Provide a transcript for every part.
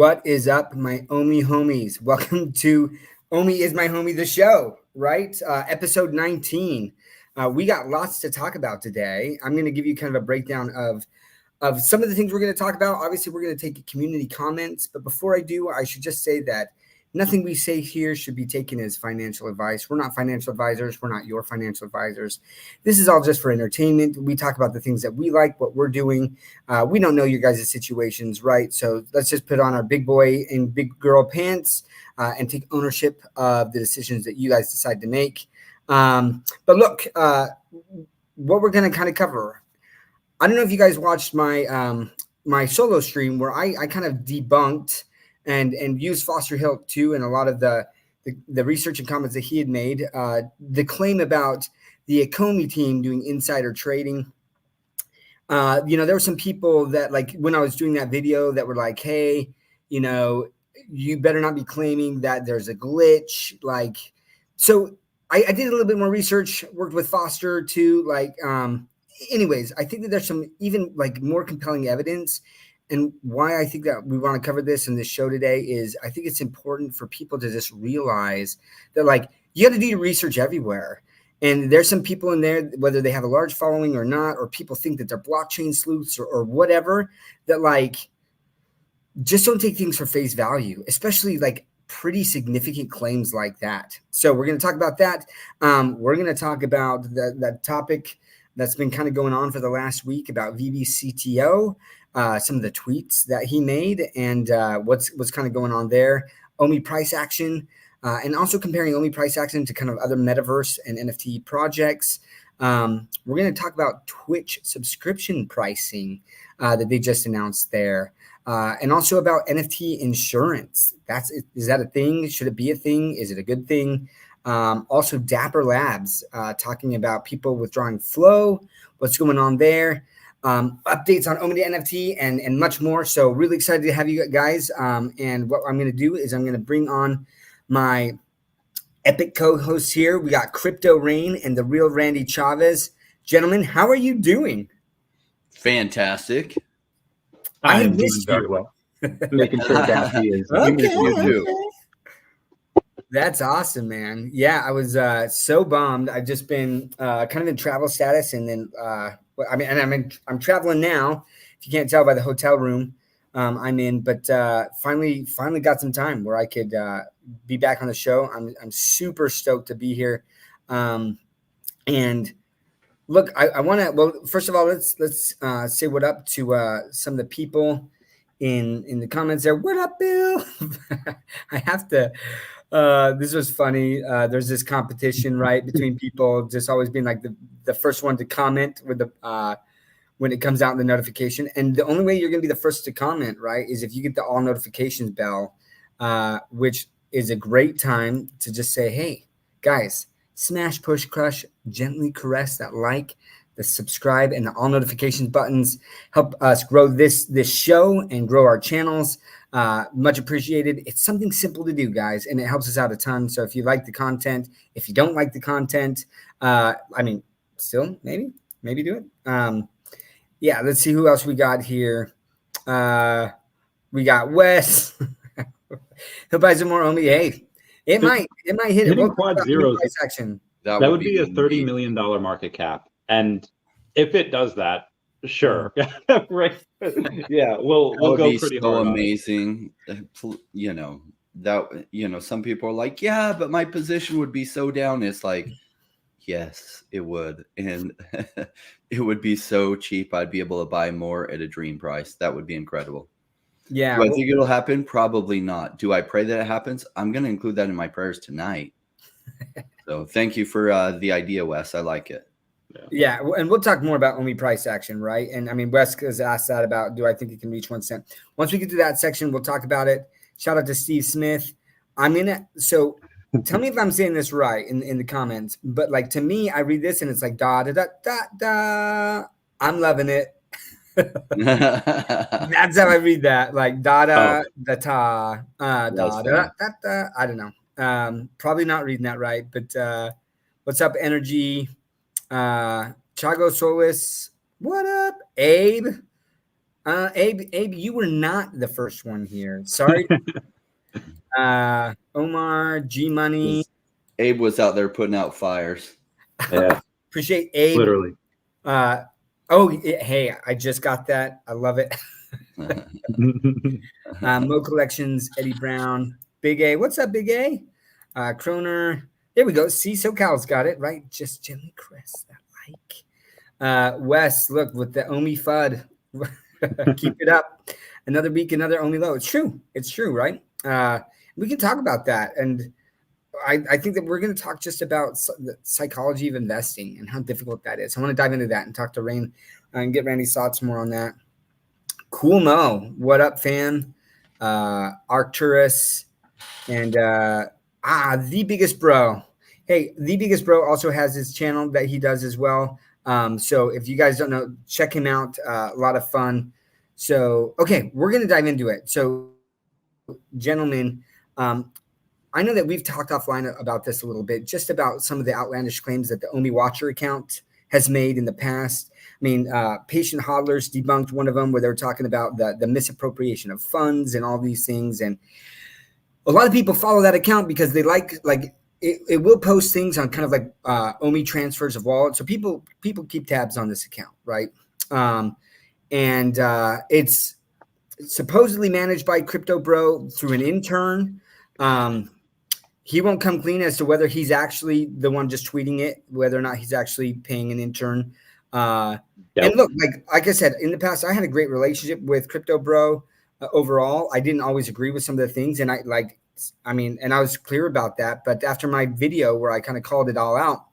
What is up, my OMI homies? Welcome to OMI is my homie, the show, right? Episode 19. We got lots to talk about today. I'm going to give you kind of a breakdown of some of the things we're going to talk about. Obviously, we're going to take community comments, but before I do, I should just say that nothing we say here should be taken as financial advice. We're not financial advisors. We're not your financial advisors. This is all just for entertainment. We talk about the things that we like, what we're doing. We don't know your guys' situations, right? So let's just put on our big boy and big girl pants and take ownership of the decisions that you guys decide to make. But look, what we're going to kind of cover. I don't know if you guys watched my my solo stream where I kind of debunked and used Foster Hill too, and a lot of the research and comments that he had made, the claim about the Ecomi team doing insider trading. There were some people that, like, when I was doing that video, that were like, hey, you better not be claiming that there's a glitch. Like, so I did a little bit more research, worked with Foster too. Anyways, I think that there's some even like more compelling evidence. And why I think that we want to cover this in this show today is I think it's important for people to just realize that, like, you got to do your research everywhere. And there's some people in there, whether they have a large following or not, or people think that they're blockchain sleuths or whatever, that, like, just don't take things for face value, especially like pretty significant claims like that. So we're going to talk about that. We're going to talk about that topic that's been kind of going on for the last week about VeVe CTO. Some of the tweets that he made and what's kind of going on there, OMI price action, and also comparing OMI price action to kind of other metaverse and NFT projects. We're going to talk about Twitch subscription pricing that they just announced there, and also about NFT insurance. Is that a thing? Should it be a thing? Is it a good thing? Also, Dapper Labs talking about people withdrawing flow, what's going on there. Updates on OMI NFT and much more. So really excited to have you guys. And what I'm going to do is I'm going to bring on my epic co-hosts here. We got Crypto Rain and the real Randy Chavez. Gentlemen, how are you doing? Fantastic. I am doing very well. Making sure Daffy is. Okay. That's awesome, man. Yeah, I was so bummed. I've just been kind of in travel status, and then I'm traveling now. If you can't tell by the hotel room I'm in, but finally got some time where I could be back on the show. I'm super stoked to be here. And look, I want to. Well, first of all, let's say what up to some of the people in the comments there. What up, Bill? I have to. This was funny. There's this competition, right, between people just always being like the first one to comment with the when it comes out in the notification. And the only way you're going to be the first to comment, right, is if you get the all notifications bell, which is a great time to just say, hey, guys, smash, push, crush, gently caress that like, the subscribe, and the all notifications buttons. Help us grow this show and grow our channels. Much appreciated. It's something simple to do, guys, and it helps us out a ton. So if you like the content, if you don't like the content, still maybe do it. Yeah, let's see who else we got here. We got Wes. He'll buy some more OMI. Hey, it might hit it. We'll quad zeros. That would be a $30 million market cap, and if it does that, sure, right? Yeah, we'll go pretty hard. Amazing, some people are like, yeah, but my position would be so down. It's like, yes, it would, and it would be so cheap. I'd be able to buy more at a dream price. That would be incredible. Yeah. Do I think it'll happen? Probably not. Do I pray that it happens? I'm going to include that in my prayers tonight. So thank you for the idea, Wes. I like it. Yeah, and we'll talk more about OMI price action, right? And I mean, Wes has asked that about, do I think it can reach 1 cent? Once we get to that section, we'll talk about it. Shout out to Steve Smith. So tell me if I'm saying this right in the comments, but like, to me, I read this and it's like, da, da, da, da, da. I'm loving it. That's how I read that. Like, da, da, da, ta, da, da, da, da. I don't know. Probably not reading that right, but what's up, Energy? Chago Solis, what up, Abe? Abe, you were not the first one here. Sorry. Omar, G Money. Abe was out there putting out fires. Yeah. Appreciate Abe. Literally. Hey, I just got that. I love it. Mo Collections, Eddie Brown, Big A. What's up, Big A? Croner. There we go. See, SoCal's got it, right? Just Jimmy Chris. I like. Wes, look, with the OMI FUD. Keep it up. Another week, another OMI low. It's true. It's true, right? We can talk about that. And I think that we're going to talk just about the psychology of investing and how difficult that is. I want to dive into that and talk to Rain and get Randy's thoughts more on that. Cool Mo, what up, fam? Arcturus and The Biggest Bro. Hey, The Biggest Bro also has his channel that he does as well. So if you guys don't know, check him out. A lot of fun. So, okay, we're going to dive into it. So, gentlemen, I know that we've talked offline about this a little bit, just about some of the outlandish claims that the OMI Watcher account has made in the past. I mean, Patient Hodlers debunked one of them where they were talking about the misappropriation of funds and all these things. And a lot of people follow that account because they like it will post things on kind of like OMI transfers of wallets. So people keep tabs on this account, right? And it's supposedly managed by Crypto Bro through an intern. He won't come clean as to whether he's actually the one just tweeting it, whether or not he's actually paying an intern. And look, like I said, in the past, I had a great relationship with Crypto Bro overall. I didn't always agree with some of the things. And I was clear about that. But after my video where I kind of called it all out,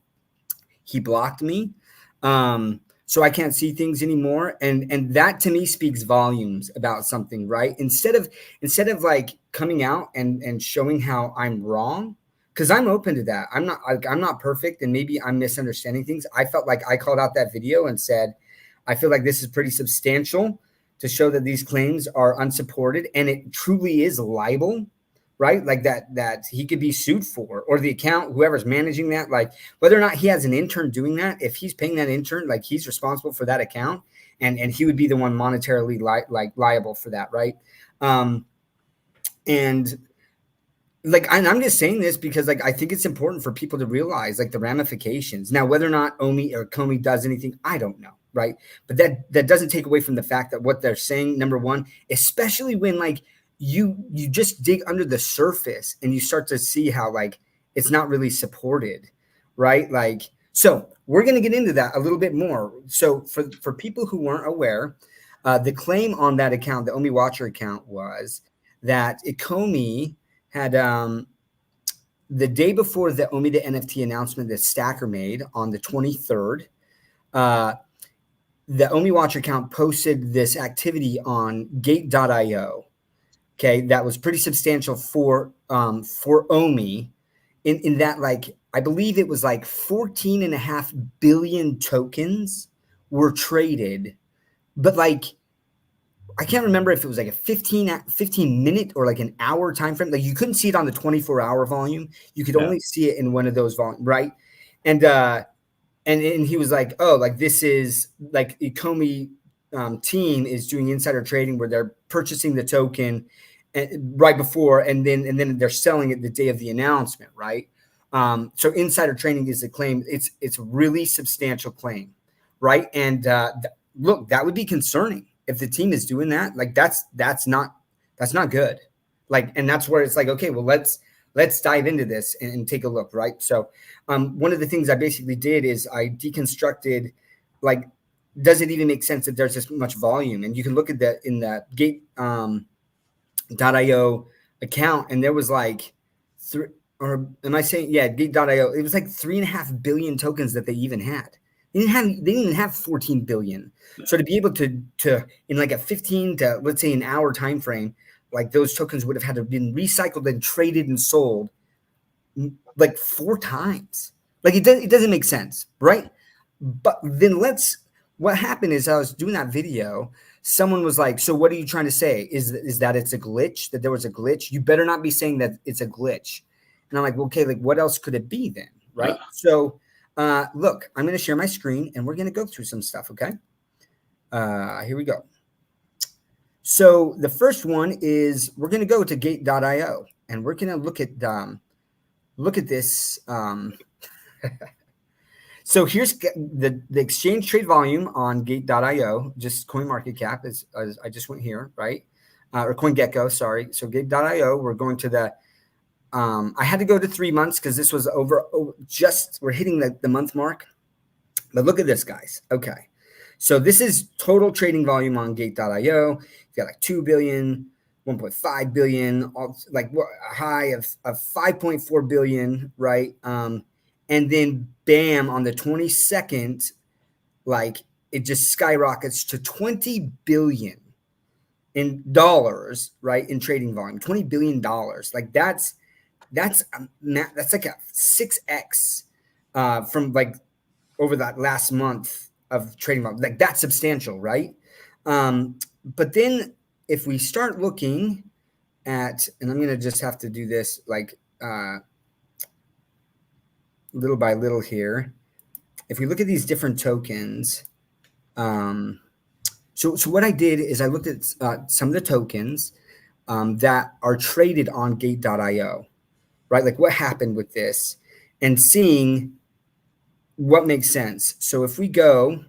he blocked me. So I can't see things anymore. And that to me speaks volumes about something, right? Instead of like coming out and showing how I'm wrong, because I'm open to that. I'm not perfect, and maybe I'm misunderstanding things. I felt like I called out that video and said, I feel like this is pretty substantial to show that these claims are unsupported, and it truly is libel, right? Like that he could be sued for, or the account, whoever's managing that, like whether or not he has an intern doing that, if he's paying that intern, like he's responsible for that account, and he would be the one monetarily liable for that, right? And like, I'm just saying this because like I think it's important for people to realize like the ramifications. Now, whether or not OMI or Ecomi does anything, I don't know, right? But that doesn't take away from the fact that what they're saying, number one, especially when like you just dig under the surface and you start to see how like it's not really supported, right? Like, so we're going to get into that a little bit more. So for people who weren't aware, the claim on that account, the OMI Watcher account, was that Ecomi had the day before the OMI the NFT announcement that Stacker made on the 23rd, the OMI Watcher account posted this activity on Gate.io. Okay, that was pretty substantial for OMI in that, like, I believe it was like 14.5 billion tokens were traded, but like I can't remember if it was like a 15 minute or like an hour time frame. Like you couldn't see it on the 24-hour volume. You could only see it in one of those volumes, right? And he was like, oh, like this is like Ecomi team is doing insider trading where they're purchasing the token right before and then they're selling it the day of the announcement, right? So insider trading is a claim. It's a really substantial claim, right? And look, that would be concerning. If the team is doing that, like that's not good. Like, and that's where it's like, okay, well, let's dive into this and take a look, right? So one of the things I basically did is I deconstructed, like, does it even make sense that there's this much volume? And you can look at that in the Gate.io account, and there was like Gate.io, it was like 3.5 billion tokens that they even had. They didn't even have 14 billion. So to be able to in like a 15 to let's say an hour time frame, like those tokens would have had to have been recycled and traded and sold like 4 times. Like it doesn't make sense, right? But then what happened is I was doing that video. Someone was like, so what are you trying to say? Is that it's a glitch, that there was a glitch? You better not be saying that it's a glitch. And I'm like, well, okay, like what else could it be then? Right. Yeah. So look, I'm going to share my screen and we're going to go through some stuff. Okay. Here we go. So the first one is we're going to go to gate.io and we're going to look at this. So here's the exchange trade volume on gate.io, just coin market cap as I just went here, right? Or CoinGecko, sorry. So gate.io, we're going to the, I had to go to 3 months because this was we're hitting the month mark. But look at this, guys. Okay. So this is total trading volume on gate.io. You've got like 2 billion, 1.5 billion, like a high of 5.4 billion, right? And then bam, on the 22nd, like it just skyrockets to $20 billion in dollars, right? In trading volume, $20 billion. Like that's like a 6x from like over that last month of trading volume. Like that's substantial, right? But then if we start looking at, and I'm going to just have to do this like little by little here. If we look at these different tokens, so what I did is I looked at some of the tokens that are traded on gate.io, right? Like what happened with this and seeing what makes sense. So if we go,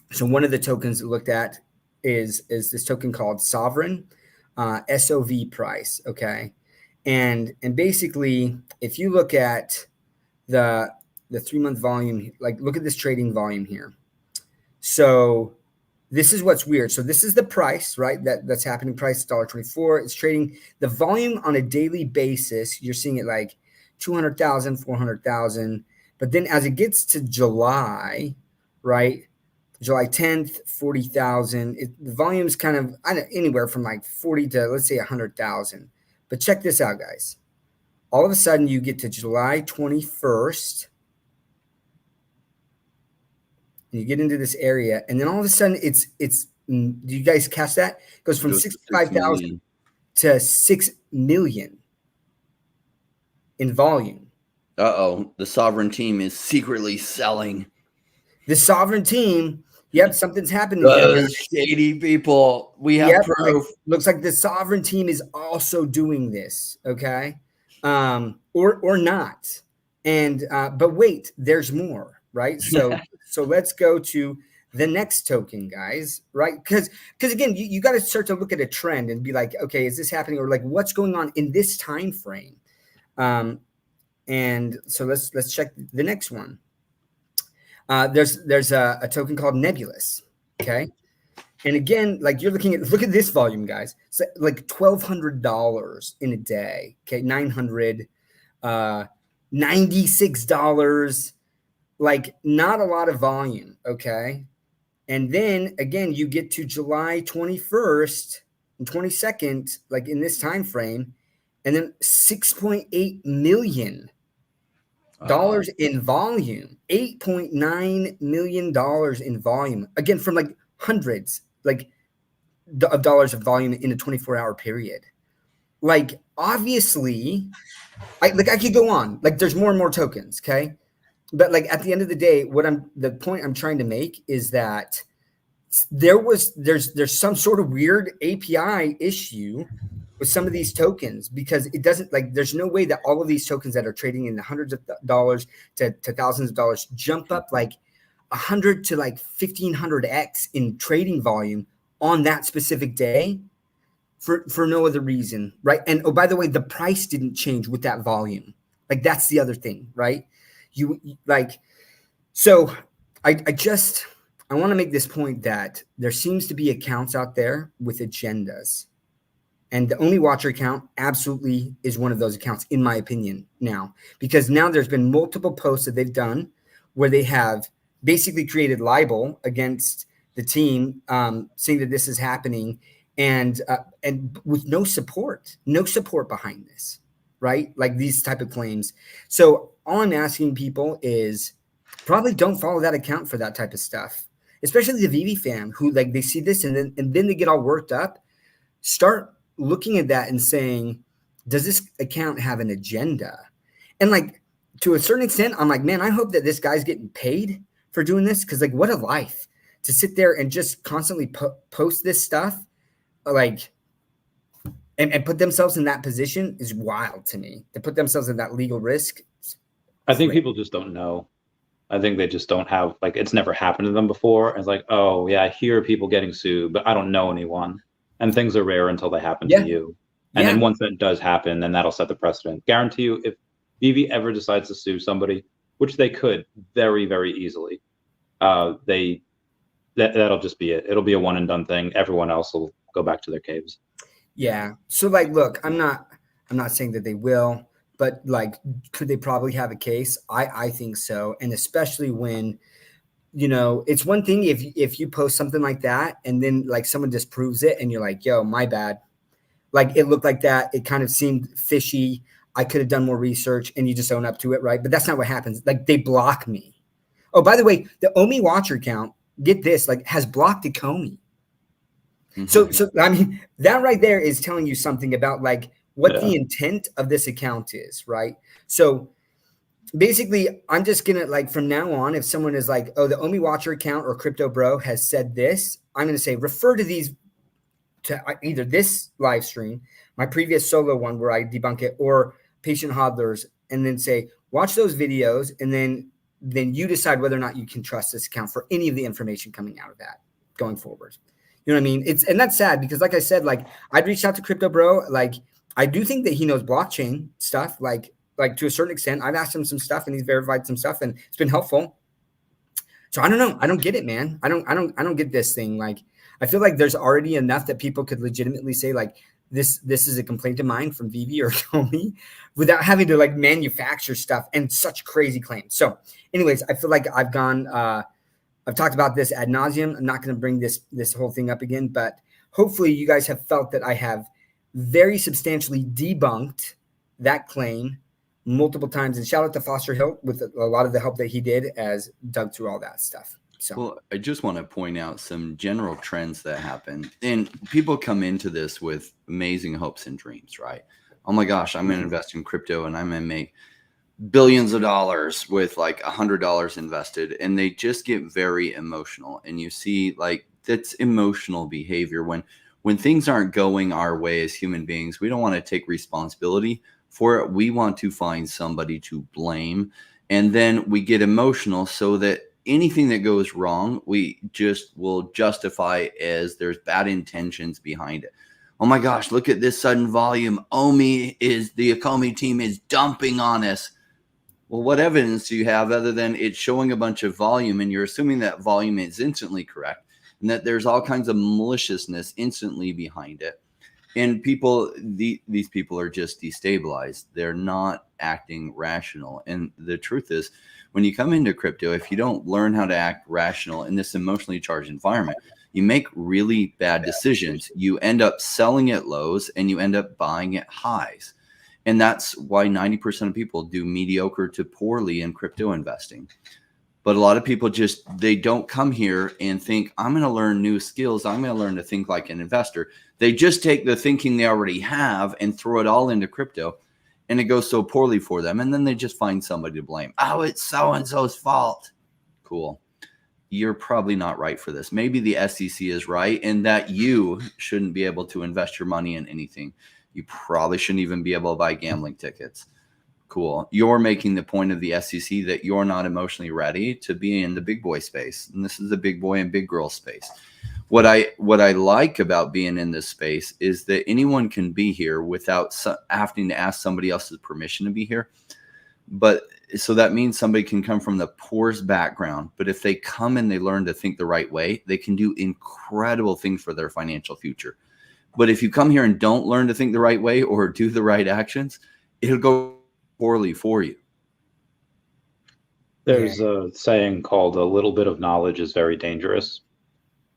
so one of the tokens we looked at is this token called Sovereign, SOV price, okay? And basically, if you look at the 3-month volume, like look at this trading volume here. So this is what's weird. So this is the price, right? That's happening. Price $1.24. It's trading the volume on a daily basis. You're seeing it like 200,000, 400,000. But then as it gets to July, right? July 10th, 40,000. The volume's kind of anywhere from like 40 to let's say 100,000. But check this out, guys. All of a sudden you get to July 21st. And you get into this area, and then all of a sudden it's do you guys catch that? It goes from 65,000 to 6 million in volume. Uh-oh, the Sovereign team is secretly selling. The Sovereign team, yep, something's happening. Those shady people. We have proof. Like, looks like the Sovereign team is also doing this, okay? Or not. And but wait, there's more, right? So let's go to the next token, guys, right? Because again, you got to start to look at a trend and be like, okay, is this happening, or like what's going on in this time frame? And so let's check the next one. There's a token called Nebulous, okay? And again, like you're look at this volume, guys. It's like $1,200 in a day, okay? $900, $96. Like not a lot of volume, okay? And then again, you get to July 21st and 22nd, like in this time frame, and then $6.8 million in volume, $8.9 million in volume. Again, from like hundreds like of dollars of volume in a 24-hour period. Like obviously, I could go on. Like there's more and more tokens, okay? But like at the end of the day, the point I'm trying to make is that there's some sort of weird API issue with some of these tokens, because it doesn't, like, there's no way that all of these tokens that are trading in the hundreds of dollars to thousands of dollars jump up like 100 to like 1500x in trading volume on that specific day for no other reason, right? And oh, by the way, the price didn't change with that volume. Like that's the other thing, right? So I want to make this point that there seems to be accounts out there with agendas, and the Only Watcher account absolutely is one of those accounts, in my opinion, now, because now there's been multiple posts that they've done where they have basically created libel against the team, saying that this is happening, and with no support behind this, right? Like these type of claims. So all I'm asking people is probably don't follow that account for that type of stuff, especially the VeVe fam who, like, they see this and then they get all worked up. Start looking at that and saying, does this account have an agenda? And like, to a certain extent, I'm like, man, I hope that this guy's getting paid for doing this, because like, what a life to sit there and just constantly post this stuff. like, and put themselves in that position is wild to me. To put themselves in that legal risk. I think people just don't know. I think they just don't have, like, it's never happened to them before. It's like, oh yeah, I hear people getting sued, but I don't know anyone. And things are rare until they happen to you. And then once that does happen, then that'll set the precedent. Guarantee you, if VeVe ever decides to sue somebody, which they could very, very easily, that'll just be it. It'll be a one and done thing. Everyone else will go back to their caves. Yeah. So like, look, I'm not saying that they will, but like, could they probably have a case? I think so. And especially when, it's one thing if you post something like that and then like someone disproves it and you're like, yo, my bad. Like it looked like that. It kind of seemed fishy. I could have done more research, and you just own up to it, right? But that's not what happens. Like they block me. Oh, by the way, the OMI watcher account, get this, like has blocked Ecomi. Mm-hmm. So I mean, that right there is telling you something about like what the intent of this account is, right? So basically, I'm just gonna like from now on, if someone is like, oh, the OMI watcher account or Crypto Bro has said this, I'm gonna say refer to these, to either this live stream, my previous solo one where I debunk it, or Patient Hodlers, and then say, watch those videos, and then you decide whether or not you can trust this account for any of the information coming out of that going forward. You know what I mean? And that's sad because like I said, like I'd reached out to Crypto Bro. Like I do think that he knows blockchain stuff, like to a certain extent. I've asked him some stuff and he's verified some stuff and it's been helpful. So I don't know. I don't get it, man. I don't get this thing. Like I feel like there's already enough that people could legitimately say like, this is a complaint of mine from VeVe or Ecomi without having to like manufacture stuff and such crazy claims. So anyways, I feel like I've talked about this ad nauseum. I'm not going to bring this whole thing up again, but hopefully you guys have felt that I have very substantially debunked that claim multiple times. And shout out to Foster Hill with a lot of the help that he did as dug through all that stuff. So. Well, I just want to point out some general trends that happen. And people come into this with amazing hopes and dreams, right? Oh my gosh, I'm going to invest in crypto and I'm going to make billions of dollars with like $100 invested. And they just get very emotional. And you see like that's emotional behavior. When things aren't going our way as human beings, we don't want to take responsibility for it. We want to find somebody to blame. And then we get emotional so that anything that goes wrong, we just will justify as there's bad intentions behind it. Oh my gosh, look at this sudden volume. The Ecomi team is dumping on us. Well, what evidence do you have other than it's showing a bunch of volume and you're assuming that volume is instantly correct and that there's all kinds of maliciousness instantly behind it? And these people are just destabilized. They're not acting rational. And the truth is, when you come into crypto, if you don't learn how to act rational in this emotionally charged environment, you make really bad decisions. You end up selling at lows and you end up buying at highs. And that's why 90% of people do mediocre to poorly in crypto investing. But a lot of people they don't come here and think, I'm going to learn new skills. I'm going to learn to think like an investor. They just take the thinking they already have and throw it all into crypto. And it goes so poorly for them. And then they just find somebody to blame. Oh, it's so-and-so's fault. Cool. You're probably not right for this. Maybe the SEC is right and that you shouldn't be able to invest your money in anything. You probably shouldn't even be able to buy gambling tickets. Cool. You're making the point of the SEC that you're not emotionally ready to be in the big boy space. And this is the big boy and big girl space. What I like about being in this space is that anyone can be here without having to ask somebody else's permission to be here. But so that means somebody can come from the poorest background. But if they come and they learn to think the right way, they can do incredible things for their financial future. But if you come here and don't learn to think the right way or do the right actions, it'll go poorly for you. There's a saying called a little bit of knowledge is very dangerous.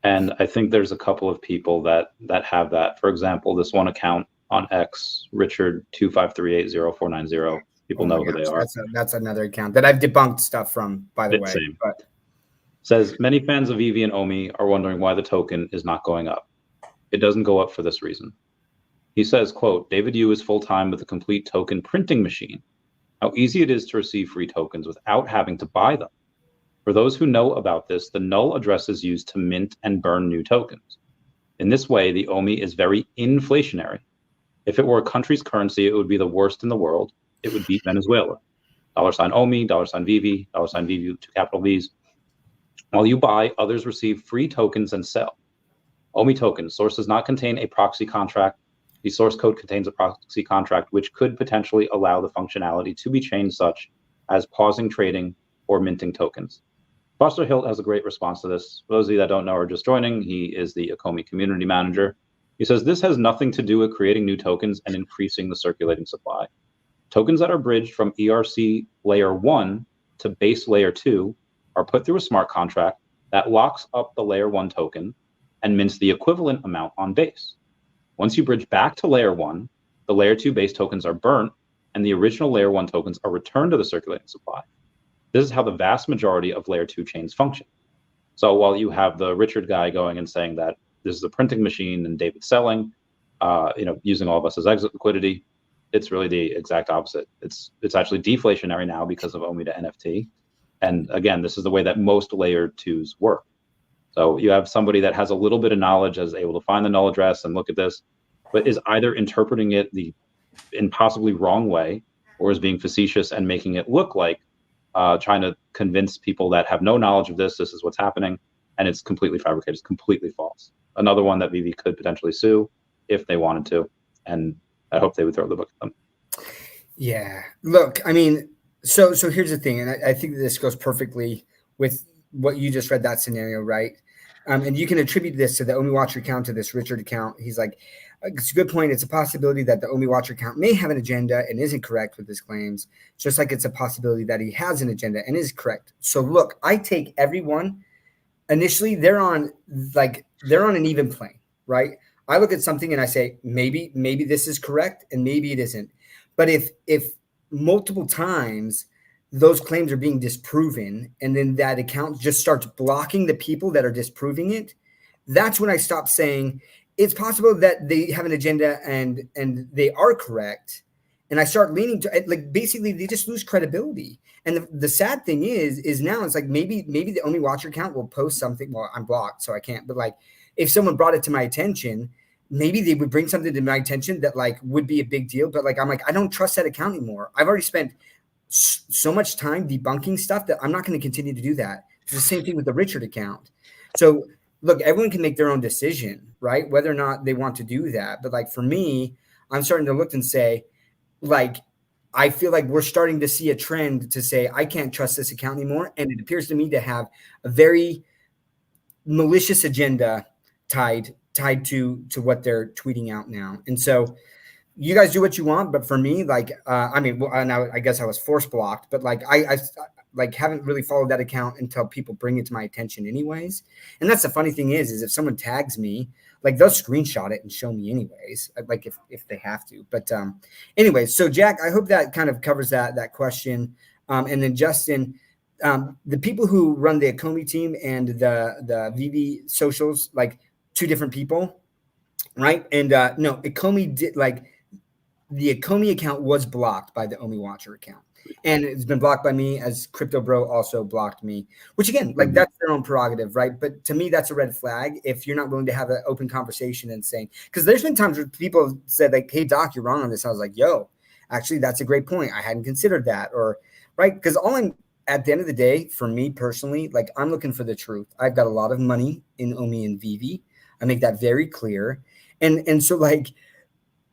And I think there's a couple of people that have that. For example, this one account on X, Richard 253804990. People know who they are. That's another account that I've debunked stuff from, by the way. But says many fans of VeVe and OMI are wondering why the token is not going up. It doesn't go up for this reason. He says, quote, David Yu is full-time with a complete token printing machine. How easy it is to receive free tokens without having to buy them. For those who know about this, the null address is used to mint and burn new tokens. In this way, the OMI is very inflationary. If it were a country's currency, it would be the worst in the world. It would beat Venezuela. $ OMI, $ VeVe, $ VeVe, 2 capital V's. While you buy, others receive free tokens and sell. OMI tokens. Source does not contain a proxy contract. The source code contains a proxy contract, which could potentially allow the functionality to be changed, such as pausing trading or minting tokens. Foster Hilt has a great response to this. For those of you that don't know or just joining, he is the Ecomi community manager. He says, this has nothing to do with creating new tokens and increasing the circulating supply. Tokens that are bridged from ERC layer 1 to base layer 2 are put through a smart contract that locks up the layer 1 token and mints the equivalent amount on base. Once you bridge back to layer 1, the layer 2 base tokens are burnt and the original layer 1 tokens are returned to the circulating supply. This is how the vast majority of layer 2 chains function. So while you have the Richard guy going and saying that this is a printing machine and David selling, using all of us as exit liquidity, it's really the exact opposite. It's actually deflationary now because of OMI to NFT. And again, this is the way that most layer 2s work. So you have somebody that has a little bit of knowledge, is able to find the null address and look at this, but is either interpreting it the impossibly wrong way, or is being facetious and making it look like trying to convince people that have no knowledge of this is what's happening, and it's completely fabricated, it's completely false. Another one that VeVe could potentially sue if they wanted to, and I hope they would throw the book at them. Yeah, look, I mean, so here's the thing, and I think this goes perfectly with what you just read, that scenario, right? And you can attribute this to the OMI Watcher account, to this Richard account. He's like, it's a good point. It's a possibility that the OMI Watcher account may have an agenda and isn't correct with his claims, just like it's a possibility that he has an agenda and is correct. So look, I take everyone initially, they're on an even plane, right? I look at something and I say, maybe this is correct and maybe it isn't. But if multiple times those claims are being disproven and then that account just starts blocking the people that are disproving it, that's when I stop saying it's possible that they have an agenda and they are correct. And I start leaning to, like, basically they just lose credibility. And the sad thing is now it's like maybe the OMI Watcher account will post something. Well, I'm blocked, so I can't. But like, if someone brought it to my attention, maybe they would bring something to my attention that like would be a big deal. But like, I'm like, I don't trust that account anymore. I've already spent so much time debunking stuff that I'm not going to continue to do that. It's the same thing with the Richard account. So look, everyone can make their own decision, right? Whether or not they want to do that. But like for me, I'm starting to look and say, like, I feel like we're starting to see a trend to say, I can't trust this account anymore. And it appears to me to have a very malicious agenda tied to what they're tweeting out now. And so you guys do what you want, but for me, like, I guess I was force blocked, but like, I like haven't really followed that account until people bring it to my attention anyways. And that's the funny thing is if someone tags me, like they'll screenshot it and show me anyways, like if they have to. But anyways, so Jack, I hope that kind of covers that question. And then Justin, the people who run the Ecomi team and the VeVe socials, like two different people, right? And no, Ecomi did, like, the Ecomi account was blocked by the OMI Watcher account. And it's been blocked by me, as Crypto Bro also blocked me, which again, like that's their own prerogative, right? But to me, that's a red flag if you're not willing to have an open conversation and saying, because there's been times where people said like, hey, Doc, you're wrong on this. I was like, yo, actually, that's a great point. I hadn't considered that, or right. Because at the end of the day, for me personally, like I'm looking for the truth. I've got a lot of money in OMI and VeVe. I make that very clear. And so like,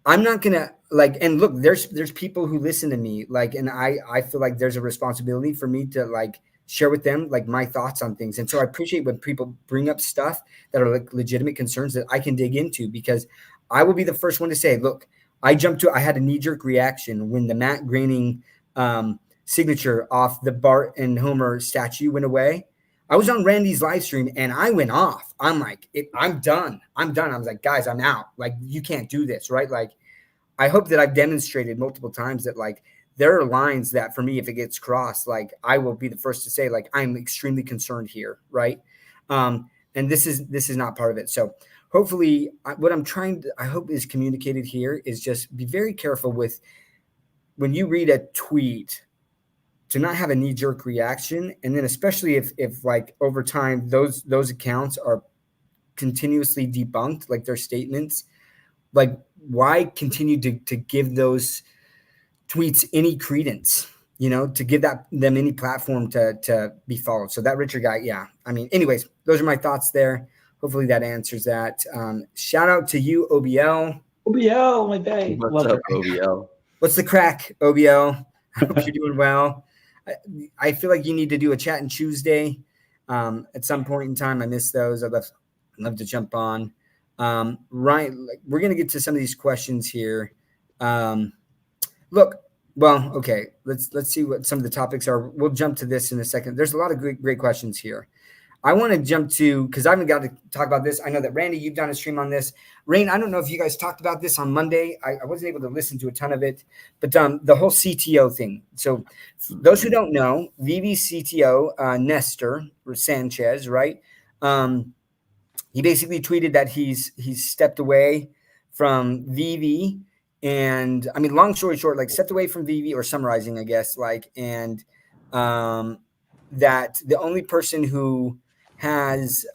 I'm not gonna like, and look, there's people who listen to me, like, and I feel like there's a responsibility for me to like share with them like my thoughts on things. And so I appreciate when people bring up stuff that are like legitimate concerns that I can dig into, because I will be the first one to say, look, I had a knee-jerk reaction when the Matt Groening signature off the Bart and Homer statue went away. I was on Randy's live stream and I went off. I'm like, I'm done. I was like, guys, I'm out. Like, you can't do this, right? Like, I hope that I've demonstrated multiple times that like there are lines that for me, if it gets crossed, like I will be the first to say, like, I'm extremely concerned here, right? And this is not part of it. So hopefully what I hope is communicated here is just be very careful with when you read a tweet to not have a knee-jerk reaction. And then especially if like over time, those accounts are continuously debunked, like their statements, like why continue to give those tweets any credence, to give them any platform to be followed? So that Richard guy, yeah. I mean, anyways, those are my thoughts there. Hopefully that answers that. Shout out to you, OBL. OBL, my day. What's up, OBL? What's the crack, OBL? I hope you're doing well. I feel like you need to do a chat and Tuesday at some point in time. I miss those. I'd love to jump on. Right, we're gonna get to some of these questions here. Look, well, okay. Let's see what some of the topics are. We'll jump to this in a second. There's a lot of great questions here. I want to jump to, because I haven't got to talk about this. I know that Randy, you've done a stream on this. Rain, I don't know if you guys talked about this on Monday. I wasn't able to listen to a ton of it, but the whole CTO thing. So for those who don't know, VeVe CTO, Nestor Sanchez, right? He basically tweeted that he's stepped away from VeVe. And I mean, long story short, like stepped away from VeVe, or summarizing, I guess, and that the only person who has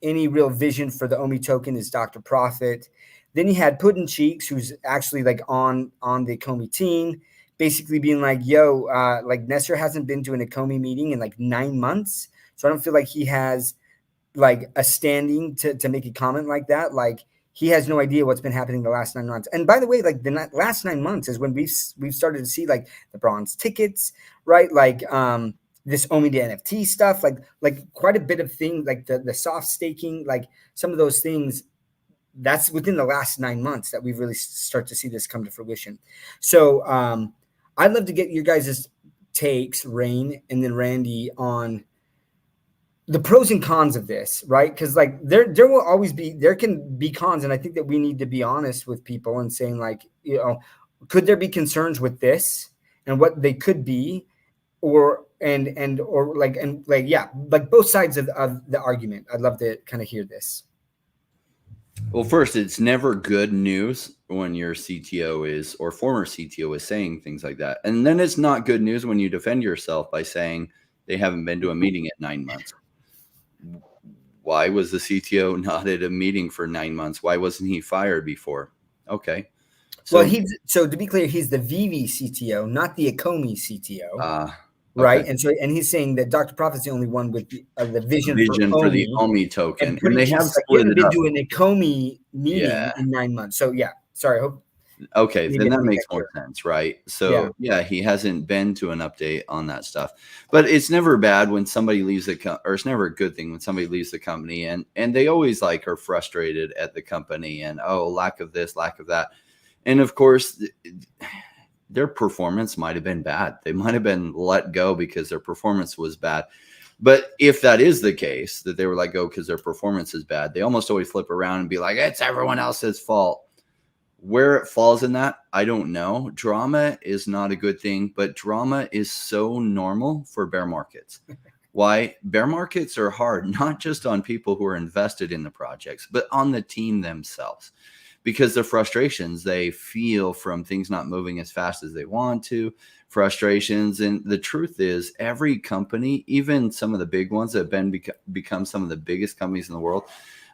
any real vision for the OMI token is Dr. Profit. Then you had Puddin Cheeks, who's actually like on the Ecomi team, basically being like, yo, like Nestor hasn't been to an Ecomi meeting in like 9 months. So I don't feel like he has like a standing to make a comment like that. Like he has no idea what's been happening the last 9 months. And by the way, like the last 9 months is when we've started to see like the bronze tickets, right? Like this OMI to NFT stuff, like quite a bit of things, like the soft staking, like some of those things. That's within the last 9 months that we've really start to see this come to fruition. So I'd love to get your guys' takes, Rain, and then Randy, on the pros and cons of this, right? Because like there will always be, there can be cons, and I think that we need to be honest with people and saying like, could there be concerns with this and what they could be, or both sides of the argument. I'd love to kind of hear this. Well, first, it's never good news when your CTO is, or former CTO is, saying things like that. And then it's not good news when you defend yourself by saying they haven't been to a meeting in 9 months. Why was the CTO not at a meeting for 9 months? Why wasn't he fired before? Okay. So, well, so to be clear, he's the VeVe CTO, not the Ecomi CTO. Okay. Right. And he's saying that Dr. Profit's the only one with the vision for the OMI token. And they have split it up. Been to an Ecomi meeting in 9 months. So yeah, sorry. Okay, then that makes more sense, right? So yeah, he hasn't been to an update on that stuff. But it's never bad when somebody leaves or it's never a good thing when somebody leaves the company, and they always like are frustrated at the company and lack of this, lack of that. And of course, their performance might have been bad. They might have been let go because their performance was bad. But if that is the case, that they were let go because their performance is bad, they almost always flip around and be like, it's everyone else's fault. Where it falls in that, I don't know. Drama is not a good thing, but drama is so normal for bear markets. Why? Bear markets are hard, not just on people who are invested in the projects, but on the team themselves. Because the frustrations they feel from things not moving as fast as they want to, frustrations. And the truth is, every company, even some of the big ones that have become some of the biggest companies in the world,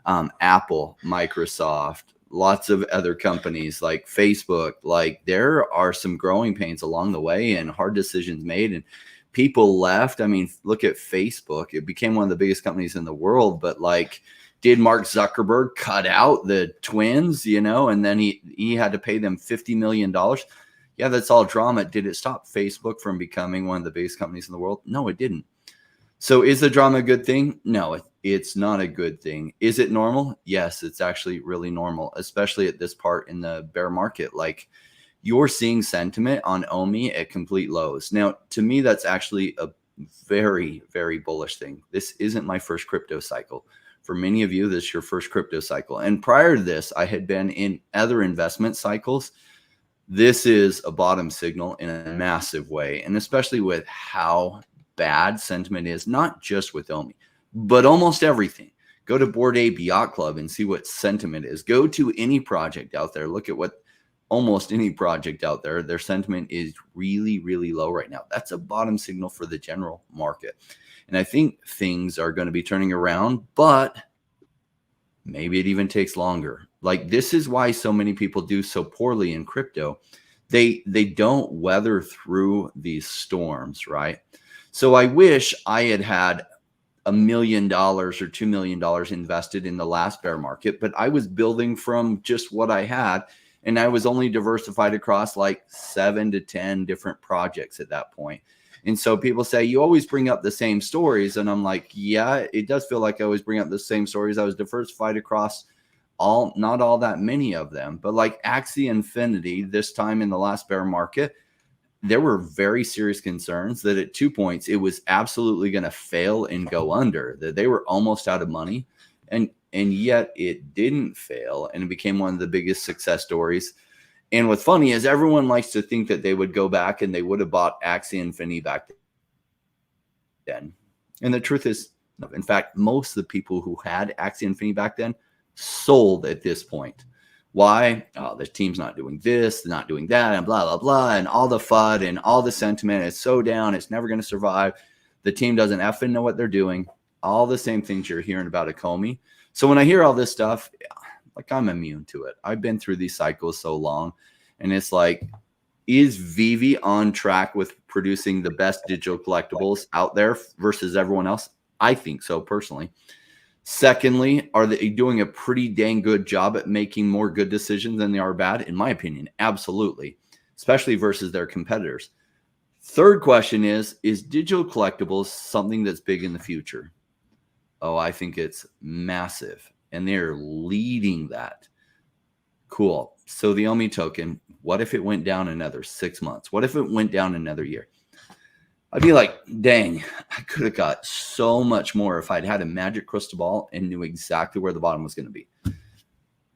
Apple, Microsoft, lots of other companies like Facebook, like there are some growing pains along the way and hard decisions made and people left. I mean, look at Facebook. It became one of the biggest companies in the world, but like, did Mark Zuckerberg cut out the twins, and then he had to pay them $50 million? Yeah, that's all drama. Did it stop Facebook from becoming one of the biggest companies in the world? No, it didn't. So is the drama a good thing? No, it's not a good thing. Is it normal? Yes, it's actually really normal, especially at this part in the bear market. Like you're seeing sentiment on OMI at complete lows. Now, to me, that's actually a very, very bullish thing. This isn't my first crypto cycle. For many of you, this is your first crypto cycle. And prior to this, I had been in other investment cycles. This is a bottom signal in a massive way. And especially with how bad sentiment is, not just with OMI, but almost everything. Go to Bored Ape Yacht Club and see what sentiment is. Go to any project out there. Look at what almost any project out there, their sentiment is really, really low right now. That's a bottom signal for the general market. And I think things are going to be turning around, but Maybe it even takes longer. Like, this is why so many people do so poorly in crypto. They don't weather through these storms, right? So I wish I had $1 million or $2 million invested in the last bear market, but I was building from just what I had, and I was only diversified across like 7 to 10 different projects at that point. And so people say, you always bring up the same stories. And I'm like, yeah, it does feel like I always bring up the same stories. I was diversified across not all that many of them, but like Axie Infinity, this time in the last bear market, there were very serious concerns that at 2 points, it was absolutely going to fail and go under, that they were almost out of money. And yet it didn't fail. And it became one of the biggest success stories. And what's funny is everyone likes to think that they would go back and they would have bought Axie Infinity back then. And the truth is, in fact, most of the people who had Axie Infinity back then sold at this point. Why? Oh, the team's not doing this, not doing that, and blah, blah, blah, and all the FUD and all the sentiment is so down, it's never going to survive. The team doesn't effing know what they're doing. All the same things you're hearing about Ecomi. So when I hear all this stuff, like, I'm immune to it. I've been through these cycles so long, and it's like, is VeVe on track with producing the best digital collectibles out there versus everyone else? I think so, personally. Secondly, are they doing a pretty dang good job at making more good decisions than they are bad? In my opinion, absolutely, especially versus their competitors. Third question is digital collectibles something that's big in the future? Oh, I think it's massive, and they're leading that. Cool. So the OMI token, what if it went down another 6 months? What if it went down another year? I'd be like, dang, I could have got so much more if I'd had a magic crystal ball and knew exactly where the bottom was going to be. But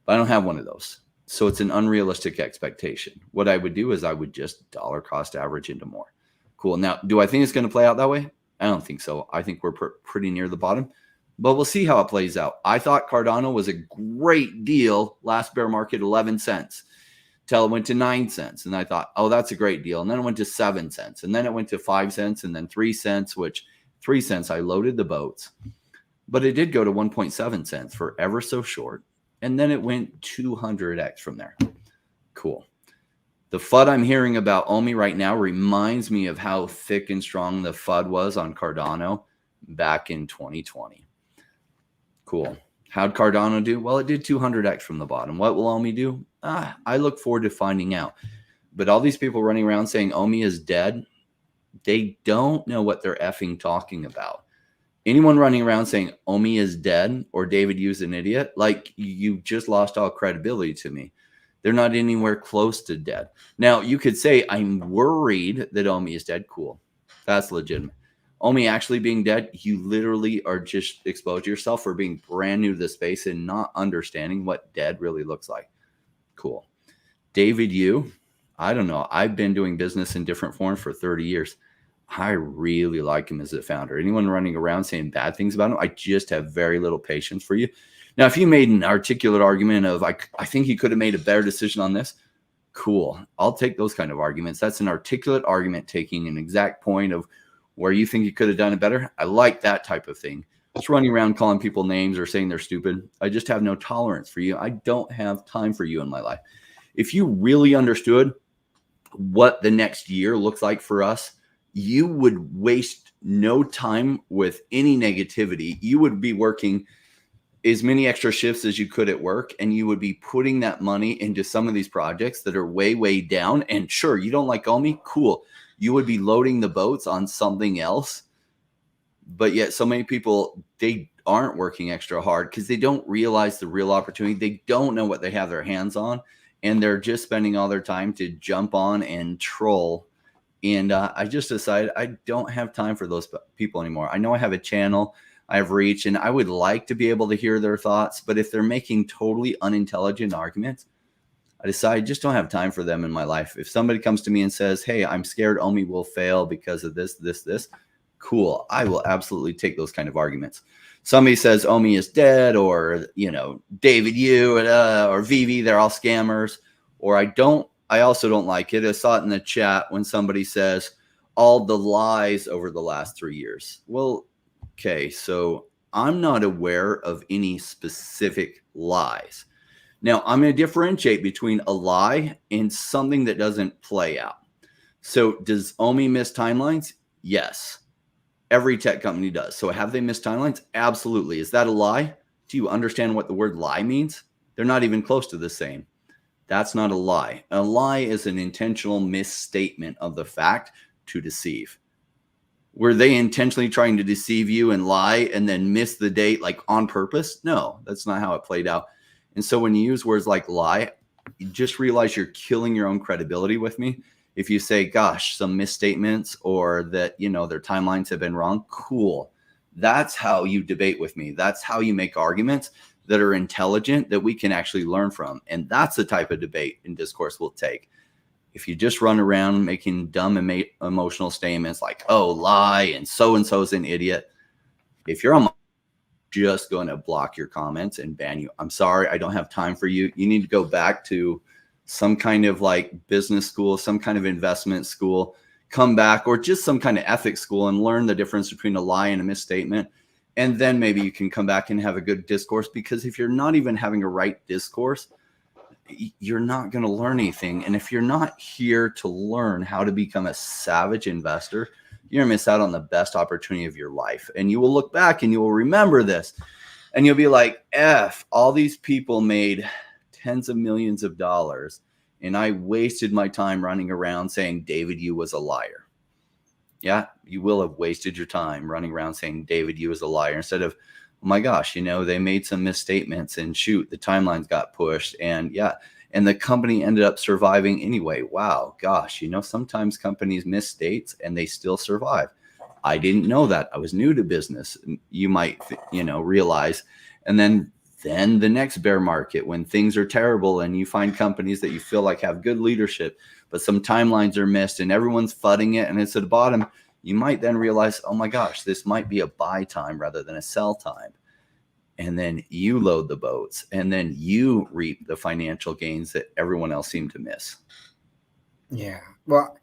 I don't have one of those. So it's an unrealistic expectation. What I would do is I would just dollar cost average into more. Cool. Now, do I think it's going to play out that way? I don't think so. I think we're pretty near the bottom, but we'll see how it plays out. I thought Cardano was a great deal last bear market, 11 cents. Till it went to 9 cents. And I thought, oh, that's a great deal. And then it went to 7 cents. And then it went to 5 cents and then 3 cents, which 3 cents, I loaded the boats. But it did go to 1.7 cents for ever so short. And then it went 200x from there. Cool. The FUD I'm hearing about OMI right now reminds me of how thick and strong the FUD was on Cardano back in 2020. Cool. How'd Cardano do? Well, it did 200x from the bottom. What will OMI do? I look forward to finding out. But all these people running around saying OMI is dead, they don't know what they're effing talking about. Anyone running around saying OMI is dead or David Yu's an idiot, like, you just lost all credibility to me. They're not anywhere close to dead. Now, you could say, I'm worried that OMI is dead. Cool. That's legitimate. OMI actually being dead, you literally are just exposed yourself for being brand new to the space and not understanding what dead really looks like. Cool. David Yu, I don't know. I've been doing business in different forms for 30 years. I really like him as a founder. Anyone running around saying bad things about him, I just have very little patience for you. Now, if you made an articulate argument of, I think he could have made a better decision on this, cool. I'll take those kind of arguments. That's an articulate argument taking an exact point of where you think you could have done it better. I like that type of thing. Just running around calling people names or saying they're stupid. I just have no tolerance for you. I don't have time for you in my life. If you really understood what the next year looks like for us, you would waste no time with any negativity. You would be working as many extra shifts as you could at work, and you would be putting that money into some of these projects that are way, way down. And sure, you don't like OMI? Cool. You would be loading the boats on something else. But yet so many people, they aren't working extra hard because they don't realize the real opportunity. They don't know what they have their hands on, and they're just spending all their time to jump on and troll. And I just decided I don't have time for those people anymore. I know I have a channel, I have reach, and I would like to be able to hear their thoughts. But if they're making totally unintelligent arguments, I decided I just don't have time for them in my life. If somebody comes to me and says, hey, I'm scared OMI will fail because of this, cool. I will absolutely take those kind of arguments. Somebody says OMI is dead, or, David Yu or VeVe, they're all scammers. Or I also don't like it. I saw it in the chat when somebody says all the lies over the last 3 years. Well, okay, so I'm not aware of any specific lies. Now, I'm going to differentiate between a lie and something that doesn't play out. So does OMI miss timelines? Yes. Every tech company does. So have they missed timelines? Absolutely. Is that a lie? Do you understand what the word lie means? They're not even close to the same. That's not a lie. A lie is an intentional misstatement of the fact to deceive. Were they intentionally trying to deceive you and lie and then miss the date like on purpose? No, that's not how it played out. And so when you use words like lie, you just realize you're killing your own credibility with me. If you say, gosh, some misstatements or that, their timelines have been wrong, cool. That's how you debate with me. That's how you make arguments that are intelligent that we can actually learn from. And that's the type of debate and discourse we'll take. If you just run around making dumb and emotional statements like, oh, lie, and so-and-so's an idiot. If you're on my just going to block your comments and ban you. I'm sorry, I don't have time for you. You need to go back to some kind of like business school, some kind of investment school, come back, or just some kind of ethics school and learn the difference between a lie and a misstatement. And then maybe you can come back and have a good discourse, because if you're not even having a right discourse, you're not going to learn anything. And if you're not here to learn how to become a savage investor, you're going to miss out on the best opportunity of your life. And you will look back and you will remember this and you'll be like, all these people made tens of millions of dollars, and I wasted my time running around saying David Yu was a liar. Yeah, you will have wasted your time running around saying David Yu is a liar instead of, oh my gosh, they made some misstatements and shoot, the timelines got pushed and the company ended up surviving anyway. Wow, gosh, sometimes companies miss dates and they still survive. I didn't know that. I was new to business. You might, realize. And then the next bear market, when things are terrible and you find companies that you feel like have good leadership, but some timelines are missed and everyone's fudding it and it's at the bottom, you might then realize, oh my gosh, this might be a buy time rather than a sell time. And then you load the boats and then you reap the financial gains that everyone else seemed to miss. Yeah. Well,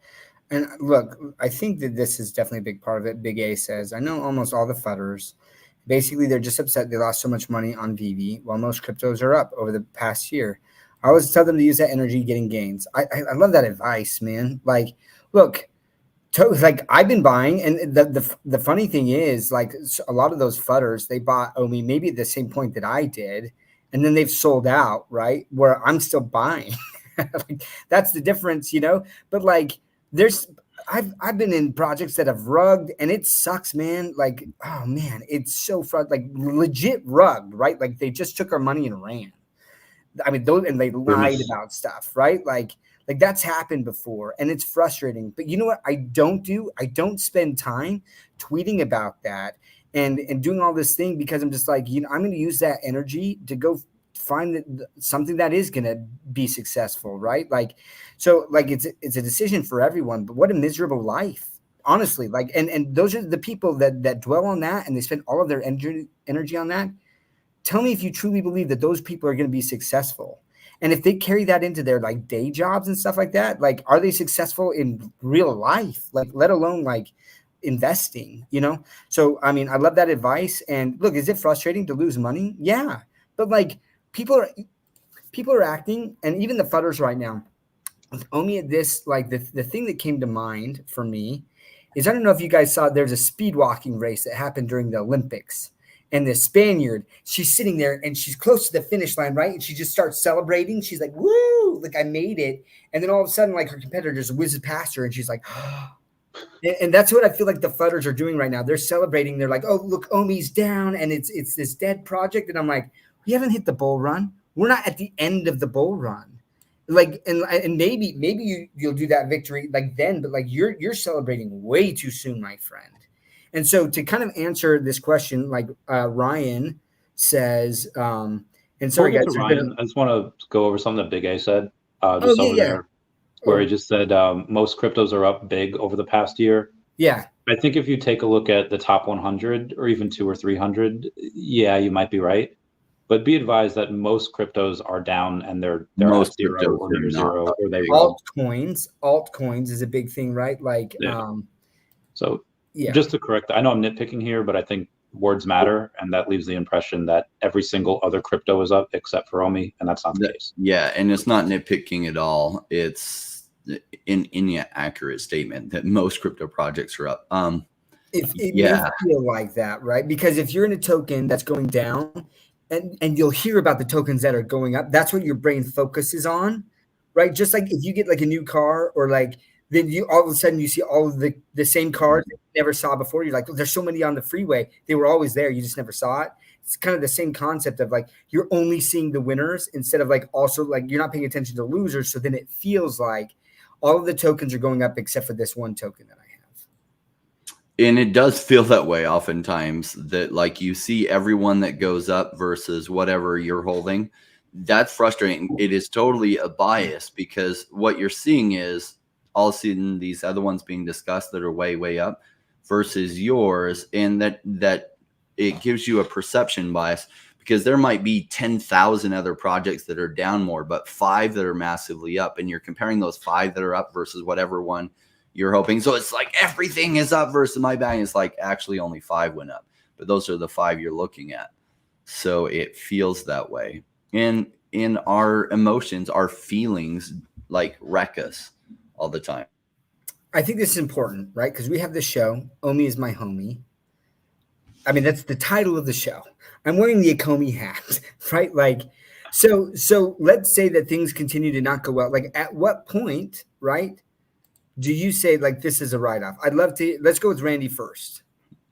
and look, I think that this is definitely a big part of it. Big A says, I know almost all the fudders. Basically, they're just upset they lost so much money on VeVe while most cryptos are up over the past year. I always tell them to use that energy getting gains. I love that advice, man. Like, look, like I've been buying, and the funny thing is, like, a lot of those fudders, they bought OMI maybe at the same point that I did, and then they've sold out, right? Where I'm still buying. Like, that's the difference, But like, I've been in projects that have rugged, and it sucks, man. Like, oh man, it's so like legit rugged, right? Like they just took our money and ran. I mean, and they lied about stuff, right? Like that's happened before, and it's frustrating. But you know what I don't do? I don't spend time tweeting about that and doing all this thing, because I'm just like, I'm going to use that energy to go find something that is going to be successful, right? Like, so like it's a decision for everyone, but what a miserable life, honestly. Like, and those are the people that dwell on that and they spend all of their energy on that. Tell me if you truly believe that those people are going to be successful. And if they carry that into their like day jobs and stuff like that, like, are they successful in real life? Like, let alone like investing, So, I mean, I love that advice. And look, is it frustrating to lose money? Yeah. But like, people are acting, and even the fudders right now, only this, like the thing that came to mind for me is, I don't know if you guys saw, there's a speed walking race that happened during the Olympics. And the Spaniard, she's sitting there and she's close to the finish line, right? And she just starts celebrating. She's like, woo, like I made it. And then all of a sudden, like her competitor just whizzes past her and she's like, and that's what I feel like the fudders are doing right now. They're celebrating. They're like, oh, look, OMI's down and it's this dead project. And I'm like, we haven't hit the bull run. We're not at the end of the bull run. Like, and maybe you'll do that victory like then, but like you're celebrating way too soon, my friend. And so to kind of answer this question, like Ryan says, and sorry guys, Ryan, I just want to go over something that Big A said there, where he just said most cryptos are up big over the past year. Yeah. I think if you take a look at the top 100 or even 200 or 300, yeah, you might be right. But be advised that most cryptos are down and they're at zero or near zero. Or they altcoins is a big thing, right? Like, So yeah. Just to correct, I know I'm nitpicking here, but I think words matter, and that leaves the impression that every single other crypto is up except for OMI, and that's not the case. Yeah, and it's not nitpicking at all. It's an inaccurate statement that most crypto projects are up. If it may feel like that, right? Because if you're in a token that's going down, and you'll hear about the tokens that are going up, that's what your brain focuses on, right? Just like if you get like a new car, or like then you all of a sudden you see all of the same cars that you never saw before. You're like, well, there's so many on the freeway. They were always there. You just never saw it. It's kind of the same concept of like you're only seeing the winners instead of like also like you're not paying attention to losers. So then it feels like all of the tokens are going up except for this one token that I have. And it does feel that way oftentimes, that like you see everyone that goes up versus whatever you're holding. That's frustrating. It is totally a bias, because what you're seeing is all of a sudden these other ones being discussed that are way, way up versus yours. And that it gives you a perception bias, because there might be 10,000 other projects that are down more, but 5 that are massively up. And you're comparing those 5 that are up versus whatever one you're hoping. So it's like everything is up versus my bang is like actually only 5 went up, but those are the 5 you're looking at. So it feels that way. And in our emotions, our feelings like wreck us all the time. I think this is important, right? Because we have this show, OMI is my homie. I mean, that's the title of the show. I'm wearing the Ecomi hat, right? Like, so let's say that things continue to not go well. Like, at what point, right, do you say like this is a write-off? I'd love to. Let's go with Randy first.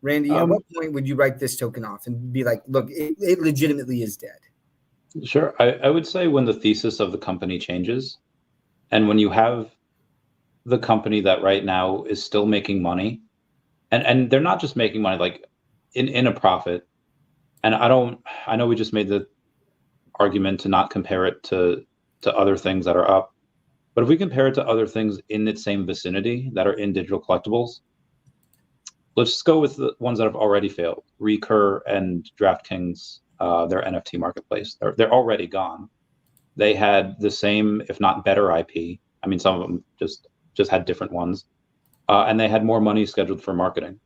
Randy, at what point would you write this token off and be like, look, it legitimately is dead? Sure. I would say when the thesis of the company changes, and when you have the company that right now is still making money, and they're not just making money like in a profit. And I know we just made the argument to not compare it to other things that are up. But if we compare it to other things in its same vicinity that are in digital collectibles, let's just go with the ones that have already failed. Recur and DraftKings, their NFT marketplace, they're already gone. They had the same, if not better IP. I mean, some of them just had different ones. And they had more money scheduled for marketing.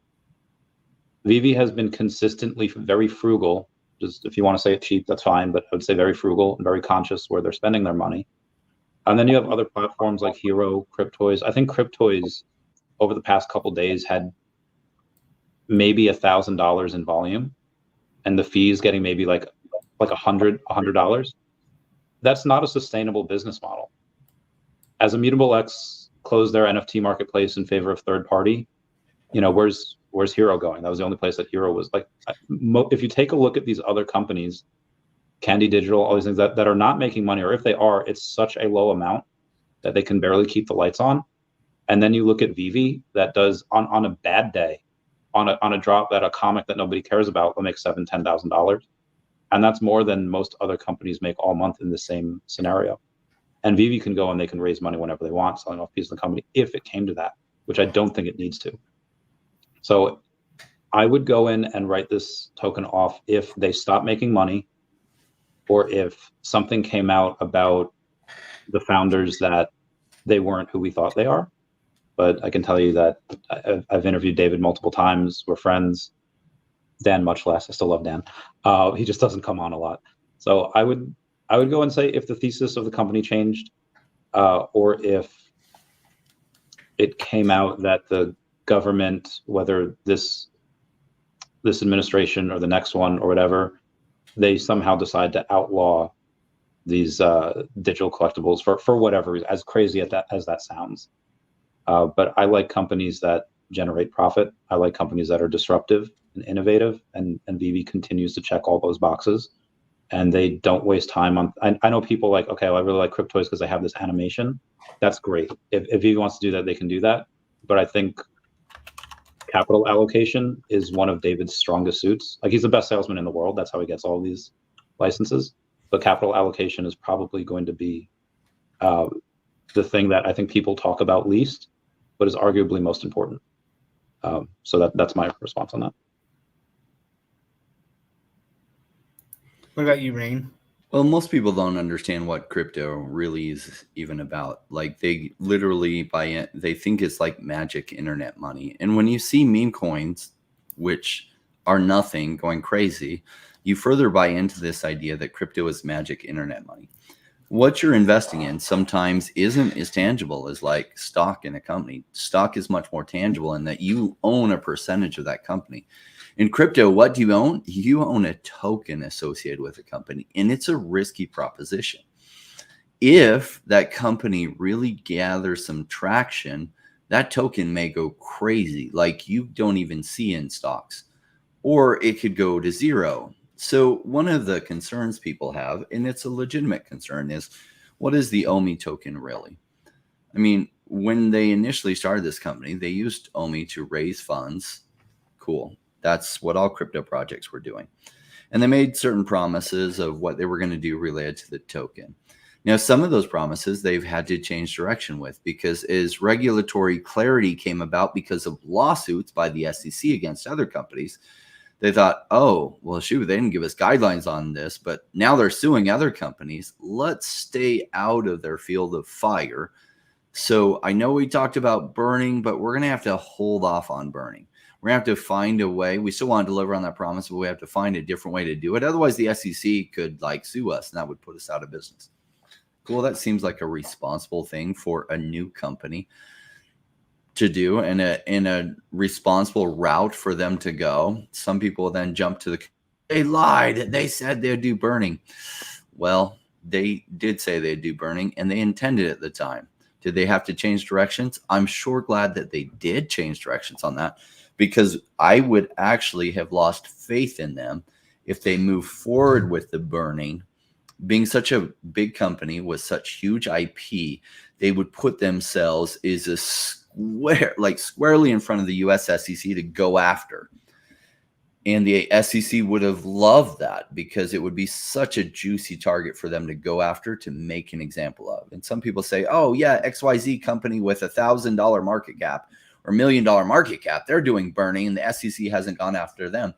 VeVe has been consistently very frugal. Just if you want to say it cheap, that's fine. But I would say very frugal and very conscious where they're spending their money. And then you have other platforms like Hero, Cryptoys. I think Cryptoys over the past couple days had maybe $1,000 in volume, and the fees getting maybe like $100. That's not a sustainable business model. As Immutable X closed their NFT marketplace in favor of third party, where's Hero going? That was the only place that Hero was like. If you take a look at these other companies, Candy Digital, all these things that are not making money, or if they are, it's such a low amount that they can barely keep the lights on. And then you look at VeVe that does on a bad day, on a drop that a comic that nobody cares about will make $7,000-$10,000, and that's more than most other companies make all month in the same scenario. And VeVe can go and they can raise money whenever they want, selling off pieces of the company if it came to that, which I don't think it needs to. So I would go in and write this token off if they stop making money, or if something came out about the founders that they weren't who we thought they are. But I can tell you that I've interviewed David multiple times. We're friends. Dan, much less. I still love Dan. He just doesn't come on a lot. So I would go and say if the thesis of the company changed, or if it came out that the government, whether this administration or the next one or whatever, they somehow decide to outlaw these digital collectibles for whatever reason, as crazy as that sounds. But I like companies that generate profit. I like companies that are disruptive and innovative, and VeVe continues to check all those boxes. And they don't waste time on. I know people like, okay, well, I really like Cryptoys because they have this animation. That's great. If VeVe wants to do that, they can do that. But I think capital allocation is one of David's strongest suits. Like, he's the best salesman in the world. That's how he gets all these licenses. But capital allocation is probably going to be the thing that I think people talk about least, but is arguably most important. So that's my response on that. What about you, Rain? Well, most people don't understand what crypto really is even about. Like, they literally buy it. They think it's like magic internet money. And when you see meme coins, which are nothing, going crazy, you further buy into this idea that crypto is magic internet money. What you're investing in sometimes isn't as tangible as like stock in a company. Stock is much more tangible in that you own a percentage of that company. In crypto, what do you own? You own a token associated with a company, and it's a risky proposition. If that company really gathers some traction, that token may go crazy, like you don't even see in stocks, or it could go to zero. So one of the concerns people have, and it's a legitimate concern, is what is the OMI token really? I mean, when they initially started this company, they used OMI to raise funds. Cool. That's what all crypto projects were doing. And they made certain promises of what they were going to do related to the token. Now, some of those promises they've had to change direction with, because as regulatory clarity came about because of lawsuits by the SEC against other companies, they thought, oh, well, shoot, they didn't give us guidelines on this, but now they're suing other companies. Let's stay out of their field of fire. So I know we talked about burning, but we're going to have to hold off on burning. We're going to have to find a way. We still want to deliver on that promise, but we have to find a different way to do it. Otherwise, the SEC could like sue us, and that would put us out of business. Cool. That seems like a responsible thing for a new company to do, and a responsible route for them to go. Some people then jump to they lied. They said they'd do burning. Well, they did say they'd do burning, and they intended it at the time. Did they have to change directions? I'm sure glad that they did change directions on that, because I would actually have lost faith in them if they move forward with the burning. Being such a big company with such huge IP, they would put themselves as a squarely in front of the US SEC to go after. And the SEC would have loved that, because it would be such a juicy target for them to go after, to make an example of. And some people say, oh yeah, XYZ company with $1,000 market cap or $1 million market cap, they're doing burning, and the SEC hasn't gone after them.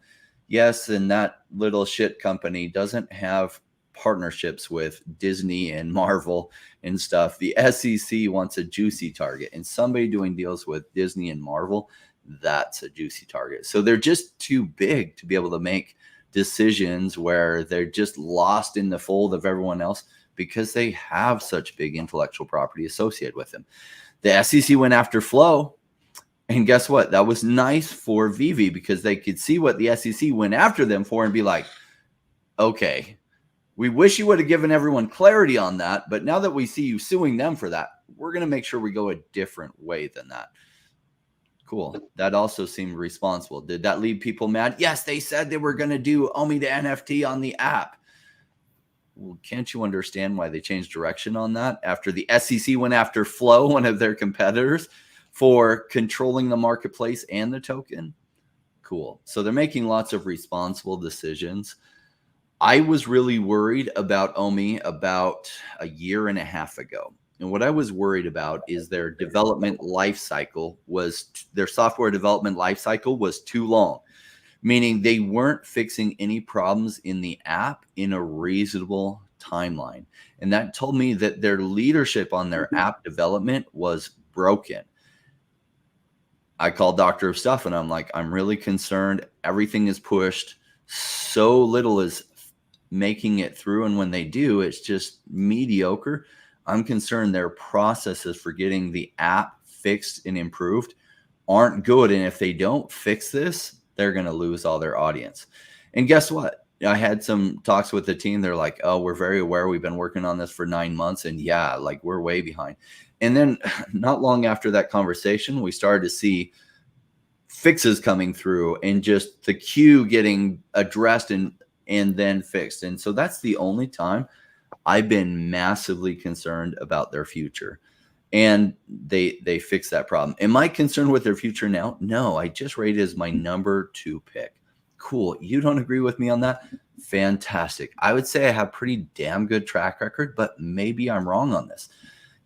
Yes, and that little shit company doesn't have partnerships with Disney and Marvel and stuff. The SEC wants a juicy target, and somebody doing deals with Disney and Marvel, that's a juicy target. So they're just too big to be able to make decisions where they're just lost in the fold of everyone else, because they have such big intellectual property associated with them. The SEC went after Flow, and guess what? That was nice for VeVe, because they could see what the SEC went after them for and be like, okay, we wish you would have given everyone clarity on that, but now that we see you suing them for that, we're going to make sure we go a different way than that. Cool. That also seemed responsible. Did that leave people mad? Yes, they said they were going to do OMI to NFT on the app. Well, can't you understand why they changed direction on that after the SEC went after Flow, one of their competitors, for controlling the marketplace and the token? Cool. So they're making lots of responsible decisions. I was really worried about OMI about a year and a half ago. And what I was worried about is their development life cycle their software development life cycle was too long, meaning they weren't fixing any problems in the app in a reasonable timeline. And that told me that their leadership on their app development was broken. I called Doctor of Stuff, and I'm like, I'm really concerned. Everything is pushed. So little is making it through, and when they do, it's just mediocre. I'm concerned their processes for getting the app fixed and improved aren't good, and if they don't fix this, they're going to lose all their audience. And guess what? I had some talks with the team. They're like, oh, we're very aware. We've been working on this for 9 months, and yeah, like we're way behind. And then not long after that conversation, we started to see fixes coming through, and just the queue getting addressed and then fixed. And so that's the only time I've been massively concerned about their future. And they fixed that problem. Am I concerned with their future now? No, I just rated as my number 2 pick. Cool. You don't agree with me on that? Fantastic. I would say I have pretty damn good track record, but maybe I'm wrong on this.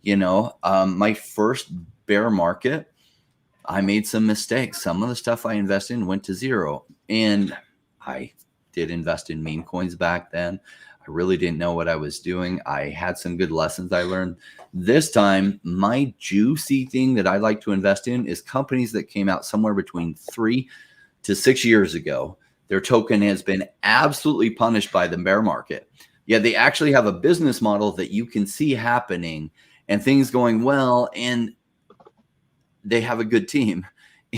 You know, my first bear market, I made some mistakes. Some of the stuff I invested in went to zero. And I did invest in meme coins back then. I really didn't know what I was doing. I had some good lessons I learned. This time, my juicy thing that I like to invest in is companies that came out somewhere between 3 to 6 years ago Their token has been absolutely punished by the bear market. Yet they actually have a business model that you can see happening and things going well, and they have a good team.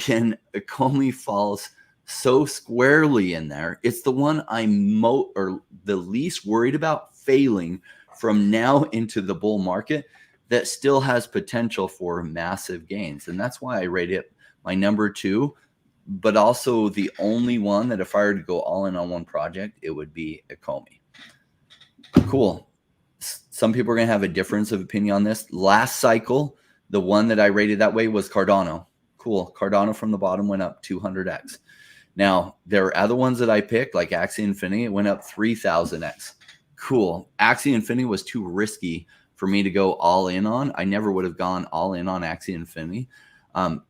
And Ecomi falls so squarely in there. It's the one I'm the least worried about failing from now into the bull market that still has potential for massive gains. And that's why I rate it my number 2, but also the only one that if I were to go all in on one project, it would be Ecomi. Cool. Some people are going to have a difference of opinion on this. Last cycle, the one that I rated that way was Cardano. Cool. Cardano from the bottom went up 200x. Now, there are other ones that I picked, like Axie Infinity. It went up 3000x. Cool. Axie Infinity was too risky for me to go all in on. I never would have gone all in on Axie Infinity.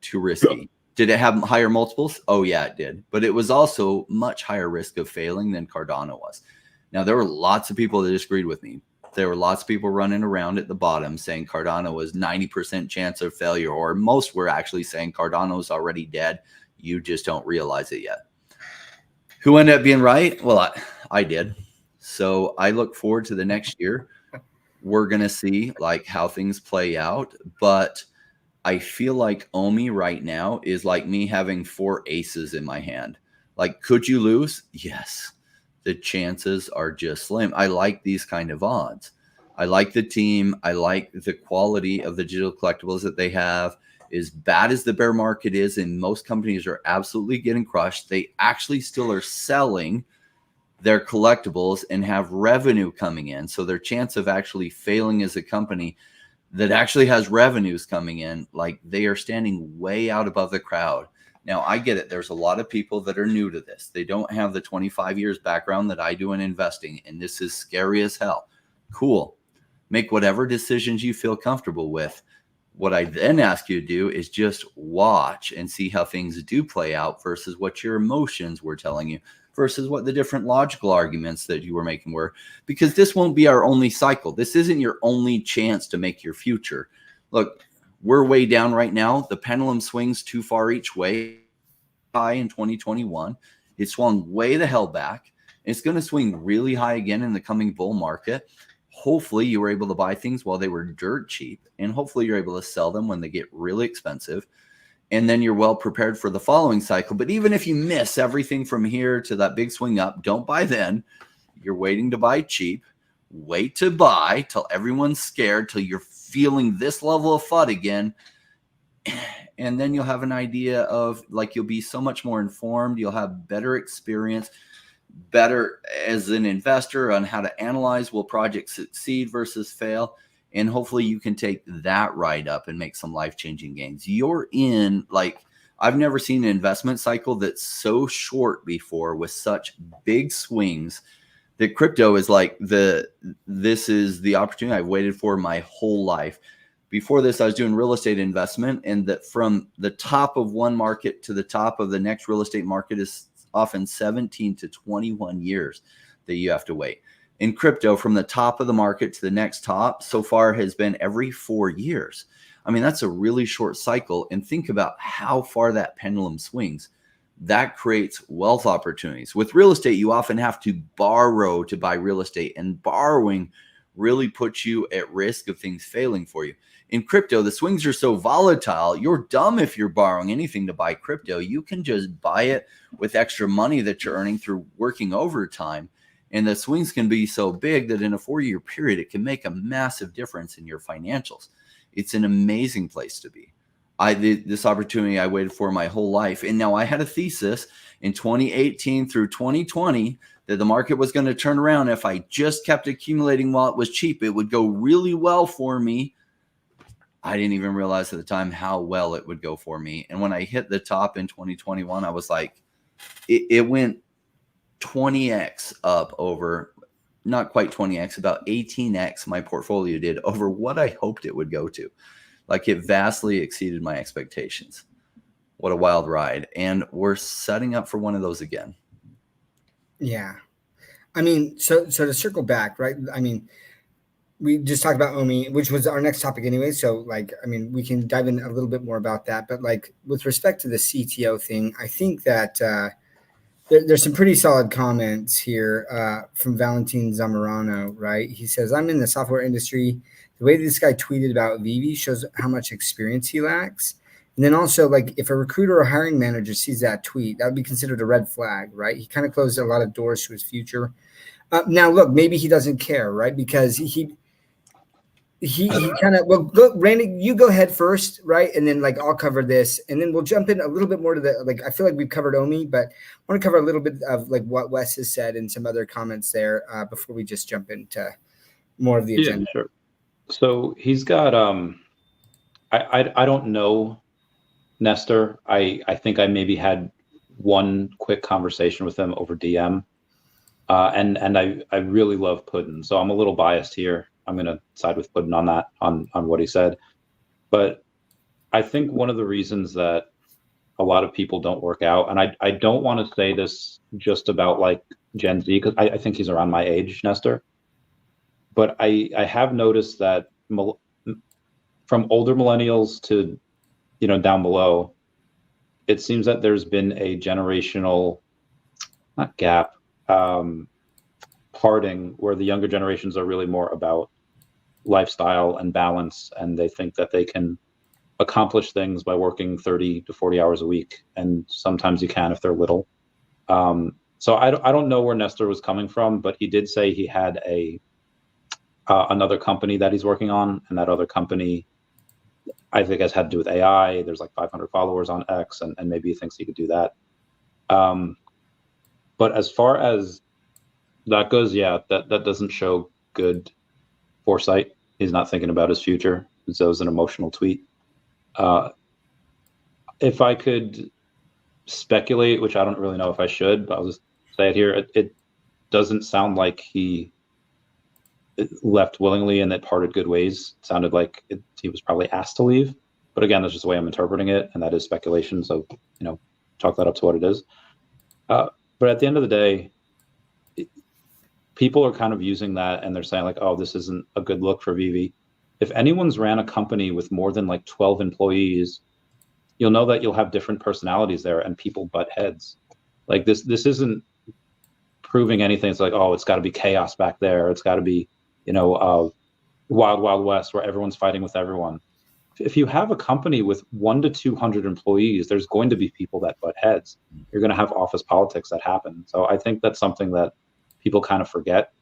Too risky. Did it have higher multiples? Oh, yeah, it did. But it was also much higher risk of failing than Cardano was. Now, there were lots of people that disagreed with me. There were lots of people running around at the bottom saying Cardano was 90% chance of failure, or most were actually saying Cardano's already dead. You just don't realize it yet. Who ended up being right? Well, I did. So I look forward to the next year. We're going to see like how things play out. But I feel like OMI right now is like me having 4 aces in my hand. Like, could you lose? Yes. The chances are just slim. I like these kind of odds. I like the team. I like the quality of the digital collectibles that they have. As bad as the bear market is, and most companies are absolutely getting crushed, they actually still are selling their collectibles and have revenue coming in. So their chance of actually failing as a company that actually has revenues coming in, like they are standing way out above the crowd. Now, I get it. There's a lot of people that are new to this. They don't have the 25 years background that I do in investing, and this is scary as hell. Cool. Make whatever decisions you feel comfortable with. What I then ask you to do is just watch and see how things do play out versus what your emotions were telling you versus what the different logical arguments that you were making were, because this won't be our only cycle. This isn't your only chance to make your future. Look, we're way down right now. The pendulum swings too far each way. High in 2021. It swung way the hell back. It's going to swing really high again in the coming bull market. Hopefully you were able to buy things while they were dirt cheap, and hopefully you're able to sell them when they get really expensive. And then you're well prepared for the following cycle. But even if you miss everything from here to that big swing up, don't buy then. You're waiting to buy cheap. Wait to buy till everyone's scared, till you're feeling this level of FUD again. And then you'll have an idea of, like, you'll be so much more informed. You'll have better experience, better as an investor on how to analyze will projects succeed versus fail. And hopefully you can take that ride up and make some life-changing gains. You're in, like, I've never seen an investment cycle that's so short before with such big swings that crypto is like this is the opportunity I've waited for my whole life. Before this, I was doing real estate investment, and that from the top of one market to the top of the next real estate market is often 17 to 21 years that you have to wait. In crypto, from the top of the market to the next top so far has been every 4 years. I mean, that's a really short cycle. And think about how far that pendulum swings. That creates wealth opportunities. With real estate, you often have to borrow to buy real estate, and borrowing really puts you at risk of things failing for you. In crypto, the swings are so volatile, you're dumb if you're borrowing anything to buy crypto. You can just buy it with extra money that you're earning through working overtime. And the swings can be so big that in a 4-year period, it can make a massive difference in your financials. It's an amazing place to be. This opportunity I waited for my whole life. And now I had a thesis in 2018 through 2020 that the market was going to turn around. If I just kept accumulating while it was cheap, it would go really well for me. I didn't even realize at the time how well it would go for me. And when I hit the top in 2021, I was like, it went 20x up over, not quite 20x, about 18x my portfolio did over what I hoped it would go to. Like, it vastly exceeded my expectations. What a wild ride. And we're setting up for one of those again. Yeah. I mean, so to circle back, right? I mean, we just talked about OMI, which was our next topic anyway. So, like, I mean, we can dive in a little bit more about that. But, like, with respect to the CTO thing, I think that There's some pretty solid comments here from Valentin Zamorano, right? He says, I'm in the software industry. The way this guy tweeted about VeVe shows how much experience he lacks. And then also, like, if a recruiter or hiring manager sees that tweet, that would be considered a red flag, right? He kind of closed a lot of doors to his future. Now, look, maybe he doesn't care, right? Because he kind of, well, go, Randy, you go ahead first, right? And then, like, I'll cover this, and then we'll jump in a little bit more to the, like, I feel like we've covered OMI, but I want to cover a little bit of, like, what Wes has said and some other comments there before we just jump into more of the agenda. Yeah, sure. So he's got, I don't know Nestor. I think I maybe had one quick conversation with him over DM. And I really love Puddin, so I'm a little biased here. I'm going to side with Puddin on that, on what he said. But I think one of the reasons that a lot of people don't work out, and I don't want to say this just about like Gen Z, because I think he's around my age, Nestor. But I have noticed that from older millennials to, you know, down below, it seems that there's been a generational, not gap, parting, where the younger generations are really more about lifestyle and balance, and they think that they can accomplish things by working 30 to 40 hours a week, and sometimes you can if they're little. So I don't know where Nestor was coming from, but he did say he had another company that he's working on, and that other company, I think, has had to do with AI. There's like 500 followers on X, and maybe he thinks he could do that. But as far as that goes, yeah, that doesn't show good foresight. He's not thinking about his future. So it was an emotional tweet. If I could speculate, which I don't really know if I should, but I'll just say it here, it doesn't sound like he left willingly and that parted good ways. It sounded like he was probably asked to leave. But again, that's just the way I'm interpreting it, and that is speculation. So, you know, chalk that up to what it is. But at the end of the day, people are kind of using that, and they're saying like, oh, this isn't a good look for VeVe. If anyone's ran a company with more than like 12 employees, you'll know that you'll have different personalities there, and people butt heads. Like this isn't proving anything. It's like, oh, it's got to be chaos back there. It's got to be, you know, wild, wild west where everyone's fighting with everyone. If you have a company with 1 to 200 employees, there's going to be people that butt heads. You're going to have office politics that happen. So I think that's something that people kind of forget,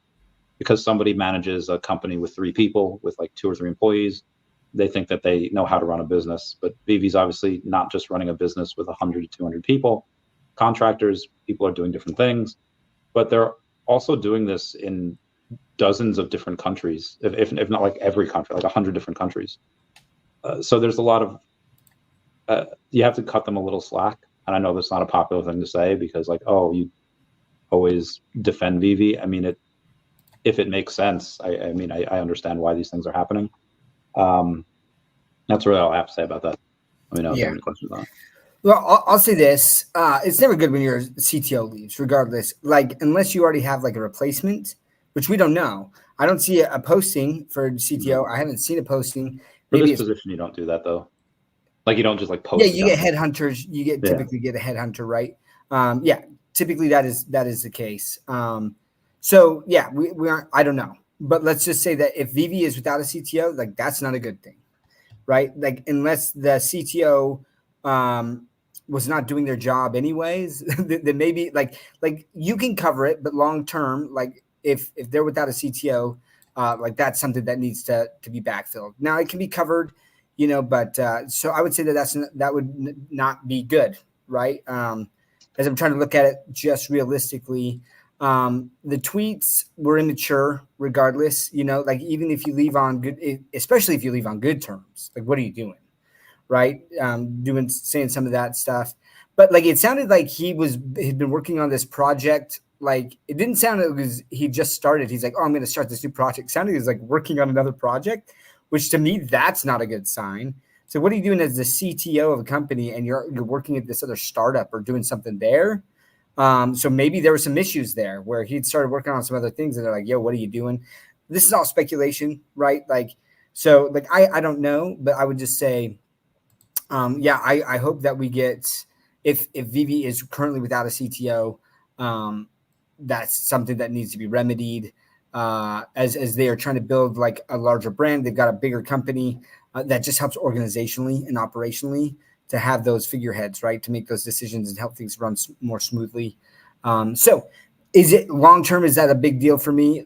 because somebody manages a company with 3 people, with like 2 or 3 employees. They think that they know how to run a business, but VeVe's obviously not just running a business with 100 to 200 people, contractors. People are doing different things, but they're also doing this in dozens of different countries, if not like every country, like 100 different countries. So there's a lot of, you have to cut them a little slack. And I know that's not a popular thing to say, because like, oh, you always defend VeVe. I mean, if it makes sense, I mean, I understand why these things are happening. That's really all I have to say about that. Let me know if you have any questions on it. Well, I'll say this. It's never good when your CTO leaves, regardless. Like, unless you already have like a replacement, which we don't know. I don't see a posting for CTO. I haven't seen a posting. For this position, you don't do that though. Like, you don't just like post. Yeah, you get headhunters. You typically get a headhunter, right? Yeah, typically that is the case. So yeah, we aren't. I don't know, but let's just say that if VeVe is without a CTO, like that's not a good thing, right? Like, unless the CTO was not doing their job anyways, then maybe like you can cover it, but long term, like if they're without a CTO, like that's something that needs to be backfilled. Now it can be covered, you know, but so I would say that would not be good, right? As I'm trying to look at it just realistically, the tweets were immature regardless, you know, like even if you leave on good, especially if you leave on good terms, like what are you doing? Right. Saying some of that stuff, but like, it sounded like he'd been working on this project. Like, it didn't sound like he just started. He's like, oh, I'm going to start this new project. It sounded like he was like working on another project, which to me, that's not a good sign. So what are you doing as the CTO of a company, and you're working at this other startup or doing something there? So maybe there were some issues there where he'd started working on some other things, and they're like, yo, what are you doing? This is all speculation, right? Like, so like, I don't know, but I would just say, I hope that we get, if VeVe is currently without a CTO, That's something that needs to be remedied. As they are trying to build like a larger brand, they've got a bigger company that just helps organizationally and operationally to have those figureheads, right, to make those decisions and help things run more smoothly. So is it long term? Is that a big deal for me?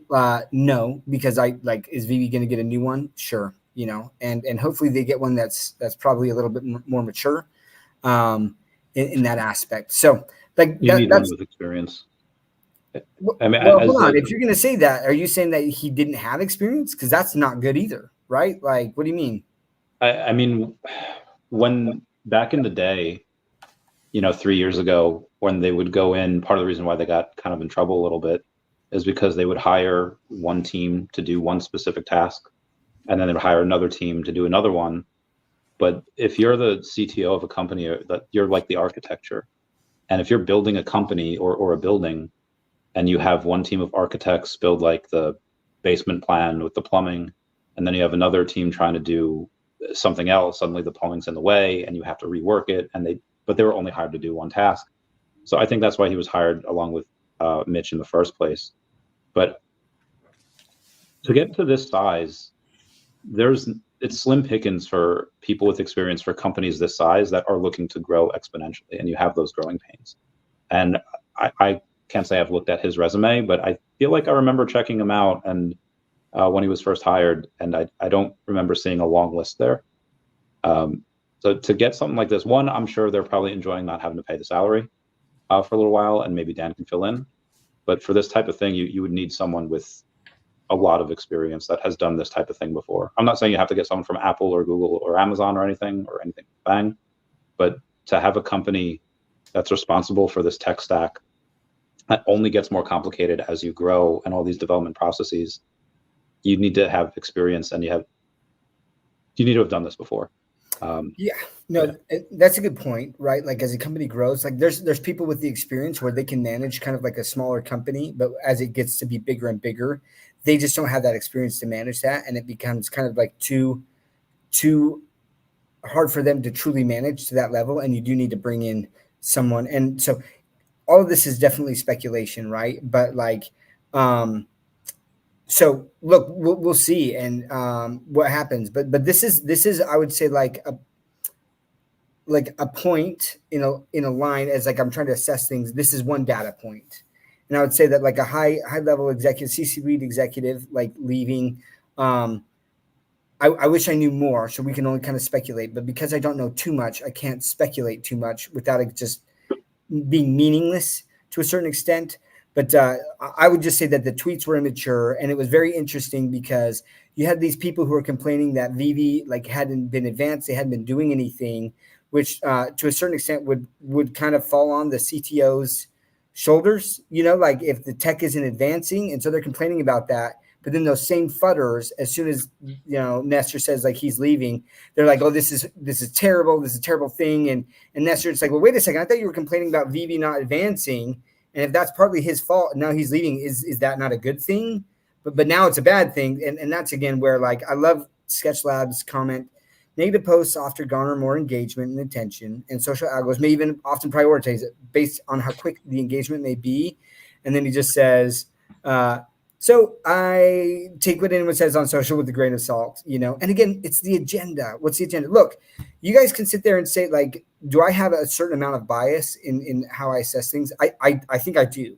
No, because is VeVe going to get a new one? Sure, and hopefully they get one that's probably a little bit more mature in that aspect. So you need one with experience. I mean, well, hold on. If you're going to say that, are you saying that he didn't have experience? Because that's not good either, right? Like, what do you mean? I mean, when back in the day, 3 years ago, when they would go in, part of the reason why they got kind of in trouble a little bit is because they would hire one team to do one specific task, and then they would hire another team to do another one. But if you're the CTO of a company, that you're like the architecture, and if you're building a company or a building, and you have one team of architects build like the basement plan with the plumbing, and then you have another team trying to do something else, suddenly the plumbing's in the way and you have to rework it. But they were only hired to do one task. So I think that's why he was hired along with Mitch in the first place. But to get to this size, it's slim pickings for people with experience for companies this size that are looking to grow exponentially, and you have those growing pains. And I can't say I've looked at his resume, but I feel like I remember checking him out and when he was first hired, and I don't remember seeing a long list there. So to get something like this, one, I'm sure they're probably enjoying not having to pay the salary for a little while, and maybe Dan can fill in. But for this type of thing, you would need someone with a lot of experience that has done this type of thing before. I'm not saying you have to get someone from Apple or Google or Amazon or anything bang, but to have a company that's responsible for this tech stack that only gets more complicated as you grow and all these development processes, you need to have experience, and you need to have done this before. That's a good point, right? Like as a company grows, like there's people with the experience where they can manage kind of like a smaller company, but as it gets to be bigger and bigger, they just don't have that experience to manage that, and it becomes kind of like too hard for them to truly manage to that level, and you do need to bring in someone. And so all of this is definitely speculation, right? But like so look, we'll see and what happens, but this is I would say like a point in a line, as like I'm trying to assess things. This is one data point, and I would say that like a high level executive, C-suite executive, like leaving. I wish I knew more, so we can only kind of speculate. But because I don't know too much, I can't speculate too much without it just being meaningless to a certain extent. But I would just say that the tweets were immature, and it was very interesting because you had these people who were complaining that VeVe like hadn't been advanced, they hadn't been doing anything, which to a certain extent would kind of fall on the CTO's shoulders, like if the tech isn't advancing, and so they're complaining about that. But then those same fudders, as soon as Nestor says like he's leaving, they're like, "Oh, this is terrible. This is a terrible thing." And Nestor, it's like, "Well, wait a second. I thought you were complaining about VeVe not advancing, and if that's partly his fault, and now he's leaving. Is that not a good thing? But now it's a bad thing." And that's again where like I love SketchLab's comment: negative posts often garner more engagement and attention, and social algorithms may even often prioritize it based on how quick the engagement may be. And then he just says. So I take what anyone says on social with a grain of salt, And again, it's the agenda. What's the agenda? Look, you guys can sit there and say, like, do I have a certain amount of bias in how I assess things? I think I do.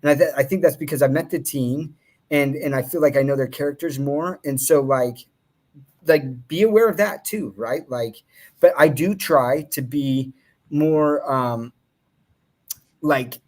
And I think that's because I've met the team and I feel like I know their characters more. And so like be aware of that too, right? Like, but I do try to be more like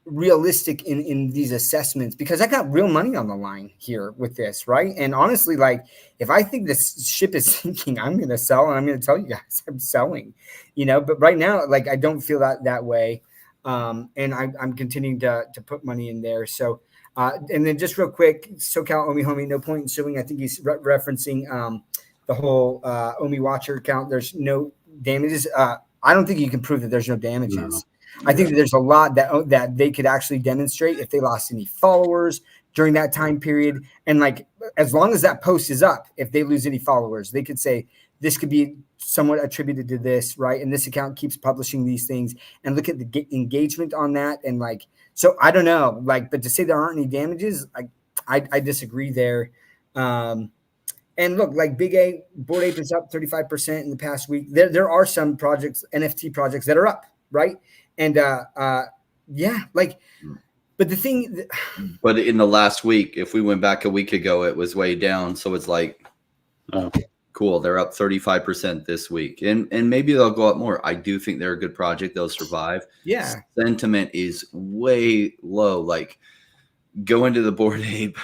realistic in these assessments because I got real money on the line here with this, right? And honestly, like if I think this ship is sinking, I'm going to sell, and I'm going to tell you guys I'm selling, but right now, like I don't feel that way. And I'm continuing to put money in there. So, and then just real quick, SoCal OMI homie, no point in suing. I think he's referencing the whole OMI watcher account. There's no damages. I don't think you can prove that there's no damages. No. I think that there's a lot that they could actually demonstrate if they lost any followers, during that time period. And like, as long as that post is up, if they lose any followers, they could say, this could be somewhat attributed to this, right? And this account keeps publishing these things, and look at the engagement on that. And like, so I don't know, like, but to say there aren't any damages, I disagree there. And look, like Big A, Bored Ape is up 35% in the past week. There are some projects, NFT projects, that are up, right? And yeah, like, but the thing. But in the last week, if we went back a week ago, it was way down. So it's like, cool, they're up 35% this week, and maybe they'll go up more. I do think they're a good project. They'll survive. Yeah, sentiment is way low. Like, go into the Bored Ape.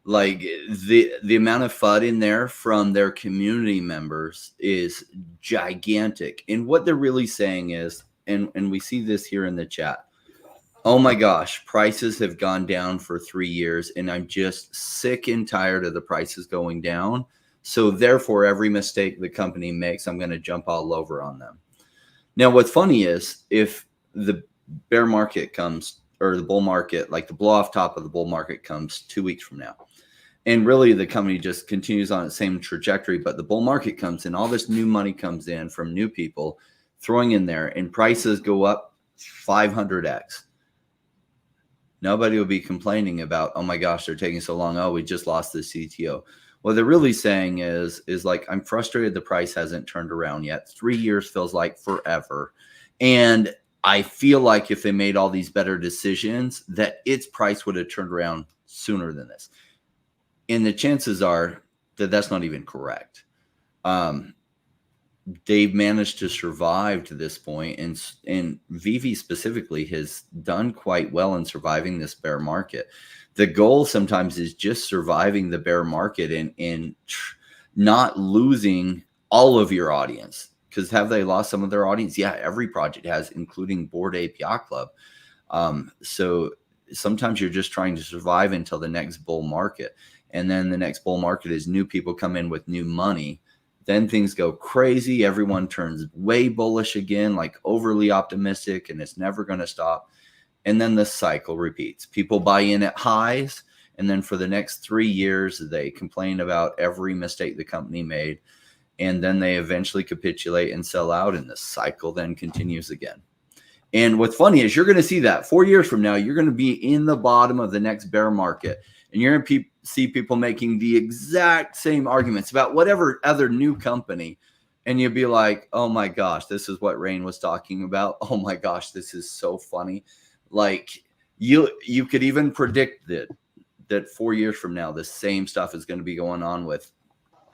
Like the amount of FUD in there from their community members is gigantic. And what they're really saying is, and we see this here in the chat, oh my gosh, prices have gone down for 3 years, and I'm just sick and tired of the prices going down. So therefore, every mistake the company makes, I'm going to jump all over on them. Now, what's funny is if the bear market comes, or the bull market, like the blow off top of the bull market comes 2 weeks from now, and really the company just continues on its same trajectory, but the bull market comes in, all this new money comes in from new people throwing in there, and prices go up 500x. Nobody will be complaining about, oh my gosh, they're taking so long. Oh, we just lost the CTO. What they're really saying is like, I'm frustrated the price hasn't turned around yet. 3 years feels like forever. And I feel like if they made all these better decisions, that its price would have turned around sooner than this. And the chances are that that's not even correct. They've managed to survive to this point, and VeVe specifically has done quite well in surviving this bear market. The goal sometimes is just surviving the bear market and not losing all of your audience. Because have they lost some of their audience? Yeah, every project has, including Bored Ape Yacht Club. So sometimes you're just trying to survive until the next bull market. And then the next bull market is new people come in with new money. Then things go crazy. Everyone turns way bullish again, like overly optimistic, and it's never going to stop. And then the cycle repeats. People buy in at highs, and then for the next 3 years, they complain about every mistake the company made. And then they eventually capitulate and sell out, and the cycle then continues again. And what's funny is you're going to see that 4 years from now, you're going to be in the bottom of the next bear market, and you're going to see people making the exact same arguments about whatever other new company. And you'll be like, oh my gosh, this is what Rain was talking about. Oh my gosh, this is so funny. Like you could even predict that 4 years from now, the same stuff is going to be going on with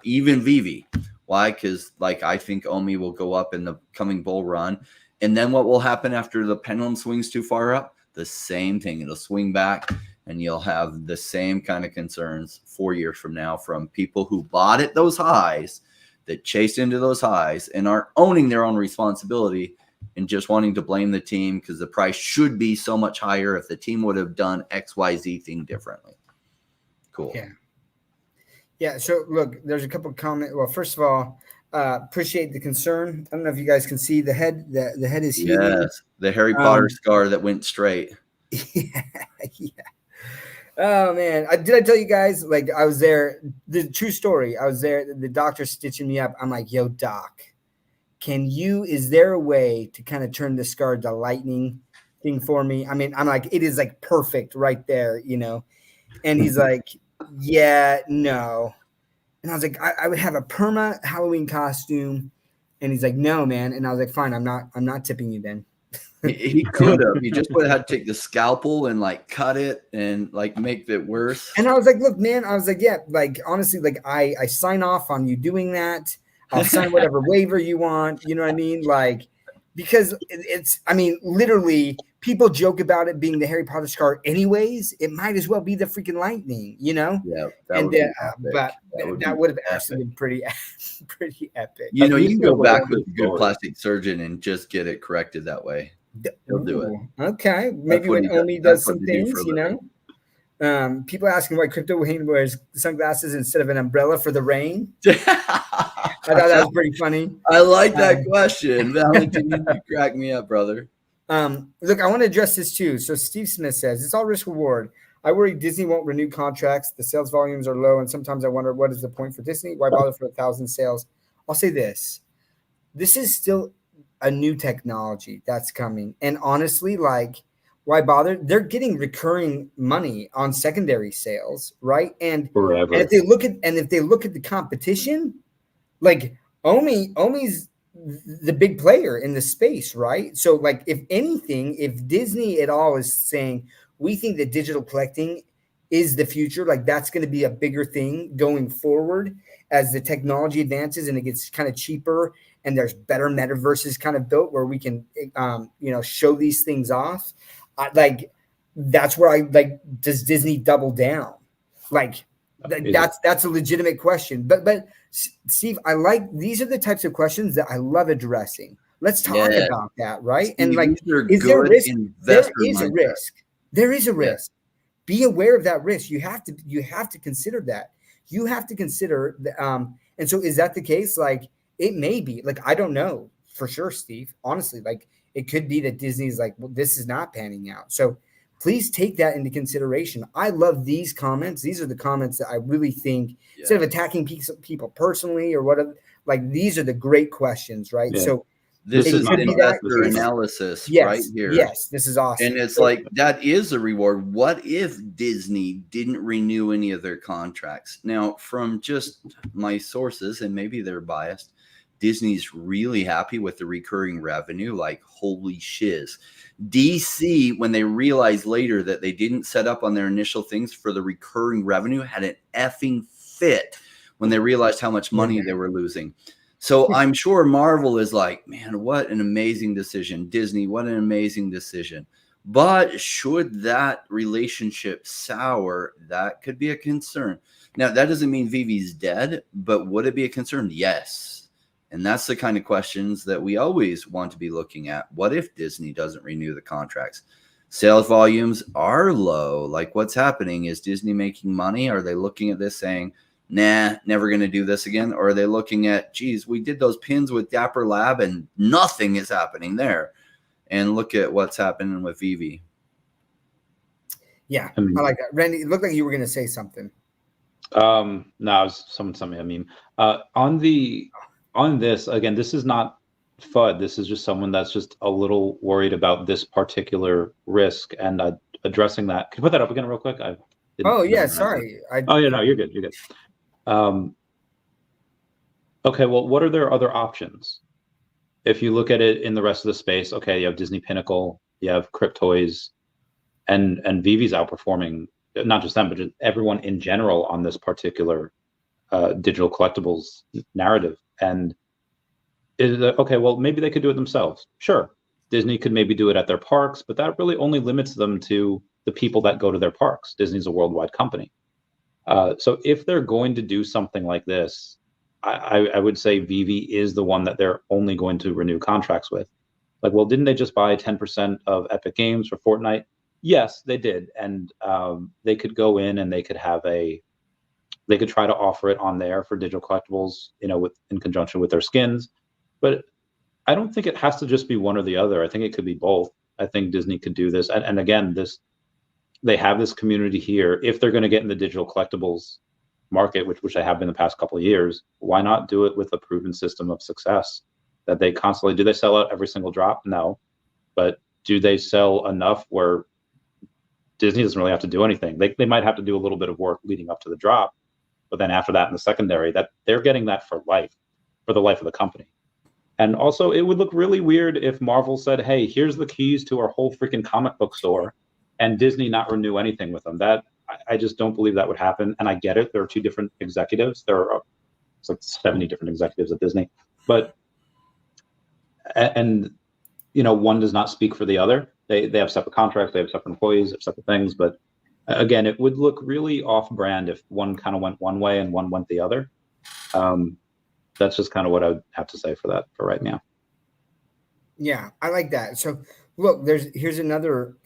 even VeVe. Why? Because like I think OMI will go up in the coming bull run. And then what will happen after the pendulum swings too far up? The same thing. It'll swing back, and you'll have the same kind of concerns 4 years from now from people who bought at those highs, that chased into those highs and aren't owning their own responsibility and just wanting to blame the team because the price should be so much higher if the team would have done XYZ thing differently. Cool. Yeah. Yeah. So look, there's a couple of comments. Well, first of all, appreciate the concern. I don't know if you guys can see the head. The head is healing. Yes, the Harry Potter scar that went straight. Yeah. Oh man, did I tell you guys? Like I was there. The true story. I was there. The doctor stitching me up. I'm like, yo, doc, is there a way to kind of turn the scar to lightning thing for me? I mean, I'm like, it is like perfect right there, you know. And he's like, yeah, no. And I was like, I would have a perma Halloween costume. And he's like, no, man. And I was like, fine, I'm not tipping you then. He could have. He just would have had to take the scalpel and like cut it and like make it worse. And I was like, look, man, I was like, yeah, like honestly, like I sign off on you doing that. I'll sign whatever waiver you want. You know what I mean? Like, because it's, I mean, literally people joke about it being the Harry Potter scar anyways. It might as well be the freaking lightning, you know? Yeah. That would have actually been pretty epic. You know, you can go back with a good plastic surgeon and just get it corrected that way. He'll do it. Okay. Maybe when OMI does some things, you know? People asking why Crypto Wayne wears sunglasses instead of an umbrella for the rain. I thought that was pretty funny. I like that question. Valentin, you crack me up, brother. Look, I want to address this too. So Steve Smith says, it's all risk reward. I worry Disney won't renew contracts. The sales volumes are low, and sometimes I wonder what is the point for Disney? Why bother for 1,000 sales? I'll say this. This is still a new technology that's coming. And honestly, like, why bother? They're getting recurring money on secondary sales, right? And if they look at the competition, like OMI's the big player in the space, right? So like if anything, if Disney at all is saying we think that digital collecting is the future, like that's going to be a bigger thing going forward as the technology advances and it gets kind of cheaper and there's better metaverses kind of built where we can show these things off. Like that's where I like, does Disney double down? Like that's a legitimate question. But Steve, I like, these are the types of questions that I love addressing. Let's talk about that, right? Steve, and like, is there a risk? There is a risk. There is a risk. Be aware of that risk. You have to consider that. You have to consider and so is that the case? Like it may be, like, I don't know for sure, Steve. Honestly, like it could be that Disney's like, well, this is not panning out. So please take that into consideration. I love these comments. These are the comments that I really think, instead of attacking people personally or whatever, like these are the great questions, right? Yeah. So this is investor analysis right here. Yes, this is awesome. And it's like, that is a reward. What if Disney didn't renew any of their contracts? Now, from just my sources, and maybe they're biased, Disney's really happy with the recurring revenue. Like, holy shiz. DC, when they realized later that they didn't set up on their initial things for the recurring revenue, had an effing fit when they realized how much money they were losing. So I'm sure Marvel is like, man, what an amazing decision. Disney, what an amazing decision. But should that relationship sour, that could be a concern. Now, that doesn't mean VeVe's dead, but would it be a concern? Yes. And that's the kind of questions that we always want to be looking at. What if Disney doesn't renew the contracts? Sales volumes are low. Like, what's happening? Is Disney making money? Are they looking at this saying, nah, never going to do this again? Or are they looking at, geez, we did those pins with Dapper Lab and nothing is happening there? And look at what's happening with VeVe. Yeah, I like that. Randy, it looked like you were going to say something. No, it was something I mean. On this, again, this is not FUD. This is just someone that's just a little worried about this particular risk and addressing that. Can you put that up again real quick? Sorry. No, you're good. You're good. Okay, well, what are their other options? If you look at it in the rest of the space, okay, you have Disney Pinnacle, you have Cryptoys, and VeVe's outperforming, not just them, but just everyone in general on this particular digital collectibles narrative. And okay, well, maybe they could do it themselves. Sure, Disney could maybe do it at their parks, but that really only limits them to the people that go to their parks. Disney's a worldwide company. So if they're going to do something like this, I would say VeVe is the one that they're only going to renew contracts with. Like, well, didn't they just buy 10% of Epic Games for Fortnite? Yes, they did. And they could go in and they could try to offer it on there for digital collectibles, in conjunction with their skins. But I don't think it has to just be one or the other. I think it could be both. I think Disney could do this. And again, they have this community here. If they're going to get in the digital collectibles market, which they have been the past couple of years, why not do it with a proven system of success that they constantly do? They sell out every single drop? No. But do they sell enough where Disney doesn't really have to do anything? They might have to do a little bit of work leading up to the drop, but then after that in the secondary, that they're getting that for life, for the life of the company. And also, it would look really weird if Marvel said, hey, here's the keys to our whole freaking comic book store, and Disney not renew anything with them. That I just don't believe that would happen. And I get it. There are two different executives. It's like 70 different executives at Disney. But, and one does not speak for the other. They have separate contracts. They have separate employees, they have separate things. But again, it would look really off-brand if one kind of went one way and one went the other. That's just kind of what I would have to say for that for right now. Yeah, I like that. So look, here's another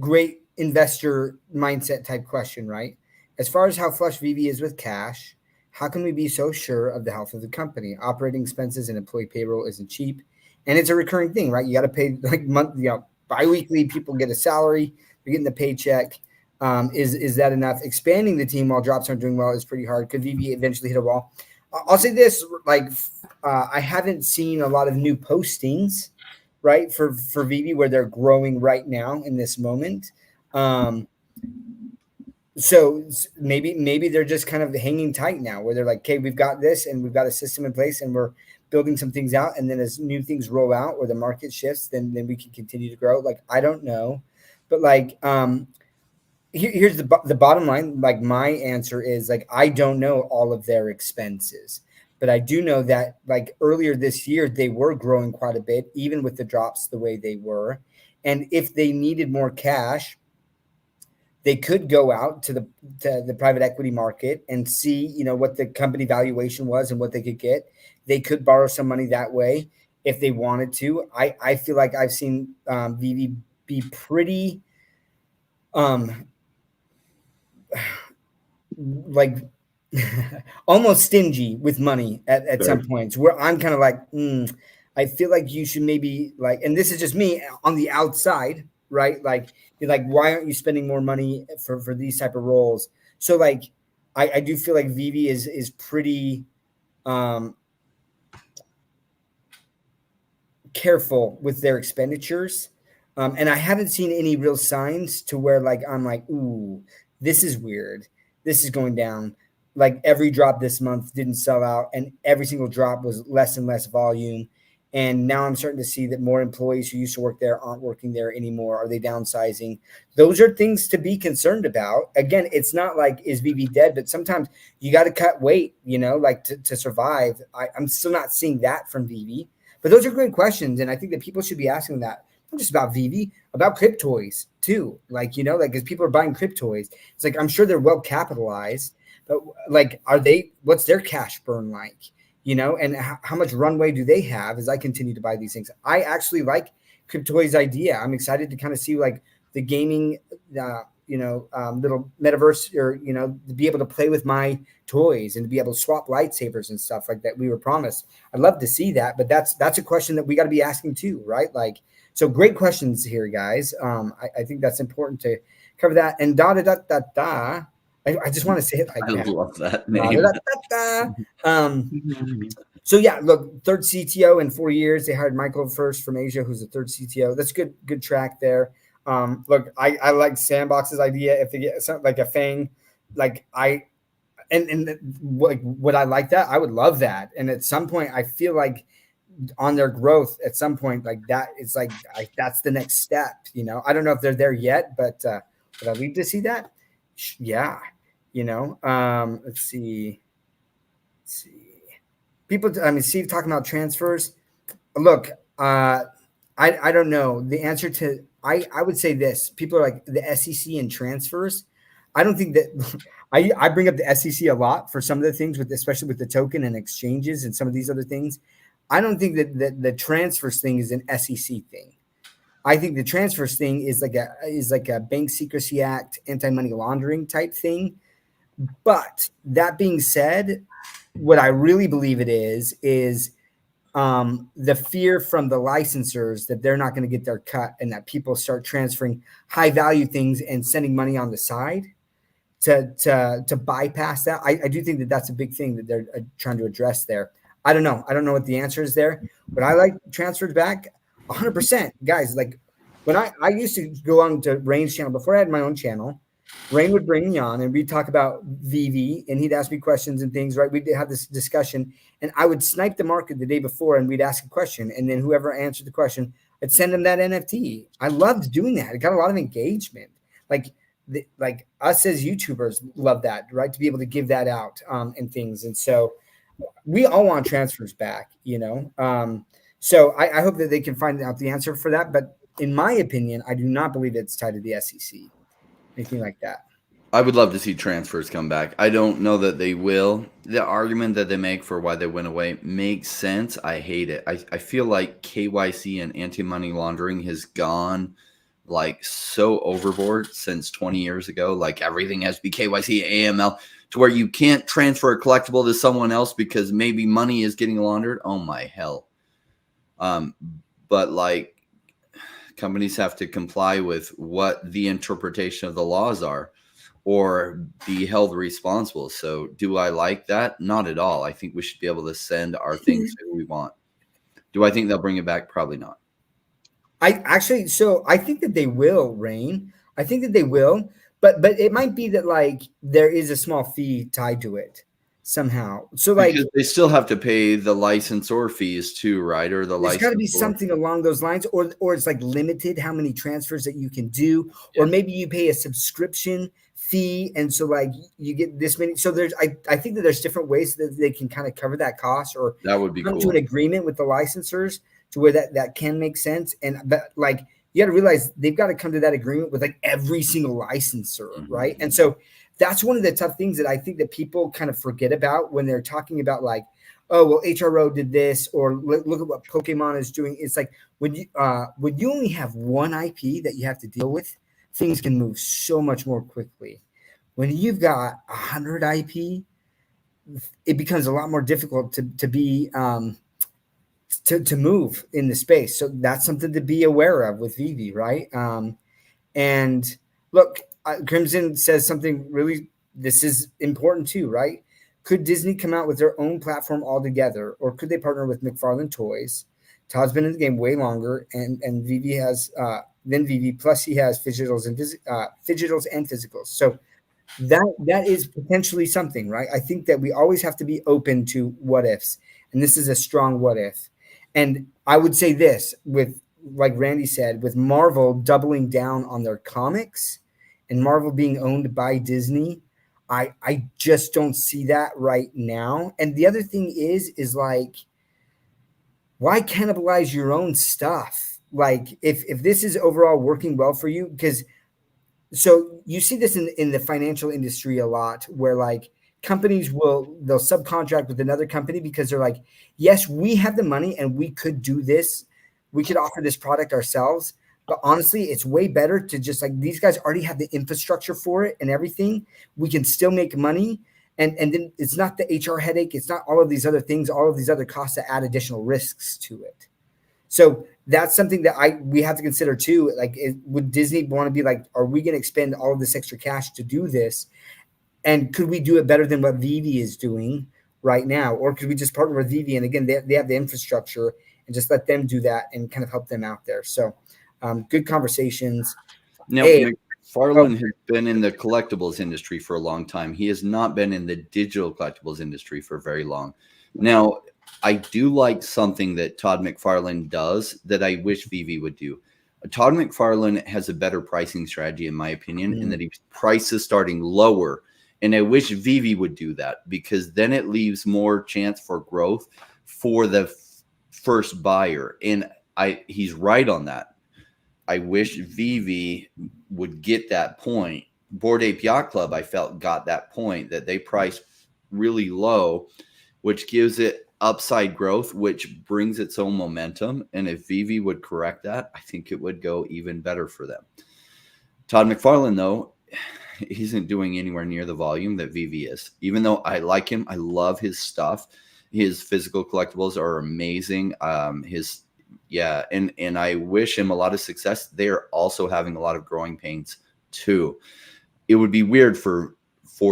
great investor mindset type question, right? As far as how flush VeVe is with cash, how can we be so sure of the health of the company? Operating expenses and employee payroll isn't cheap, and it's a recurring thing, right? You got to pay like biweekly. People get a salary, they're getting the paycheck. Is that enough? Expanding the team while drops aren't doing well is pretty hard. Could VeVe eventually hit a wall? I'll say this, like, I haven't seen a lot of new postings, right, for VeVe where they're growing right now in this moment. So maybe they're just kind of hanging tight now, where they're like, okay, we've got this and we've got a system in place and we're building some things out, and then as new things roll out or the market shifts, then we can continue to grow. Like, I don't know, but like, here's the bottom line. Like, my answer is, like, I don't know all of their expenses, but I do know that, like, earlier this year they were growing quite a bit, even with the drops the way they were. And if they needed more cash, they could go out to the private equity market and see, what the company valuation was and what they could get. They could borrow some money that way if they wanted to. I feel like I've seen VeVe be pretty like almost stingy with money at some points, where I'm kind of like, I feel like you should maybe, like, and this is just me on the outside, right? Like, you're like, why aren't you spending more money for these type of roles? So, like, I do feel like VeVe is pretty careful with their expenditures. And I haven't seen any real signs to where, like, I'm like, ooh, this is weird. This is going down. Like, every drop this month didn't sell out, and every single drop was less and less volume. And now I'm starting to see that more employees who used to work there aren't working there anymore. Are they downsizing? Those are things to be concerned about. Again, it's not like, is VeVe dead? But sometimes you got to cut weight, like to survive. I'm still not seeing that from VeVe. But those are great questions. And I think that people should be asking that, not just about VeVe, about Cryptoys too. Like, because people are buying Cryptoys. It's like, I'm sure they're well capitalized, but, like, what's their cash burn like? And how much runway do they have as I continue to buy these things? I actually like Cryptoys' idea. I'm excited to kind of see, like, the gaming, little metaverse, or, to be able to play with my toys and to be able to swap lightsabers and stuff like that we were promised. I'd love to see that, but that's a question that we got to be asking too, right? Like, so great questions here, guys. I think that's important to cover that. And I just want to say it like that. I love that name. So yeah, look, third CTO in 4 years. They hired Michael first from Asia, who's the third CTO. That's good track there. Look, I like Sandbox's idea. If they get something like a Fang, like, would I like that? I would love that. And at some point, I feel like on their growth, at some point, like, that is like, that's the next step. I don't know if they're there yet, but would I leave to see that? Yeah. Let's see. People, Steve talking about transfers. Look, I don't know the answer to. I would say this. People are like, the SEC and transfers. I don't think that. I bring up the SEC a lot for some of the things, especially with the token and exchanges and some of these other things. I don't think that the transfers thing is an SEC thing. I think the transfers thing is like a Bank Secrecy Act, anti-money laundering type thing. But that being said, what I really believe it is the fear from the licensors that they're not going to get their cut, and that people start transferring high value things and sending money on the side to bypass that. I do think that that's a big thing that they're trying to address there. I don't know what the answer is there, but I like transfers back 100%, guys. Like, when I used to go on to Rain's channel before I had my own channel, Rain would bring me on and we'd talk about VeVe, and he'd ask me questions and things, right? We'd have this discussion, and I would snipe the market the day before, and we'd ask a question, and then whoever answered the question, I'd send them that NFT. I loved doing that. It got a lot of engagement. Like us as YouTubers love that, right? To be able to give that out and things. And so we all want transfers back, So I hope that they can find out the answer for that. But in my opinion, I do not believe it's tied to the SEC. Anything like that. I would love to see transfers come back. I don't know that they will. The argument that they make for why they went away makes sense. I hate it. I feel like KYC and anti-money laundering has gone like so overboard since 20 years ago. Like, everything has to be KYC, AML, to where you can't transfer a collectible to someone else because maybe money is getting laundered. Oh my hell. But like, Companies have to comply with what the interpretation of the laws are or be held responsible. So do I like that? Not at all. I think we should be able to send our things to who we want. Do I think they'll bring it back? Probably not. I think that they will, Rain. I think that they will, but it might be that like there is a small fee tied to it somehow. So like because they still have to pay the licensor fees too, right? Or the there's got to be licensor. something along those lines, or it's like limited how many transfers that you can do, or maybe you pay a subscription fee, and so like you get this many. So there's I think that there's different ways that they can kind of cover that cost, or That would be come cool. to an agreement with the licensors to where that can make sense. And but like you got to realize they've got to come to that agreement with like every single licensor, right? And so that's one of the tough things that I think that people kind of forget about when they're talking about like, oh well, HRO did this, or look at what Pokemon is doing. It's like when you only have one IP that you have to deal with, things can move so much more quickly. When you've got 100 IP, it becomes a lot more difficult to be to move in the space. So that's something to be aware of with VeVe, right? And look, Crimson says something really, this is important too, right? Could Disney come out with their own platform altogether, or could they partner with McFarlane Toys? Todd's been in the game way longer, and VeVe has than VeVe. Plus, he has physicals and physicals. So that is potentially something, right? I think that we always have to be open to what ifs, and this is a strong what if. And I would say this with, like Randy said, with Marvel doubling down on their comics and Marvel being owned by Disney, I just don't see that right now. And the other thing is like, why cannibalize your own stuff? Like if this is overall working well for you, because so you see this in the financial industry a lot, where like companies they'll subcontract with another company because they're like, yes, we have the money and we could do this. We could offer this product ourselves. But honestly, it's way better to just like, these guys already have the infrastructure for it and everything. We can still make money. And then it's not the HR headache. It's not all of these other things, all of these other costs that add additional risks to it. So that's something that we have to consider too. Like, would Disney want to be like, are we going to expend all of this extra cash to do this? And could we do it better than what VeVe is doing right now? Or could we just partner with VeVe? And again, they have the infrastructure, and just let them do that and kind of help them out there. So good conversations. Now, McFarlane has been in the collectibles industry for a long time. He has not been in the digital collectibles industry for very long. Now, I do like something that Todd McFarlane does that I wish VeVe would do. Todd McFarlane has a better pricing strategy, in my opinion, in that he prices starting lower. And I wish VeVe would do that, because then it leaves more chance for growth for the first buyer. And he's right on that. I wish VeVe would get that point. Bored Ape Yacht Club, I felt, got that point, that they price really low, which gives it upside growth, which brings its own momentum. And if VeVe would correct that, I think it would go even better for them. Todd McFarlane, though, he isn't doing anywhere near the volume that VeVe is. Even though I like him, I love his stuff. His physical collectibles are amazing. And I wish him a lot of success. They're also having a lot of growing pains too. It would be weird for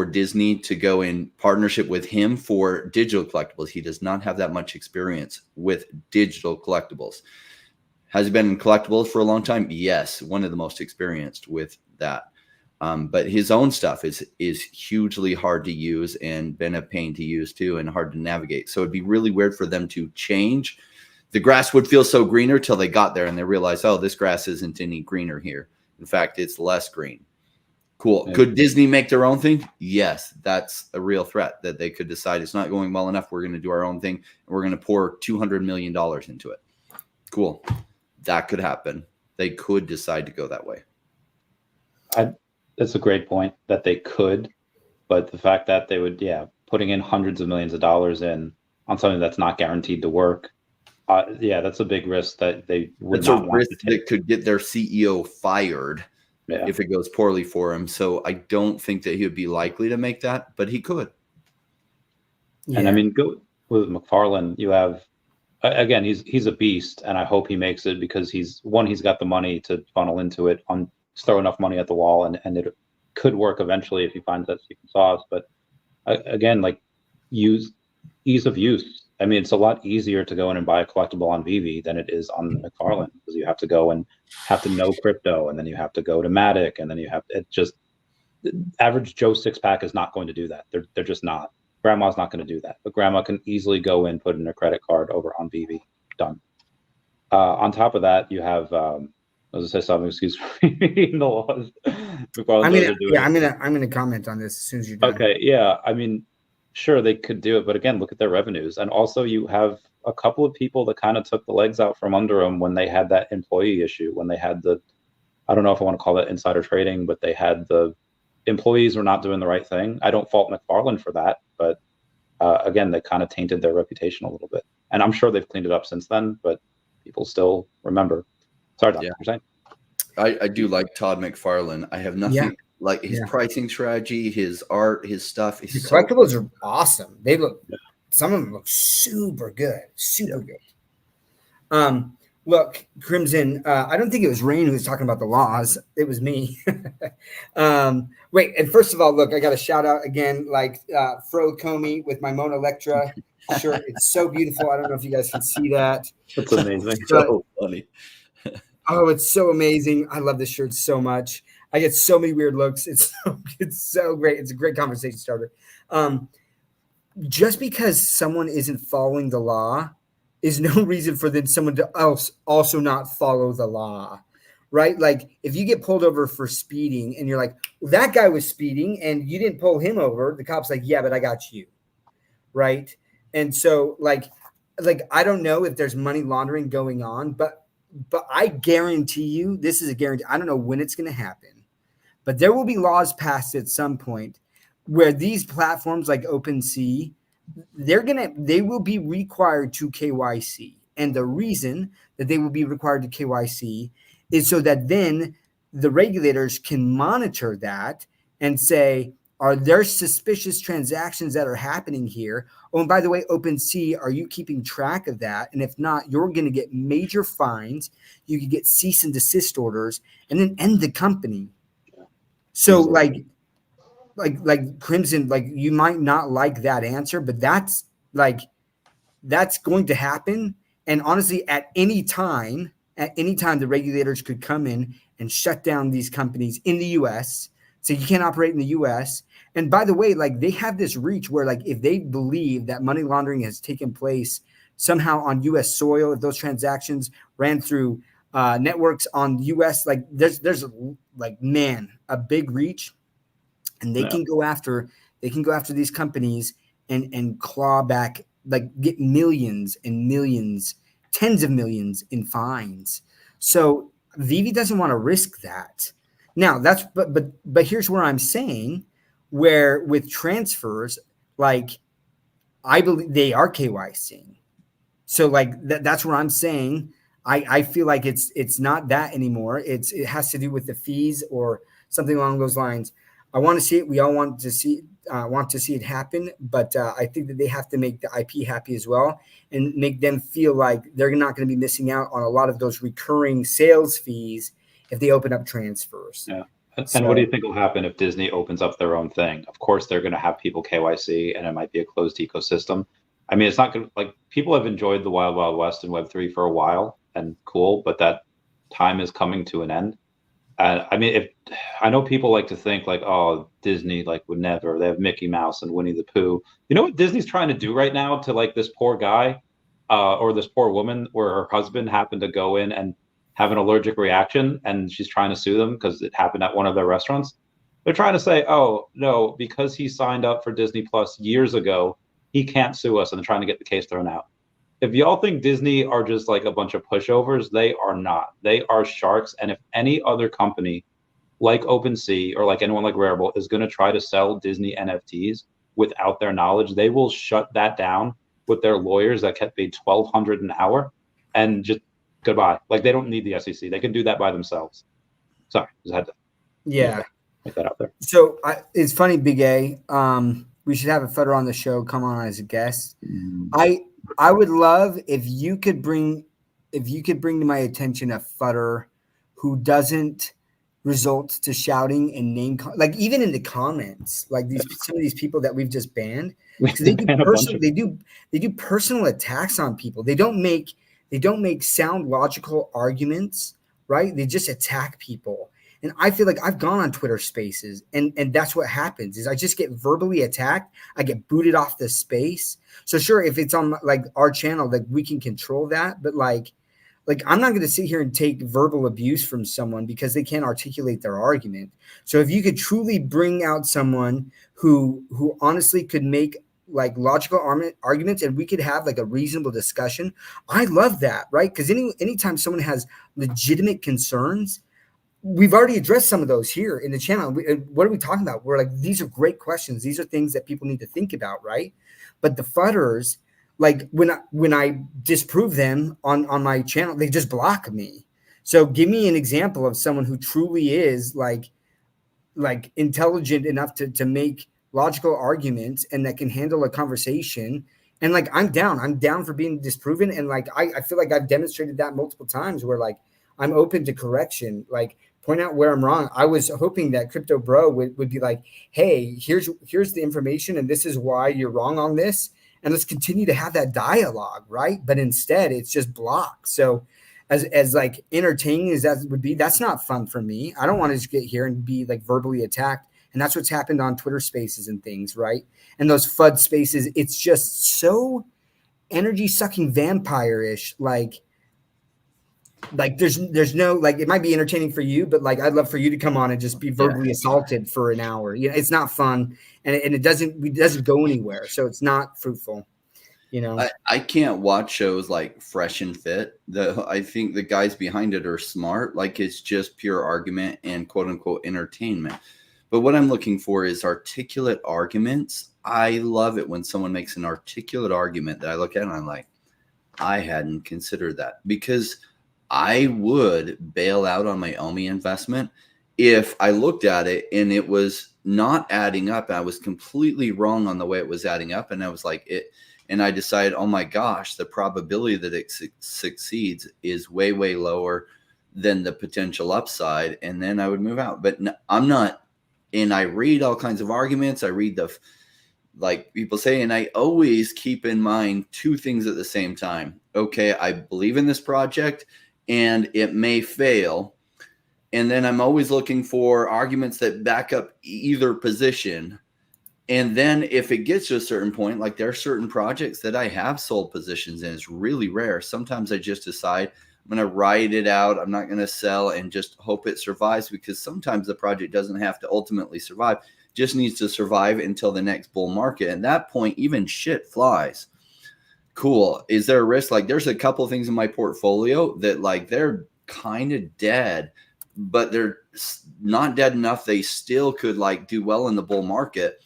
Disney to go in partnership with him for digital collectibles. He does not have that much experience with digital collectibles. Has he been in collectibles for a long time? Yes, one of the most experienced with that. But his own stuff is hugely hard to use and been a pain to use too, and hard to navigate. So it'd be really weird for them to change. The grass would feel so greener till they got there and they realized, oh, this grass isn't any greener here. In fact, it's less green. Cool. Yeah. Could Disney make their own thing? Yes, that's a real threat, that they could decide it's not going well enough. We're going to do our own thing, and we're going to pour $200 million into it. Cool. That could happen. They could decide to go that way. That's a great point, that they could, but the fact that they would, putting in hundreds of millions of dollars in on something that's not guaranteed to work. That's a big risk that they would that's not a want risk to take. That could get their CEO fired if it goes poorly for him. So I don't think that he would be likely to make that, but he could. Yeah. And I mean, go with McFarlane, you have again, he's a beast, and I hope he makes it, because he's got the money to funnel into it, throw enough money at the wall, and it could work eventually if he finds that secret sauce. But again, like, ease of use. I mean, it's a lot easier to go in and buy a collectible on VeVe than it is on McFarlane, because you have to go and have to know crypto, and then you have to go to Matic, and then you have it just average Joe six pack is not going to do that. They're just not. Grandma's not going to do that, but grandma can easily go in, put in a credit card over on VeVe. Done. On top of that, you have I was gonna say something. Excuse me. The laws. I'm gonna comment on this as soon as you're done. Okay. Yeah. I mean, sure, they could do it, but again, look at their revenues, and also you have a couple of people that kind of took the legs out from under them when they had that employee issue, when they had I don't know if I want to call it insider trading, but they had the employees were not doing the right thing. I don't fault McFarlane for that, but again, they kind of tainted their reputation a little bit, and I'm sure they've cleaned it up since then, but people still remember. Sorry, Tom, you're saying? I do like Todd McFarlane. I have nothing like his pricing strategy, his art, his stuff. The collectibles are awesome. They look, some of them look super good, super good. Look, Crimson, I don't think it was Rain who was talking about the laws. It was me. Wait, and first of all, look, I got a shout out again, like Fro Ecomi with my Mona Electra shirt. It's so beautiful. I don't know if you guys can see that. It's amazing. So funny. Oh, it's so amazing. I love this shirt so much. I get so many weird looks. It's so great. It's a great conversation starter. Just because someone isn't following the law is no reason for someone else also not follow the law, right? Like, if you get pulled over for speeding and you're like, well, that guy was speeding and you didn't pull him over, the cop's like, yeah, but I got you, right? And so, like I don't know if there's money laundering going on, but I guarantee you, this is a guarantee. I don't know when it's going to happen, but there will be laws passed at some point where these platforms like OpenSea, they will be required to KYC. And the reason that they will be required to KYC is so that then the regulators can monitor that and say, are there suspicious transactions that are happening here? Oh, and by the way, OpenSea, are you keeping track of that? And if not, you're going to get major fines. You could get cease and desist orders and then end the company. So like Crimson, like, you might not like that answer, but that's going to happen. And honestly, at any time, the regulators could come in and shut down these companies in the US. So you can't operate in the US. And by the way, like, they have this reach where, like, if they believe that money laundering has taken place somehow on US soil, if those transactions ran through networks on US, like, there's like, man, a big reach, and they can go after these companies and claw back, like, get millions and millions, tens of millions in fines. So VeVe doesn't want to risk that. Now that's but here's where I'm saying, where with transfers, like, I believe they are KYCing. So like that's where I'm saying I feel like it's not that anymore. It has to do with the fees or something along those lines. I want to see it. We all want to see it happen, but I think that they have to make the IP happy as well and make them feel like they're not going to be missing out on a lot of those recurring sales fees if they open up transfers. Yeah. And what do you think will happen if Disney opens up their own thing? Of course, they're going to have people KYC, and it might be a closed ecosystem. I mean, it's not going to, like, people have enjoyed the Wild Wild West and Web3 for a while, and cool, but that time is coming to an end. I mean, I know people like to think like, oh, Disney, like, would never. They have Mickey Mouse and Winnie the Pooh. You know what Disney's trying to do right now to, like, this poor guy or this poor woman, where her husband happened to go in and have an allergic reaction, and she's trying to sue them because it happened at one of their restaurants. They're trying to say, oh, no, because he signed up for Disney Plus years ago, he can't sue us, and they're trying to get the case thrown out. If y'all think Disney are just like a bunch of pushovers, they are not. They are sharks. And if any other company like OpenSea or like anyone like Rarible is going to try to sell Disney NFTs without their knowledge, they will shut that down with their lawyers that get paid $1,200 an hour and just goodbye. Like, they don't need the SEC. They can do that by themselves. Sorry, just had to make that out there. So it's funny, Big A. We should have a Federer on the show. Come on as a guest. I would love if you could bring to my attention a futter who doesn't result to shouting and like even in the comments, like some of these people that we've just banned, We because have to ban a bunch of. they do personal attacks on people. They don't make sound logical arguments, right? They just attack people. And I feel like I've gone on Twitter Spaces, and that's what happens is I just get verbally attacked. I get booted off the space. So sure, if it's on like our channel, like we can control that, but like I'm not going to sit here and take verbal abuse from someone because they can't articulate their argument. So if you could truly bring out someone who honestly could make like logical arguments and we could have like a reasonable discussion, I love that, right? Because anytime someone has legitimate concerns, we've already addressed some of those here in the channel. What are we talking about? We're like, these are great questions. These are things that people need to think about, right? But the fudders, like when I disprove them on my channel, they just block me. So give me an example of someone who truly is like intelligent enough to make logical arguments and that can handle a conversation. And like I'm down for being disproven. And like I feel like I've demonstrated that multiple times where like I'm open to correction, like point out where I'm wrong. I was hoping that Crypto Bro would be like, hey, here's the information and this is why you're wrong on this. And let's continue to have that dialogue, right? But instead it's just blocked. So as like entertaining as that would be, that's not fun for me. I don't want to just get here and be like verbally attacked. And that's what's happened on Twitter Spaces and things, right? And those FUD spaces, it's just so energy sucking vampire-ish. Like there's no, like, it might be entertaining for you, but like I'd love for you to come on and just be verbally assaulted for an hour. You know, it's not fun, and it doesn't go anywhere, so it's not fruitful. You know, I can't watch shows like Fresh and Fit. I think the guys behind it are smart. Like it's just pure argument and quote unquote entertainment. But what I'm looking for is articulate arguments. I love it when someone makes an articulate argument that I look at and I'm like, I hadn't considered that, because I would bail out on my OMI investment if I looked at it and it was not adding up. I was completely wrong on the way it was adding up. And I was like, and I decided, oh my gosh, the probability that it succeeds is way, way lower than the potential upside. And then I would move out. But no, I'm not. And I read all kinds of arguments. I read like people say, and I always keep in mind two things at the same time. Okay, I believe in this project and it may fail. And then I'm always looking for arguments that back up either position. And then if it gets to a certain point, like there are certain projects that I have sold positions in, it's really rare. Sometimes I just decide I'm going to ride it out. I'm not going to sell and just hope it survives, because sometimes the project doesn't have to ultimately survive, just needs to survive until the next bull market. At that point, even shit flies. Cool. Is there a risk? Like there's a couple of things in my portfolio that like they're kind of dead, but they're not dead enough. They still could like do well in the bull market.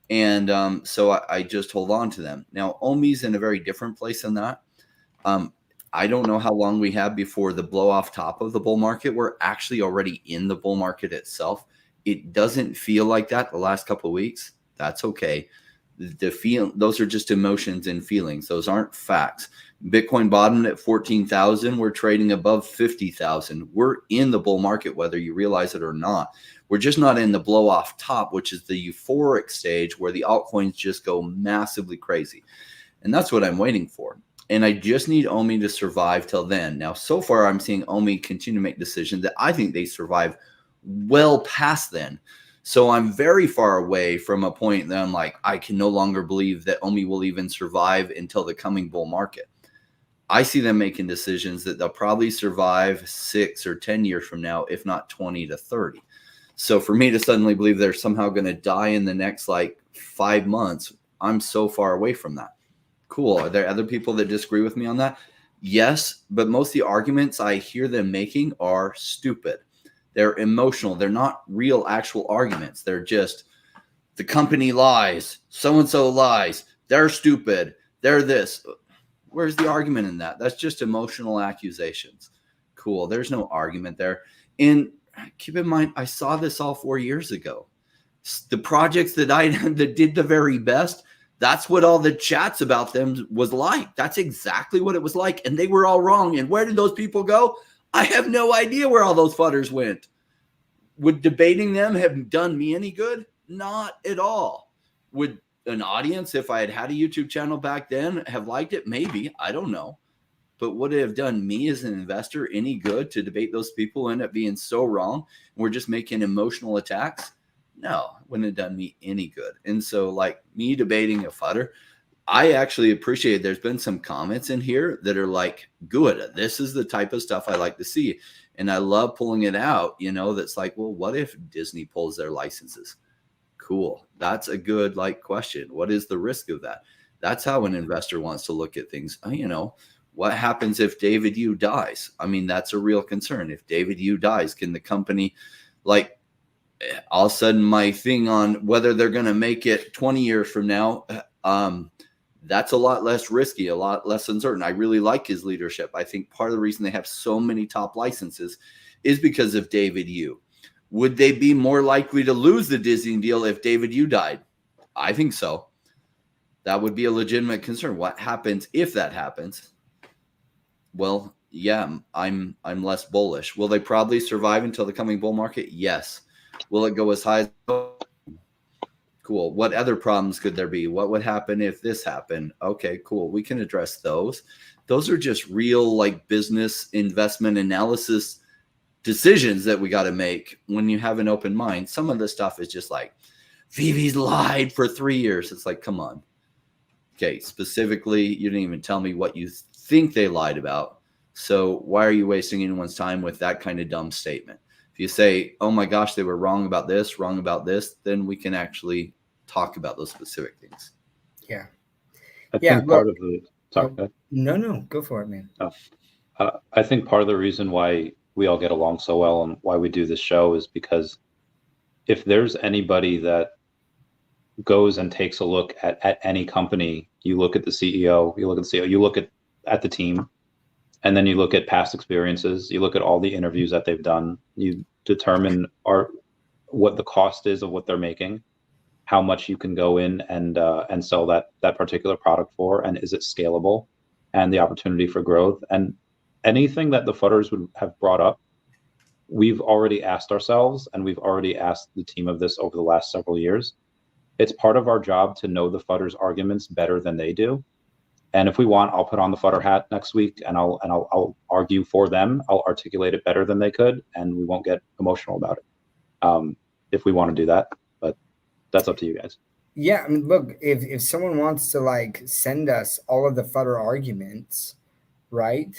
And so I just hold on to them. Now, OMI's in a very different place than that. I don't know how long we have before the blow off top of the bull market. We're actually already in the bull market itself. It doesn't feel like that the last couple of weeks. That's okay. Those are just emotions and feelings. Those aren't facts. Bitcoin bottomed at 14,000. We're trading above 50,000. We're in the bull market, whether you realize it or not. We're just not in the blow off top, which is the euphoric stage where the altcoins just go massively crazy. And that's what I'm waiting for. And I just need OMI to survive till then. Now, so far, I'm seeing OMI continue to make decisions that I think they survive well past then. So I'm very far away from a point that I'm like, I can no longer believe that OMI will even survive until the coming bull market. I see them making decisions that they'll probably survive 6 or 10 years from now, if not 20 to 30. So for me to suddenly believe they're somehow going to die in the next like 5 months, I'm so far away from that. Cool. Are there other people that disagree with me on that? Yes, but most of the arguments I hear them making are stupid. They're emotional. They're not real actual arguments. They're just the company lies. So-and-so lies. They're stupid. They're this. Where's the argument in that? That's just emotional accusations. Cool. There's no argument there. And keep in mind, I saw this all 4 years ago. The projects that did the very best, That's what all the chats about them was like. That's exactly what it was like. And they were all wrong. And where did those people go? I have no idea where all those fudders went. Would debating them have done me any good? Not at all. Would an audience, if I had had a YouTube channel back then, have liked it? Maybe. I don't know. But would it have done me as an investor any good to debate those people who end up being so wrong? And we're just making emotional attacks? No, it wouldn't have done me any good. And so, like me debating a fudder, I actually appreciate there's been some comments in here that are like, good, this is the type of stuff I like to see. And I love pulling it out, you know, that's like, well, what if Disney pulls their licenses? Cool. That's a good question. What is the risk of that? That's how an investor wants to look at things. You know, what happens if David Yu dies? I mean, that's a real concern. If David Yu dies, can the company, all of a sudden my thing on whether they're going to make it 20 years from now, that's a lot less risky, a lot less uncertain. I really like his leadership. I think part of the reason they have so many top licenses is because of David Yu. Would they be more likely to lose the Disney deal if David Yu died? I think so. That would be a legitimate concern. What happens if that happens? Well, yeah, I'm less bullish. Will they probably survive until the coming bull market? Yes. Will it go as high as cool? What other problems could there be? What would happen if this happened? Okay, cool. We can address those. Those are just real business investment analysis decisions that we got to make when you have an open mind. Some of the stuff is just like, VeVe's lied for 3 years. It's like, come on. Okay, specifically, you didn't even tell me what you think they lied about. So why are you wasting anyone's time with that kind of dumb statement? If you say, oh my gosh, they were wrong about this, then we can actually talk about those specific things. Yeah. I think part of the No, go for it, man. I think part of the reason why we all get along so well and why we do this show is because if there's anybody that goes and takes a look at any company, you look at the CEO, you look at the team, and then you look at past experiences, you look at all the interviews that they've done, you determine what the cost is of what they're making, how much you can go in and sell that particular product for, and is it scalable, and the opportunity for growth. And anything that the fudders would have brought up, we've already asked ourselves, and we've already asked the team of this over the last several years. It's part of our job to know the fudders' arguments better than they do. And if we want, I'll put on the fudder hat next week and I'll argue for them. I'll articulate it better than they could, and we won't get emotional about it. If we want to do that, but that's up to you guys. Yeah, I mean, look, if someone wants to send us all of the fudder arguments, right?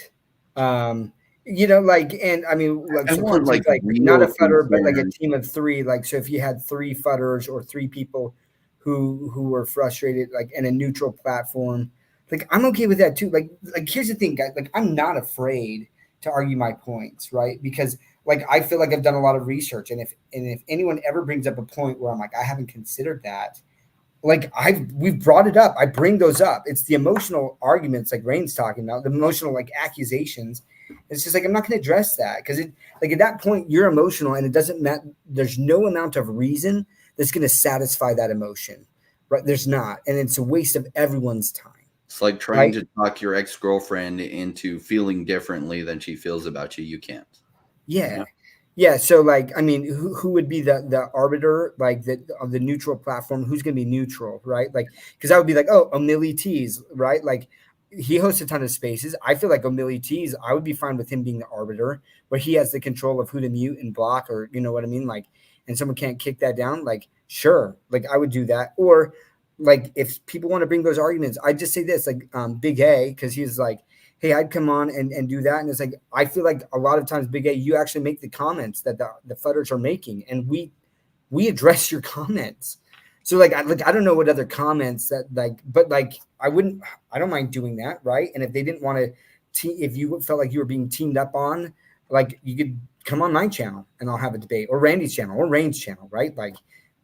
And I mean, suppose not a fudder, but a team of three. So if you had three fudders or three people who were frustrated, in a neutral platform, I'm okay with that too. Here's the thing, guys. I'm not afraid to argue my points, right? Because I feel like I've done a lot of research, and if anyone ever brings up a point where I'm I haven't considered that, we've brought it up. I bring those up. It's the emotional arguments Rain's talking about, the emotional accusations. It's just I'm not going to address that because at that point you're emotional, and it doesn't matter. There's no amount of reason that's going to satisfy that emotion, right? There's not, and it's a waste of everyone's time. It's like trying to talk your ex-girlfriend into feeling differently than she feels about you. You can't. Yeah. So I mean, who would be the arbiter, of the neutral platform? Who's going to be neutral, right? Because I would be O'Milly Tees, right? He hosts a ton of spaces. I feel O'Milly Tees, I would be fine with him being the arbiter, where he has the control of who to mute and block, or you know what I mean? And someone can't kick that down. Sure. I would do that. Or if people want to bring those arguments, I just say this, Big A, because he's hey, I'd come on and do that. And it's I feel a lot of times, Big A, you actually make the comments that the fudders are making, and we address your comments. So I don't know what other comments that but I don't mind doing that, right? And if they didn't want to, if you felt you were being teamed up on, you could come on my channel and I'll have a debate, or Randy's channel, or Rain's channel, right?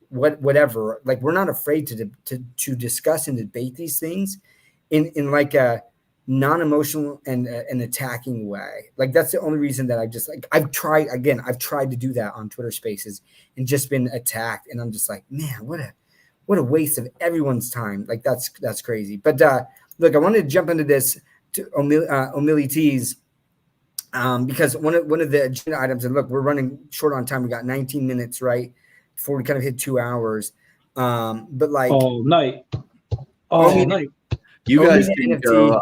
Whatever. We're not afraid to discuss and debate these things in a non-emotional and an attacking way. That's the only reason that I just I've tried to do that on Twitter Spaces and just been attacked, and I'm just man, what what a waste of everyone's time. Like that's crazy. But look, I wanted to jump into this to Omilities because one of the agenda items, and look, we're running short on time. We got 19 minutes, right, before we kind of hit 2 hours. But like all night. You guys Omi can NFT. go.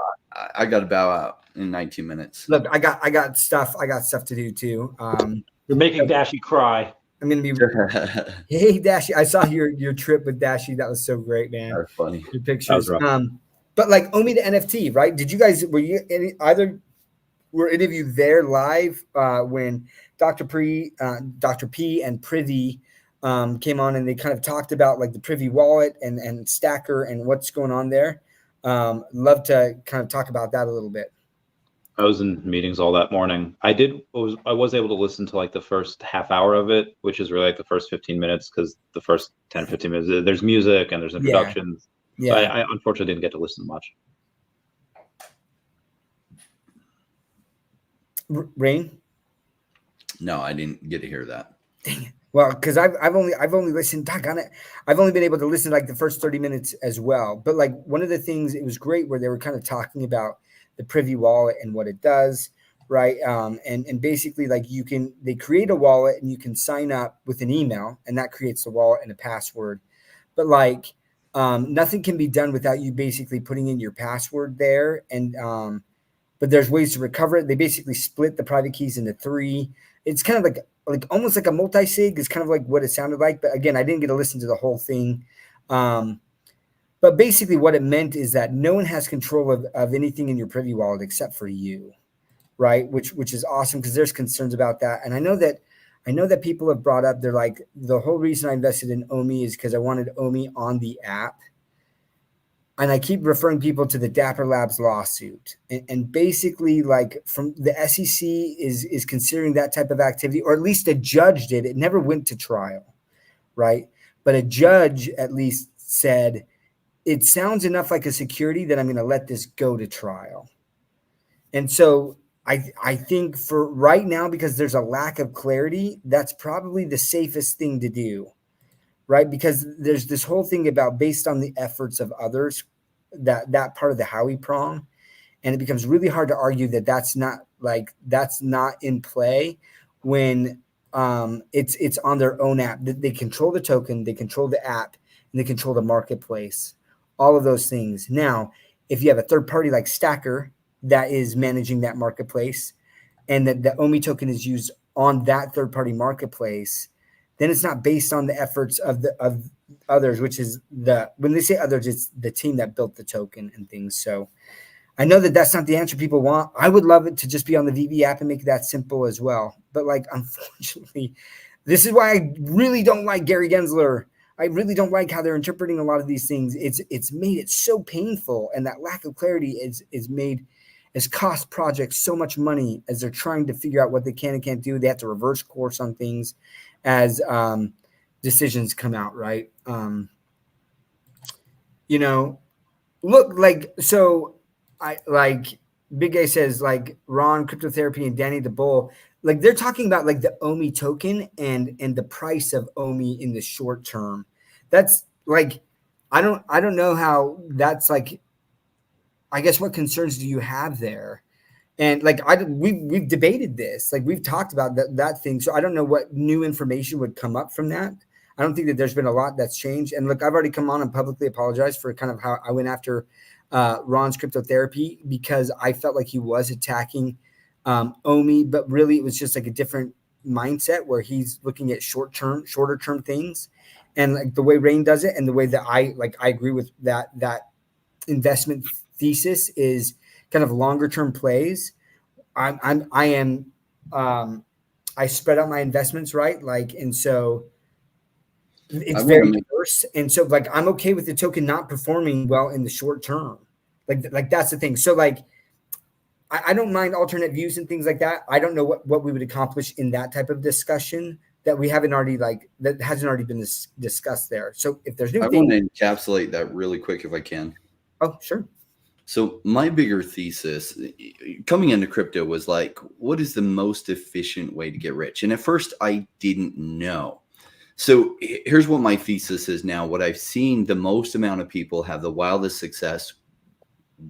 I got to bow out in 19 minutes. Look, I got stuff to do too. You're making Dashy cry. I'm gonna be. Hey, Dashy, I saw your trip with Dashy. That was so great, man. That's funny. Good pictures. Rough. But like Omi the NFT, right? Did you guys were any of you there live when Dr. P and Privy came on and they kind of talked about like the Privy wallet and Stacker and what's going on there? Love to kind of talk about that a little bit. I was in meetings all that morning. I was able to listen to like the first half hour of it, which is really like the first 15 minutes, because the first 10, 15 minutes, there's music and there's introductions. Yeah. So I unfortunately didn't get to listen much. Rain? No, I didn't get to hear that. Dang it. Well, because I've only listened, doggone it. I've only been able to listen like the first 30 minutes as well. But like one of the things, it was great where they were kind of talking about the Privy wallet and what it does, right? And basically like they create a wallet and you can sign up with an email and that creates the wallet and a password. But like nothing can be done without you basically putting in your password there. And but there's ways to recover it. They basically split the private keys into 3. It's kind of like almost like a multi-sig is kind of like what it sounded like. But again, I didn't get to listen to the whole thing. But basically what it meant is that no one has control of anything in your Privy wallet except for you, right? Which is awesome because there's concerns about that. And I know that people have brought up, they're like, the whole reason I invested in OMI is because I wanted OMI on the app. And I keep referring people to the Dapper Labs lawsuit. And basically like from the SEC is considering that type of activity, or at least a judge did. It never went to trial, right? But a judge at least said, it sounds enough like a security that I'm going to let this go to trial. And so I think for right now, because there's a lack of clarity, that's probably the safest thing to do, right? Because there's this whole thing about based on the efforts of others, that part of the Howey prong. And it becomes really hard to argue that that's not in play when it's on their own app. They control the token, they control the app, and they control the marketplace. All of those things. Now, if you have a third party like Stacker that is managing that marketplace and that the OMI token is used on that third party marketplace, then it's not based on the efforts of others, which is when they say others, it's the team that built the token and things. So I know that that's not the answer people want. I would love it to just be on the VeVe app and make it that simple as well. But like, unfortunately, this is why I really don't like Gary Gensler. I really don't like how they're interpreting a lot of these things. It's made it so painful, and that lack of clarity has cost projects so much money as they're trying to figure out what they can and can't do. They have to reverse course on things as decisions come out, right? Look, like, so I like Big A says like Ron Cryptotherapy and Danny the Bull, like they're talking about like the OMI token and the price of OMI in the short term. That's like, I don't know how that's like, I guess what concerns do you have there? And like, we've debated this, like we've talked about that thing. So I don't know what new information would come up from that. I don't think that there's been a lot that's changed. And look, I've already come on and publicly apologized for kind of how I went after Ron's Cryptotherapy, because I felt like he was attacking OMI, but really it was just like a different mindset where he's looking at shorter term things. And like the way Rain does it and the way that I agree with that investment thesis is kind of longer term plays. I spread out my investments, right? Like, and so it's very diverse. And so like, I'm okay with the token not performing well in the short term. Like that's the thing. So like, I don't mind alternate views and things like that. I don't know what we would accomplish in that type of discussion that we haven't already that hasn't already been discussed there. So if there's new things, I want to encapsulate that really quick if I can. Oh, sure. So my bigger thesis coming into crypto was like, what is the most efficient way to get rich? And at first I didn't know. So here's what my thesis is now. What I've seen the most amount of people have the wildest success,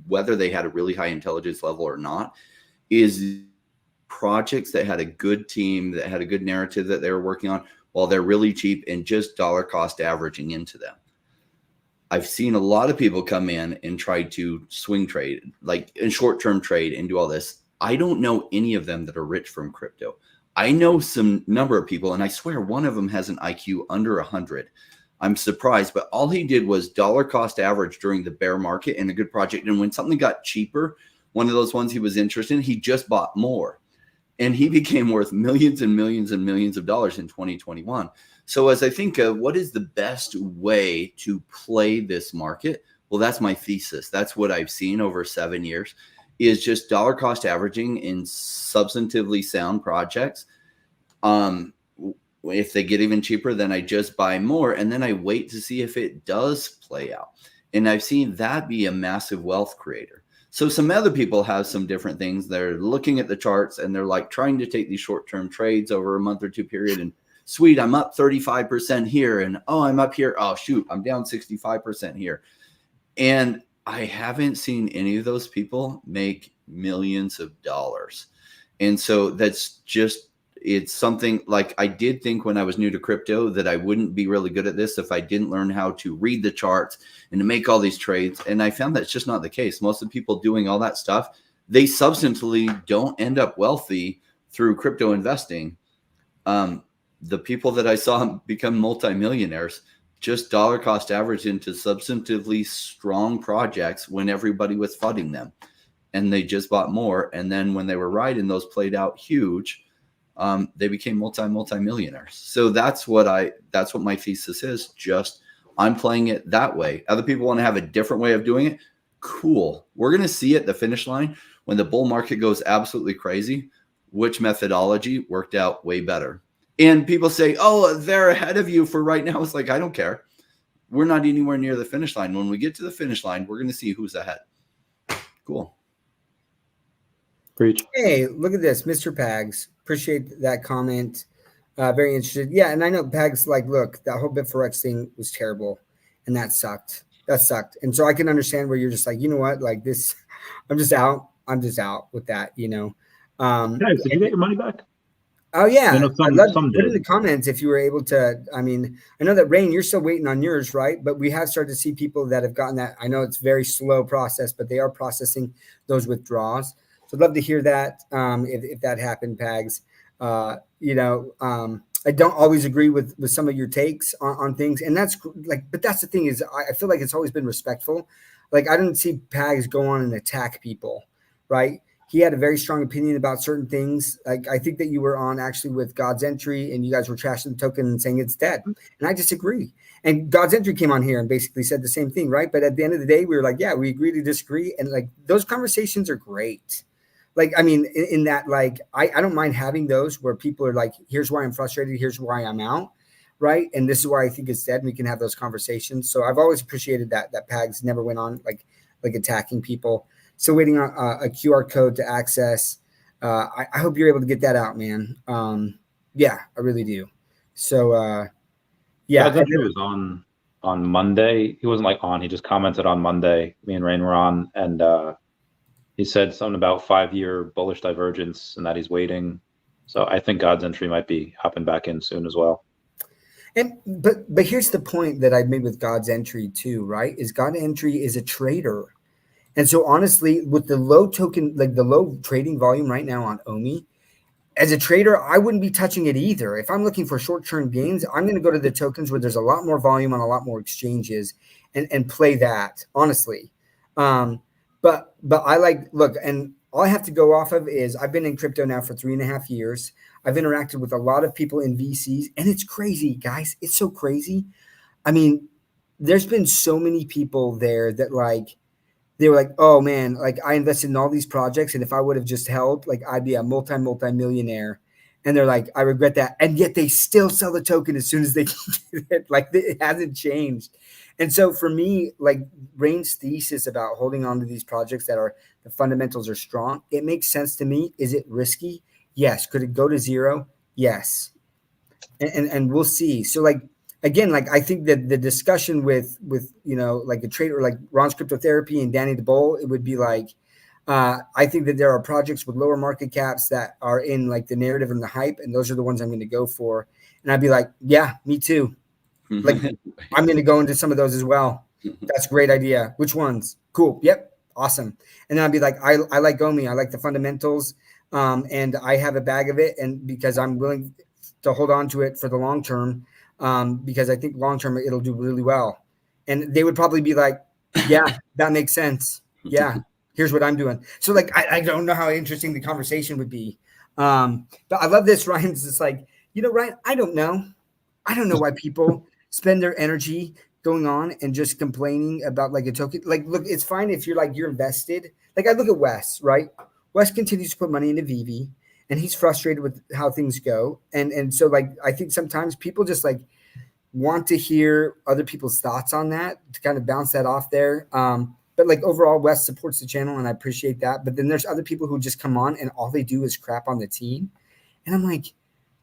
whether they had a really high intelligence level or not, is projects that had a good team, that had a good narrative that they were working on while they're really cheap and just dollar cost averaging into them. I've seen a lot of people come in and try to swing trade, like in short-term trade, and do all this. I don't know any of them that are rich from crypto. I know some number of people, and I swear one of them has an IQ under 100. I'm surprised, but all he did was dollar cost average during the bear market in a good project. And when something got cheaper, one of those ones he was interested in, he just bought more. And he became worth millions and millions and millions of dollars in 2021. So as I think of what is the best way to play this market, well, that's my thesis. That's what I've seen over 7 years, is just dollar cost averaging in substantively sound projects. If they get even cheaper, then I just buy more, and then I wait to see if it does play out. And I've seen that be a massive wealth creator. So some other people have some different things. They're looking at the charts and they're like trying to take these short-term trades over a month or two period, and sweet, I'm up 35% here, and oh, I'm up here. Oh shoot, I'm down 65% here. And I haven't seen any of those people make millions of dollars. And so that's just, it's something like I did think when I was new to crypto that I wouldn't be really good at this if I didn't learn how to read the charts and to make all these trades. And I found that's just not the case. Most of the people doing all that stuff, they substantively don't end up wealthy through crypto investing. The people that I saw become multimillionaires just dollar cost average into substantively strong projects when everybody was flooding them, and they just bought more. And then when they were right and those played out huge, they became multimillionaires. So that's what my thesis is. Just I'm playing it that way. Other people want to have a different way of doing it. Cool. We're going to see at the finish line when the bull market goes absolutely crazy, which methodology worked out way better. And people say, oh, they're ahead of you for right now. It's like, I don't care. We're not anywhere near the finish line. When we get to the finish line, we're going to see who's ahead. Cool. Preach. Hey, look at this, Mr. Pags. Appreciate that comment. Very interested. Yeah, and I know Pags, like, look, that whole BitForex thing was terrible, and that sucked. That sucked. And so I can understand where you're just like, you know what, like this, I'm just out with that, you know. Guys, did you get your money back? Oh yeah, I know I'd love to some put in did. the comments if you were able to. I mean, I know that Rain, you're still waiting on yours, right? But we have started to see people that have gotten that. I know it's very slow process, but they are processing those withdrawals. So I'd love to hear that if that happened, Pags. You know, I don't always agree with some of your takes on things, and that's like, but that's the thing is, I feel like it's always been respectful. Like I didn't see Pags go on and attack people, right? He had a very strong opinion about certain things. Like I think that you were on actually with God's Entry, and you guys were trashing the token and saying it's dead, and I disagree. And God's Entry came on here and basically said the same thing, right? But at the end of the day, we were like, yeah, we agree to disagree, and like those conversations are great. Like, I mean, in that, like, I don't mind having those where people are like, here's why I'm frustrated, here's why I'm out, right? And this is why I think it's dead. And we can have those conversations. So I've always appreciated that Pags never went on like attacking people. So waiting on a QR code to access. I hope you're able to get that out, man. Yeah, I really do. So yeah. God's Entry was on Monday. He wasn't like on, he just commented on Monday. Me and Rain were on, and he said something about 5-year bullish divergence and that he's waiting. So I think God's Entry might be hopping back in soon as well. And but here's the point that I made with God's Entry too, right? Is God's Entry is a trader. And so honestly, with the low token, like the low trading volume right now on OMI, as a trader, I wouldn't be touching it either. If I'm looking for short-term gains, I'm going to go to the tokens where there's a lot more volume on a lot more exchanges and play that, honestly. But I like, look, and all I have to go off of is I've been in crypto now for 3.5 years. I've interacted with a lot of people in VCs, and it's crazy, guys. It's so crazy. I mean, there's been so many people there that like, they were like, oh man, like I invested in all these projects, and if I would have just held, like I'd be a multi-millionaire. And they're like, I regret that. And yet they still sell the token as soon as they can get it. Like it hasn't changed. And so for me, like Rain's thesis about holding on to these projects that are the fundamentals are strong, it makes sense to me. Is it risky? Yes. Could it go to zero? Yes. and we'll see. So like, again, like I think that the discussion with like a trader like Ron's Cryptotherapy and Danny DeBoll, it would be like, I think that there are projects with lower market caps that are in like the narrative and the hype, and those are the ones I'm going to go for. And I'd be like, yeah, me too. Like I'm going to go into some of those as well. That's a great idea. Which ones? Cool. Yep. Awesome. And then I'd be like, I like OMI. I like the fundamentals. And I have a bag of it. And because I'm willing to hold on to it for the long term, because I think long term it'll do really well. And they would probably be like, yeah, that makes sense. Yeah, here's what I'm doing. So like, I don't know how interesting the conversation would be. But I love this. Ryan's just like, Ryan, I don't know why people spend their energy going on and just complaining about like a token. Like, look, it's fine if you're invested. Like I look at Wes, right? Wes continues to put money into VeVe, and he's frustrated with how things go. And so like, I think sometimes people just like want to hear other people's thoughts on that to kind of bounce that off there. But like overall, Wes supports the channel and I appreciate that. But then there's other people who just come on and all they do is crap on the team. And I'm like,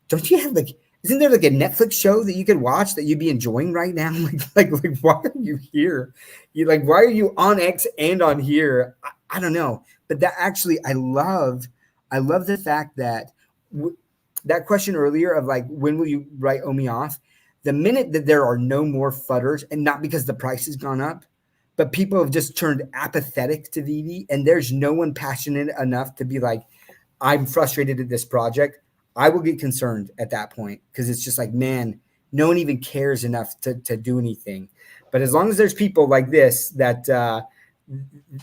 don't you have like, isn't there like a Netflix show that you could watch that you'd be enjoying right now? Like why are you here? Why are you on X and on here? I don't know. But that actually, I love the fact that that question earlier of like, when will you write OMI off? The minute that there are no more fudders, and not because the price has gone up, but people have just turned apathetic to VeVe, and there's no one passionate enough to be like, I'm frustrated at this project. I will get concerned at that point because it's just like, man, no one even cares enough to do anything. But as long as there's people like this that,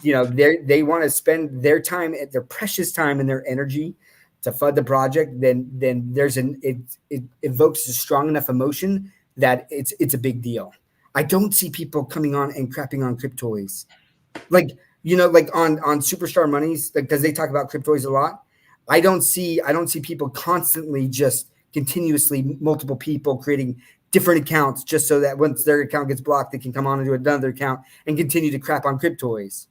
they want to spend their time, their precious time and their energy to FUD the project, then there's it evokes a strong enough emotion that it's a big deal. I don't see people coming on and crapping on Cryptoys. Like on Superstar Monies, because they talk about Cryptoys a lot. I don't see people constantly just continuously multiple people creating different accounts just so that once their account gets blocked, they can come on and do another account and continue to crap on Cryptoys.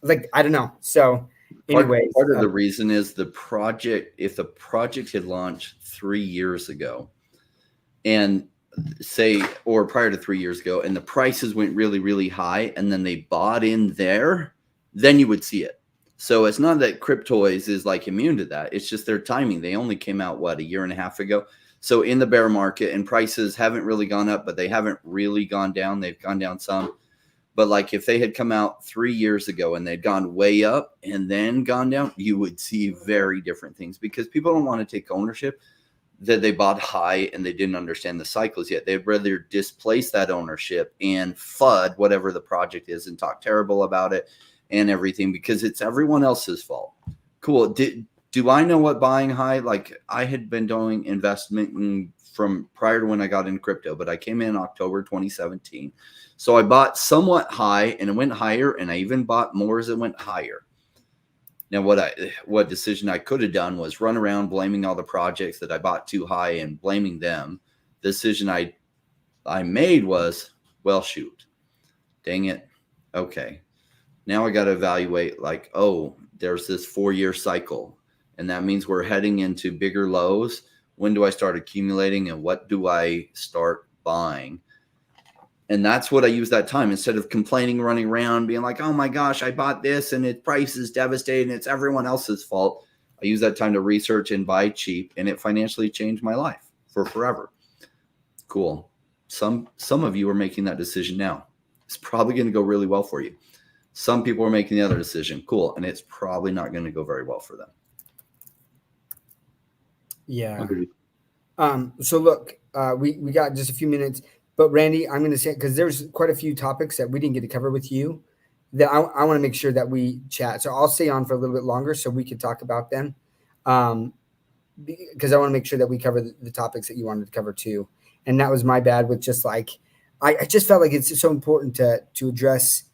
Like, I don't know. So anyway, part of the reason is the project, if the project had launched 3 years ago and or prior to 3 years ago, and the prices went really, really high and then they bought in there, then you would see it. So it's not that Cryptoys is like immune to that. It's just their timing. They only came out, a year and a half ago. So in the bear market, and prices haven't really gone up, but they haven't really gone down. They've gone down some. But like if they had come out 3 years ago and they'd gone way up and then gone down, you would see very different things because people don't want to take ownership that they bought high and they didn't understand the cycles yet. They'd rather displace that ownership and FUD whatever the project is and talk terrible about it and everything because it's everyone else's fault. Cool. Do I know what buying high? Like I had been doing investment from prior to when I got in crypto, but I came in October 2017. So I bought somewhat high and it went higher, and I even bought more as it went higher. Now, what decision I could have done was run around blaming all the projects that I bought too high and blaming them. The decision I made was, well, shoot, dang it. Okay. Now I got to evaluate like, oh, there's this 4-year cycle, and that means we're heading into bigger lows. When do I start accumulating and what do I start buying? And that's what I use that time instead of complaining, running around, being like, oh my gosh, I bought this and its price is devastating. It's everyone else's fault. I use that time to research and buy cheap, and it financially changed my life for forever. Cool. Some of you are making that decision now. It's probably going to go really well for you. Some people are making the other decision. Cool. And it's probably not going to go very well for them. Yeah. Agreed. So look, we got just a few minutes, but Randy, I'm going to say, because there's quite a few topics that we didn't get to cover with you that I want to make sure that we chat. So I'll stay on for a little bit longer so we can talk about them. Because I want to make sure that we cover the topics that you wanted to cover too. And that was my bad with just like, I just felt like it's so important to address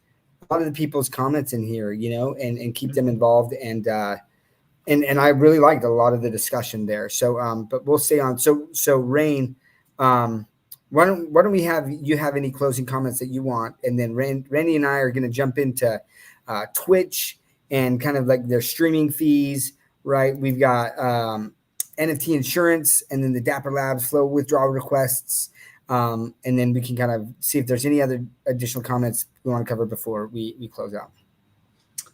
a lot of the people's comments in here, and keep them involved. And I really liked a lot of the discussion there. So, but we'll stay on. So Rain, why don't we have you have any closing comments that you want? And then Randy and I are going to jump into Twitch and kind of like their streaming fees, right? We've got NFT insurance, and then the Dapper Labs flow withdrawal requests. And then we can kind of see if there's any other additional comments we want to cover before we close out.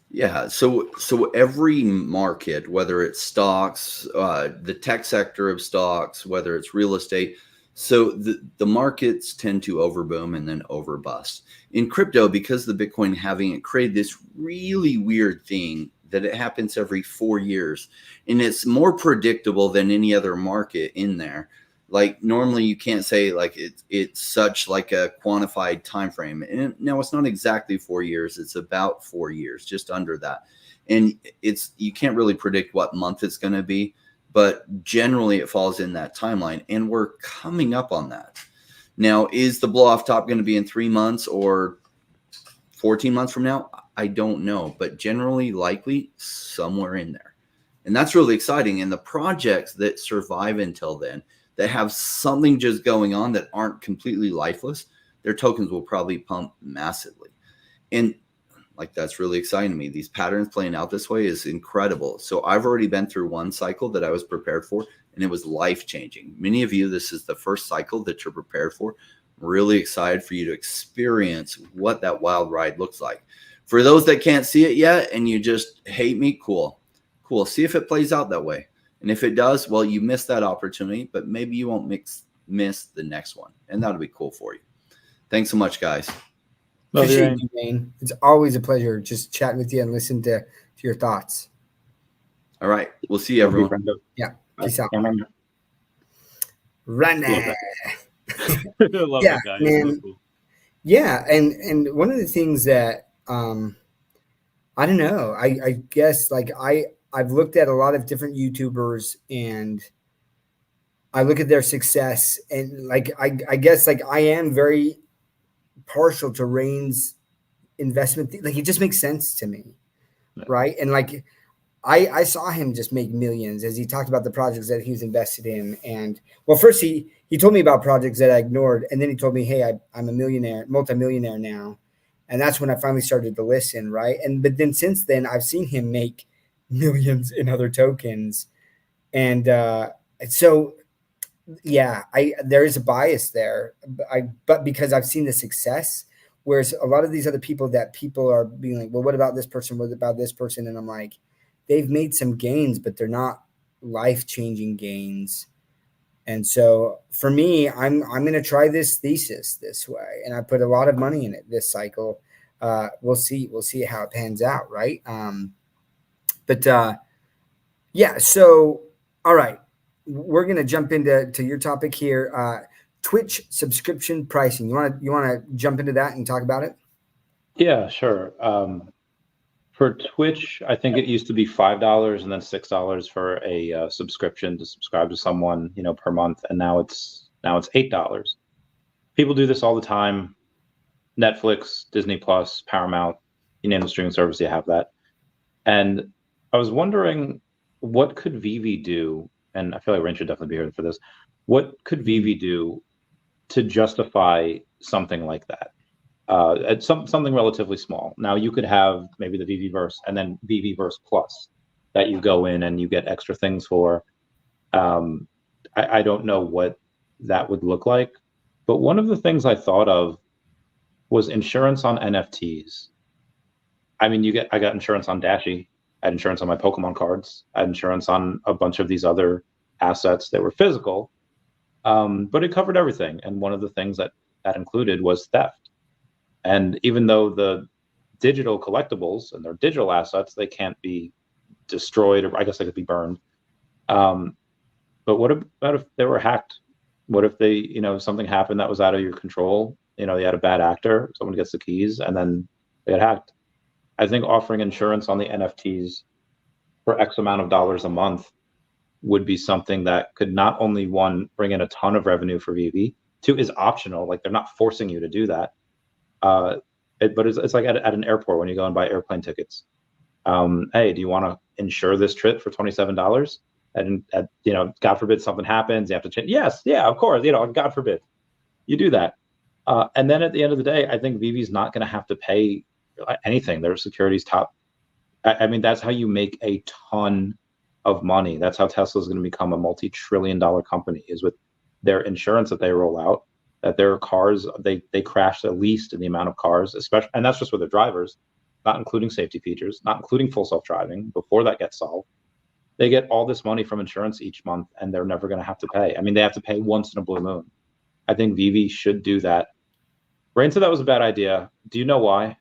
Yeah. So every market, whether it's stocks, the tech sector of stocks, whether it's real estate, so the markets tend to overboom and then overbust. In crypto, because the Bitcoin halving, it created this really weird thing that it happens every 4 years, and it's more predictable than any other market in there. Like normally you can't say like it's such like a quantified time frame. And no, it's not exactly 4 years. It's about 4 years, just under that. And you can't really predict what month it's going to be, but generally it falls in that timeline, and we're coming up on that. Now, is the blow off top going to be in 3 months or 14 months from now? I don't know, but generally likely somewhere in there. And that's really exciting. And the projects that survive until then, that have something just going on that aren't completely lifeless, their tokens will probably pump massively. And like, that's really exciting to me. These patterns playing out this way is incredible. So I've already been through one cycle that I was prepared for, and it was life-changing. Many of you, this is the first cycle that you're prepared for. I'm really excited for you to experience what that wild ride looks like. For those that can't see it yet and you just hate me, cool. See if it plays out that way. And if it does, well, you missed that opportunity, but maybe you won't miss the next one. And that'll be cool for you. Thanks so much, guys. Appreciate you, Wayne. It's always a pleasure just chatting with you and listen to your thoughts. All right. We'll see you, everyone. Yeah. Peace out. Run that. Love Yeah, that guy. man. So cool. Yeah. And one of the things that, I don't know, I guess like I've looked at a lot of different YouTubers, and I look at their success, and like I guess like I am very partial to Rain's investment. Like it just makes sense to me, right? And like I saw him just make millions as he talked about the projects that he was invested in. And well, first he told me about projects that I ignored, and then he told me, hey, I'm a multimillionaire now. And that's when I finally started to listen, right? But then since then, I've seen him make millions in other tokens. And so, yeah, there is a bias there. But because I've seen the success, whereas a lot of these other people that people are being like, well, what about this person? What about this person? And I'm like, they've made some gains, but they're not life-changing gains. And so for me, I'm going to try this thesis this way. And I put a lot of money in it this cycle. We'll see how it pans out. Right. Yeah. So, all right, we're going to jump into your topic here. Twitch subscription pricing. You want to jump into that and talk about it? Yeah, sure. For Twitch, I think it used to be $5 and then $6 for a subscription to subscribe to someone, per month, and now it's $8. People do this all the time. Netflix, Disney Plus, Paramount, you name the streaming service, you have that. And I was wondering, what could VeVe do? And I feel like Rain should definitely be here for this. What could VeVe do to justify something like that? At something relatively small. Now you could have maybe the VeVeverse and then VeVeverse Plus that you go in and you get extra things for. I don't know what that would look like, but one of the things I thought of was insurance on NFTs. I mean, I got insurance on Dashi, I had insurance on my Pokemon cards, I had insurance on a bunch of these other assets that were physical, but it covered everything. And one of the things that included was theft. And even though the digital collectibles and their digital assets, they can't be destroyed, or I guess they could be burned. But what about if they were hacked? What if they, something happened that was out of your control? You had a bad actor, someone gets the keys, and then they get hacked. I think offering insurance on the NFTs for X amount of dollars a month would be something that could not only, one, bring in a ton of revenue for VeVe, two, is optional, like they're not forcing you to do that. But it's like at an airport when you go and buy airplane tickets. Hey, do you want to insure this trip for $27? And God forbid something happens, you have to change. Yes, yeah, of course. God forbid you do that. And then at the end of the day, I think VeVe's not going to have to pay anything. Their security's top. I mean, that's how you make a ton of money. That's how Tesla is going to become a multi-trillion-dollar company, is with their insurance that they roll out, that their cars, they crash the least in the amount of cars, especially, and that's just with their drivers, not including safety features, not including full self-driving before that gets solved. They get all this money from insurance each month, and they're never going to have to pay. I mean, they have to pay once in a blue moon. I think VeVe should do that. Rain said that was a bad idea. Do you know why?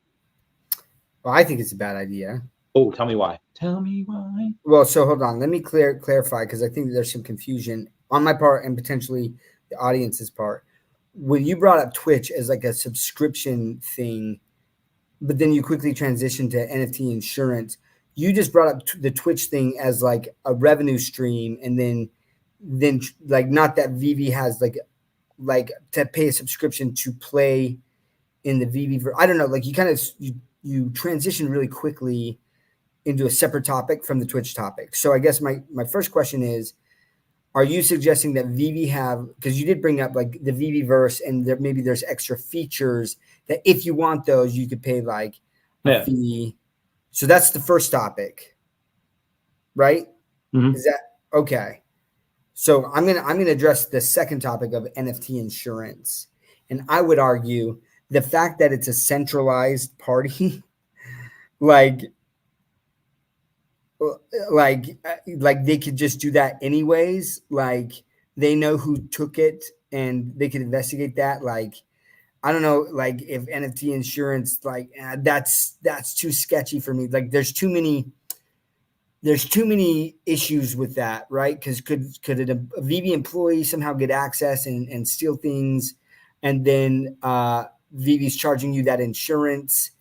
Well, I think it's a bad idea. Oh, tell me why. Tell me why. Well, so hold on. Let me clarify, because I think there's some confusion on my part and potentially the audience's part. When you brought up Twitch as like a subscription thing, but then you quickly transitioned to NFT insurance, you just brought up the Twitch thing as like a revenue stream, and then like, not that VeVe has like to pay a subscription to play in the VeVe. I don't know. Like, you kind of you transition really quickly into a separate topic from the Twitch topic. So I guess my first question is, are you suggesting that VeVe have, because you did bring up like the VeVe verse, and maybe there's extra features that if you want those, you could pay like a fee. So that's the first topic, right? Mm-hmm. Is that okay? So I'm gonna address the second topic of NFT insurance, and I would argue the fact that it's a centralized party, like they could just do that anyways. Like, they know who took it, and they could investigate that. Like, I don't know, like, if NFT insurance, like, that's too sketchy for me. Like, there's too many issues with that, right? Because could a VeVe employee somehow get access and steal things, and then VeVe's charging you that insurance?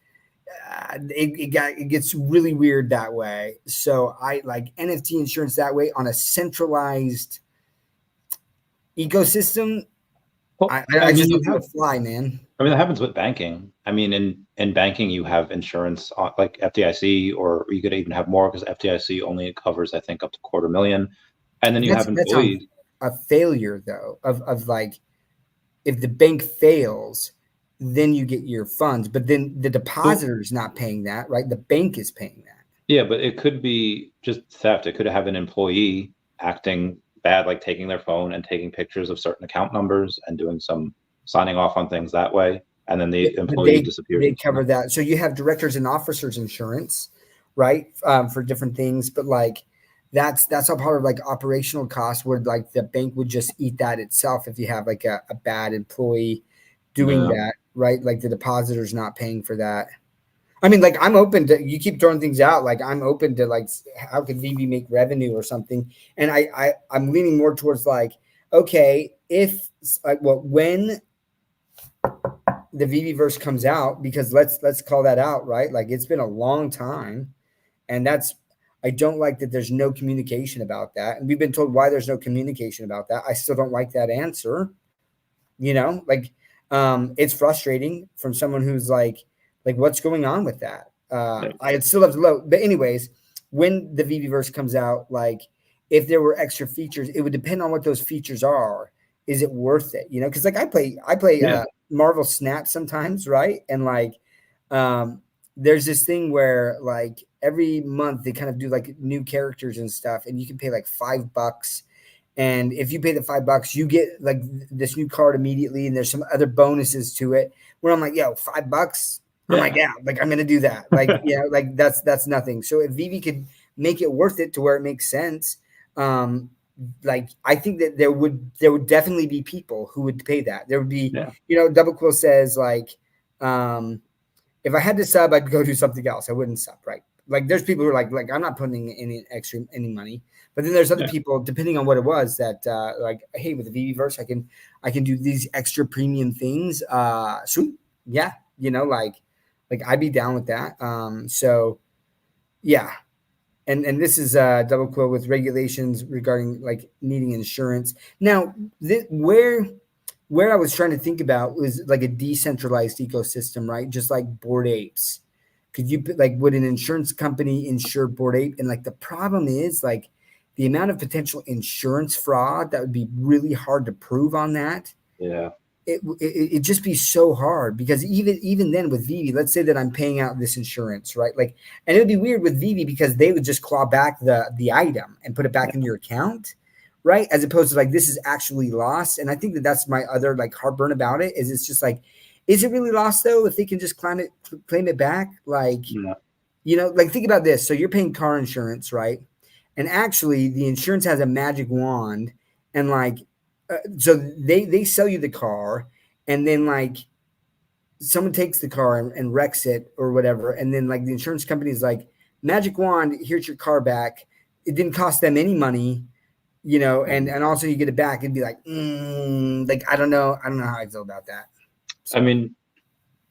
It gets really weird that way. So I like NFT insurance that way on a centralized ecosystem. Well, I just don't think it'll fly, man. I mean, that happens with banking. I mean, in banking, you have insurance like FDIC, or you could even have more, because FDIC only covers, I think, up to $250,000. And then you have employees. That's a failure, though, of like, if the bank fails, then you get your funds, but then the depositor is not paying that, right? The bank is paying that. Yeah, but it could be just theft. It could have an employee acting bad, like taking their phone and taking pictures of certain account numbers and doing some signing off on things that way, and then the employee disappears. They cover that. So you have directors and officers insurance, right, for different things, but like that's all part of like operational costs, where like the bank would just eat that itself if you have like a bad employee doing that, right? Like, the depositor's not paying for that. I mean, like, I'm open to, you keep throwing things out, like, I'm open to like, how could VeVe make revenue or something? And I'm leaning more towards like, okay, if like, well, when the VeVe verse comes out, because let's call that out, right? Like, it's been a long time, and I don't like that there's no communication about that. And we've been told why there's no communication about that. I still don't like that answer. Like, it's frustrating from someone who's like, what's going on with that? I'd still have to load. But anyways, when the VeVe verse comes out, like, if there were extra features, it would depend on what those features are. Is it worth it? Because like I play Marvel Snap sometimes, right? And like, there's this thing where like every month they kind of do like new characters and stuff, and you can pay like $5. And if you pay the $5, you get like this new card immediately, and there's some other bonuses to it. Where I'm like, yo, $5. I'm like, yeah, like, I'm gonna do that. Like, like that's nothing. So if VeVe could make it worth it to where it makes sense, like, I think that there would definitely be people who would pay that. There would be, Double Quill says like, if I had to sub, I'd go do something else. I wouldn't sub, right? Like, there's people who are like, I'm not putting any money. But then there's other people, depending on what it was, that like, hey, with the VeVe verse, I can do these extra premium things. Sweet, yeah, like I'd be down with that. So yeah, and this is Double Quill with regulations regarding like needing insurance. Now, where I was trying to think about was like a decentralized ecosystem, right? Just like Bored Apes. Could you would an insurance company insure Bored Ape? And like, the problem is like, the amount of potential insurance fraud that would be really hard to prove on that. Yeah. it just be so hard, because even then with VeVe, let's say that I'm paying out this insurance, right? Like, and it would be weird with VeVe because they would just claw back the item and put it back in your account, right? As opposed to like, this is actually lost. And I think that that's my other like heartburn about it, is it's just like, is it really lost though if they can just claim it back? Like, like think about this. So you're paying car insurance, right? And actually the insurance has a magic wand, and like, so they sell you the car, and then like someone takes the car and wrecks it or whatever, and then like the insurance company is like, magic wand, here's your car back. It didn't cost them any money, and also you get it back. It'd be like, like I don't know how I feel about that. So, I mean,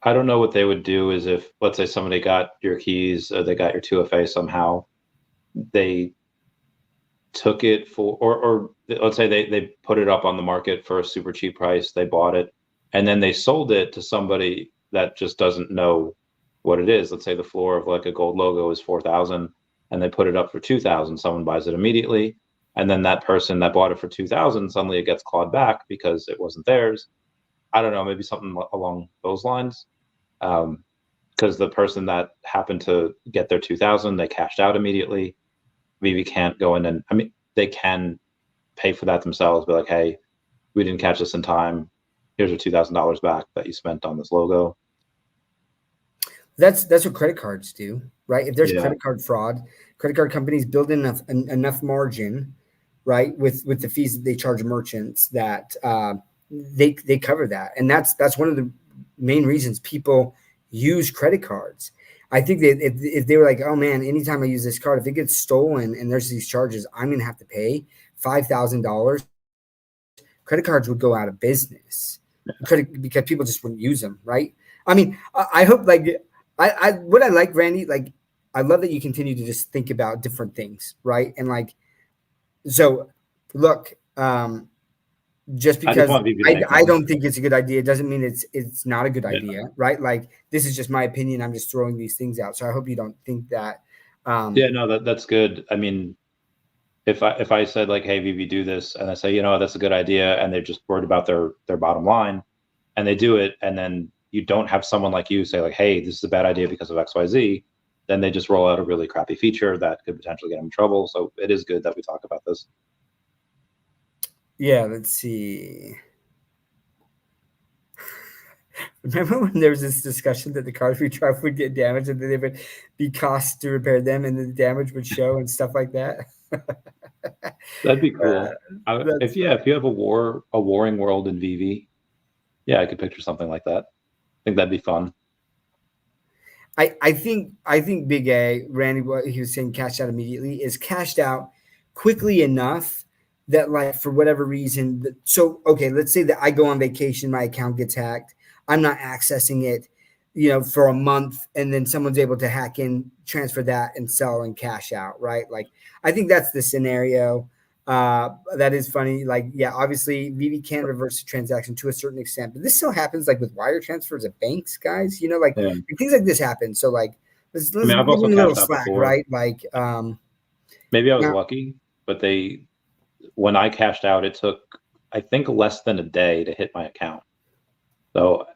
I don't know what they would do is if, let's say, somebody got your keys, or they got your 2FA somehow, they took it for, or let's say they put it up on the market for a super cheap price, they bought it, and then they sold it to somebody that just doesn't know what it is. Let's say the floor of like a gold logo is 4,000, and they put it up for 2,000. Someone buys it immediately, and then that person that bought it for 2,000, suddenly it gets clawed back because it wasn't theirs. I don't know, maybe something along those lines. Because the person that happened to get their 2,000, they cashed out immediately. VeVe can't go in, and I mean, they can pay for that themselves, be like, hey, we didn't catch this in time, here's your $2,000 back that you spent on this logo. That's what credit cards do, right? If there's credit card fraud, credit card companies build enough margin, right, with the fees that they charge merchants, that they cover that. And that's one of the main reasons people use credit cards. I think that if they were like, oh man, anytime I use this card, if it gets stolen and there's these charges, I'm going to have to pay $5,000. Credit cards would go out of business because people just wouldn't use them, right? I mean, I hope, like, what I like, Randy, like, I love that you continue to just think about different things, right? And like, so look, just because I don't think it's a good idea doesn't mean it's not a good idea, right? Like, this is just my opinion. I'm just throwing these things out. So I hope you don't think that. No, that's good. I mean, if I said like, hey, VeVe, do this, and I say, that's a good idea, and they're just worried about their bottom line, and they do it, and then you don't have someone like you say like, hey, this is a bad idea because of XYZ, then they just roll out a really crappy feature that could potentially get them in trouble. So it is good that we talk about this. Yeah, let's see. Remember when there was this discussion that the cars we drive would get damaged and then they would be cost to repair them, and the damage would show and stuff like that? That'd be cool. If you have a warring world in VeVe, I could picture something like that. I think that'd be fun. I think Big A, Randy, what he was saying, cashed out immediately, is cashed out quickly enough that, like, for whatever reason, so okay, let's say that I go on vacation, my account gets hacked, I'm not accessing it, for a month, and then someone's able to hack in, transfer that, and sell and cash out, right? Like, I think that's the scenario. That is funny. Like, obviously VeVe can reverse the transaction to a certain extent, but this still happens like with wire transfers at banks, guys. Like things like this happen. So like, let's give them a little slack, right? Like, maybe I was lucky, but when I cashed out, it took, I think, less than a day to hit my account. So,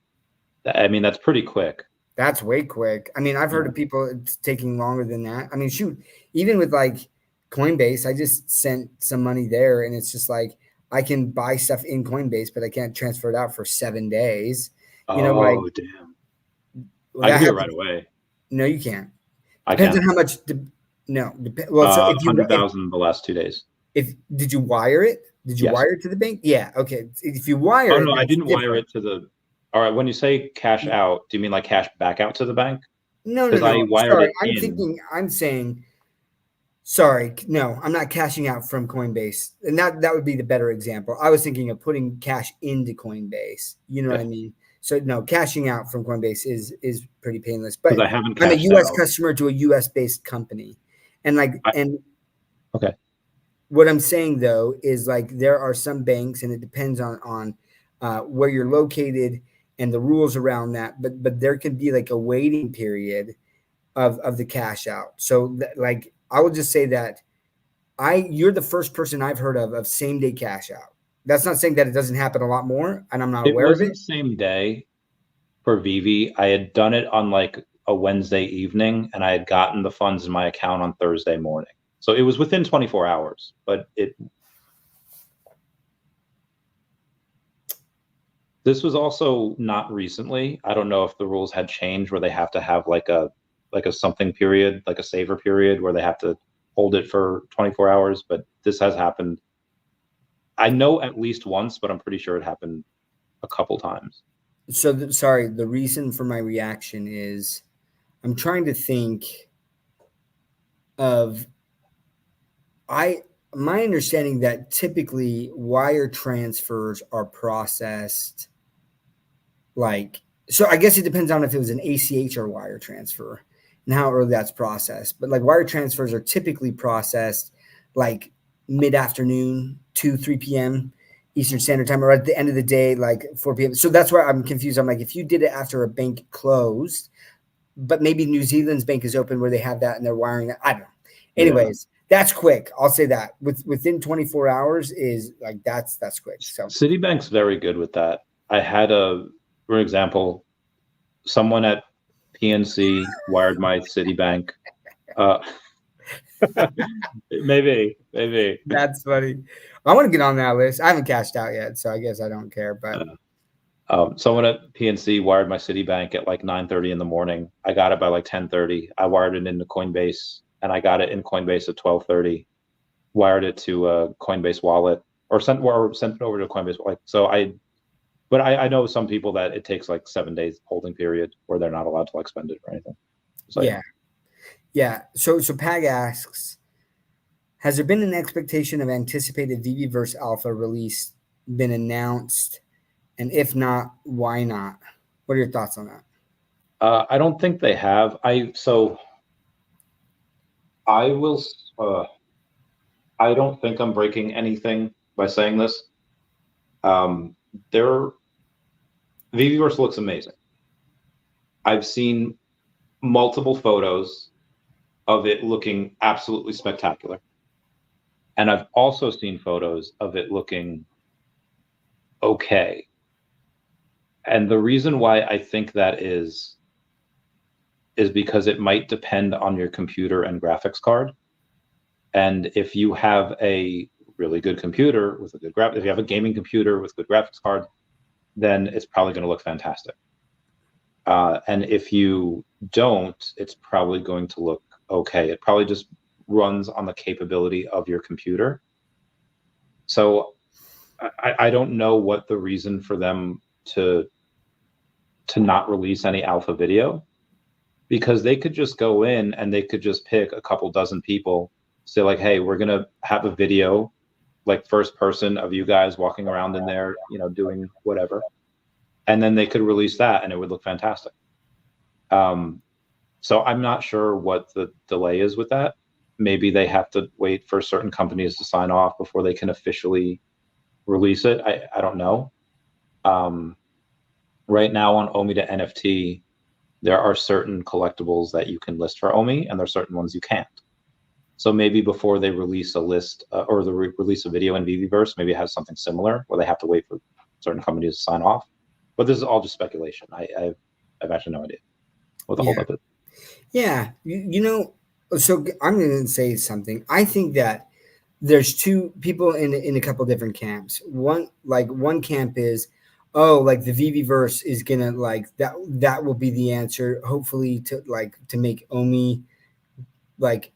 I mean, that's pretty quick. That's way quick. I mean, I've heard of people it's taking longer than that. I mean, shoot, even with like Coinbase, I just sent some money there, and it's just like, I can buy stuff in Coinbase, but I can't transfer it out for 7 days. Damn. Well, I can do it right away. No, you can't. Depends on how much. Well, so if 100,000 the last 2 days. Did you wire it? Did you wire it to the bank? Yeah. Okay. If you wire it. No, I didn't wire it to the. All right. When you say cash out, do you mean like cash back out to the bank? No. I wired it. I'm saying. Sorry, no, I'm not cashing out from Coinbase, and that would be the better example. I was thinking of putting cash into Coinbase. You know what I mean? So no, cashing out from Coinbase is pretty painless. But I'm a U.S. customer to a U.S. based company, and okay. What I'm saying though is like there are some banks, and it depends on where you're located and the rules around that. But there can be like a waiting period of the cash out. So like. I will just say that you're the first person I've heard of same day cash out. That's not saying that it doesn't happen a lot more, and I'm not It aware of wasn't it. the same day for VeVe. I had done it on like a Wednesday evening, and I had gotten the funds in my account on Thursday morning. So it was within 24 hours, but this was also not recently. I don't know if the rules had changed where they have to have like a something period, like a saver period where they have to hold it for 24 hours, but this has happened. I know at least once, but I'm pretty sure it happened a couple times. So sorry, the reason for my reaction is I'm trying to think of my understanding that typically wire transfers are processed like, so I guess it depends on if it was an ACH or wire transfer and how early that's processed. But like wire transfers are typically processed like mid-afternoon, 3 p.m. Eastern Standard Time, or at the end of the day, like 4 p.m. So that's why I'm confused. I'm like, if you did it after a bank closed, but maybe New Zealand's bank is open where they have that and they're wiring that. I don't know. Anyways, that's quick. I'll say that within 24 hours is like, that's quick. So Citibank's very good with that. I had for example, someone at PNC wired my Citibank. Maybe. That's funny. I want to get on that list. I haven't cashed out yet, so I guess I don't care. But someone at PNC wired my Citibank at like 9:30 in the morning. I got it by like 10:30. I wired it into Coinbase, and I got it in Coinbase at 12:30. Wired it to a Coinbase wallet, or sent it over to a Coinbase wallet. So but I know some people that it takes like 7 days holding period where they're not allowed to like spend it or anything. So, yeah. So Pag asks, has there been an expectation of anticipated VeVe Alpha release been announced? And if not, why not? What are your thoughts on that? I don't think they have. I don't think I'm breaking anything by saying this. VeVe looks amazing. I've seen multiple photos of it looking absolutely spectacular. And I've also seen photos of it looking okay. And the reason why I think that is because it might depend on your computer and graphics card. And if you have a really good computer with a good if you have a gaming computer with good graphics card, then it's probably going to look fantastic. And if you don't, it's probably going to look okay. It probably just runs on the capability of your computer. So I don't know what the reason for them to not release any alpha video, because they could just go in and they could just pick a couple dozen people, say like, hey, we're going to have a video, like first person of you guys walking around in there, doing whatever. And then they could release that and it would look fantastic. So I'm not sure what the delay is with that. Maybe they have to wait for certain companies to sign off before they can officially release it. I don't know. Right now on OMI to NFT, there are certain collectibles that you can list for OMI, and there are certain ones you can't. So maybe before they release a list or release a video in VeVe, maybe it has something similar where they have to wait for certain companies to sign off. But this is all just speculation. I've actually no idea what the holdup is. Yeah, so I'm going to say something. I think that there's two people in a couple different camps. One camp is, like the VeVe is gonna like that will be the answer, hopefully to make OMI like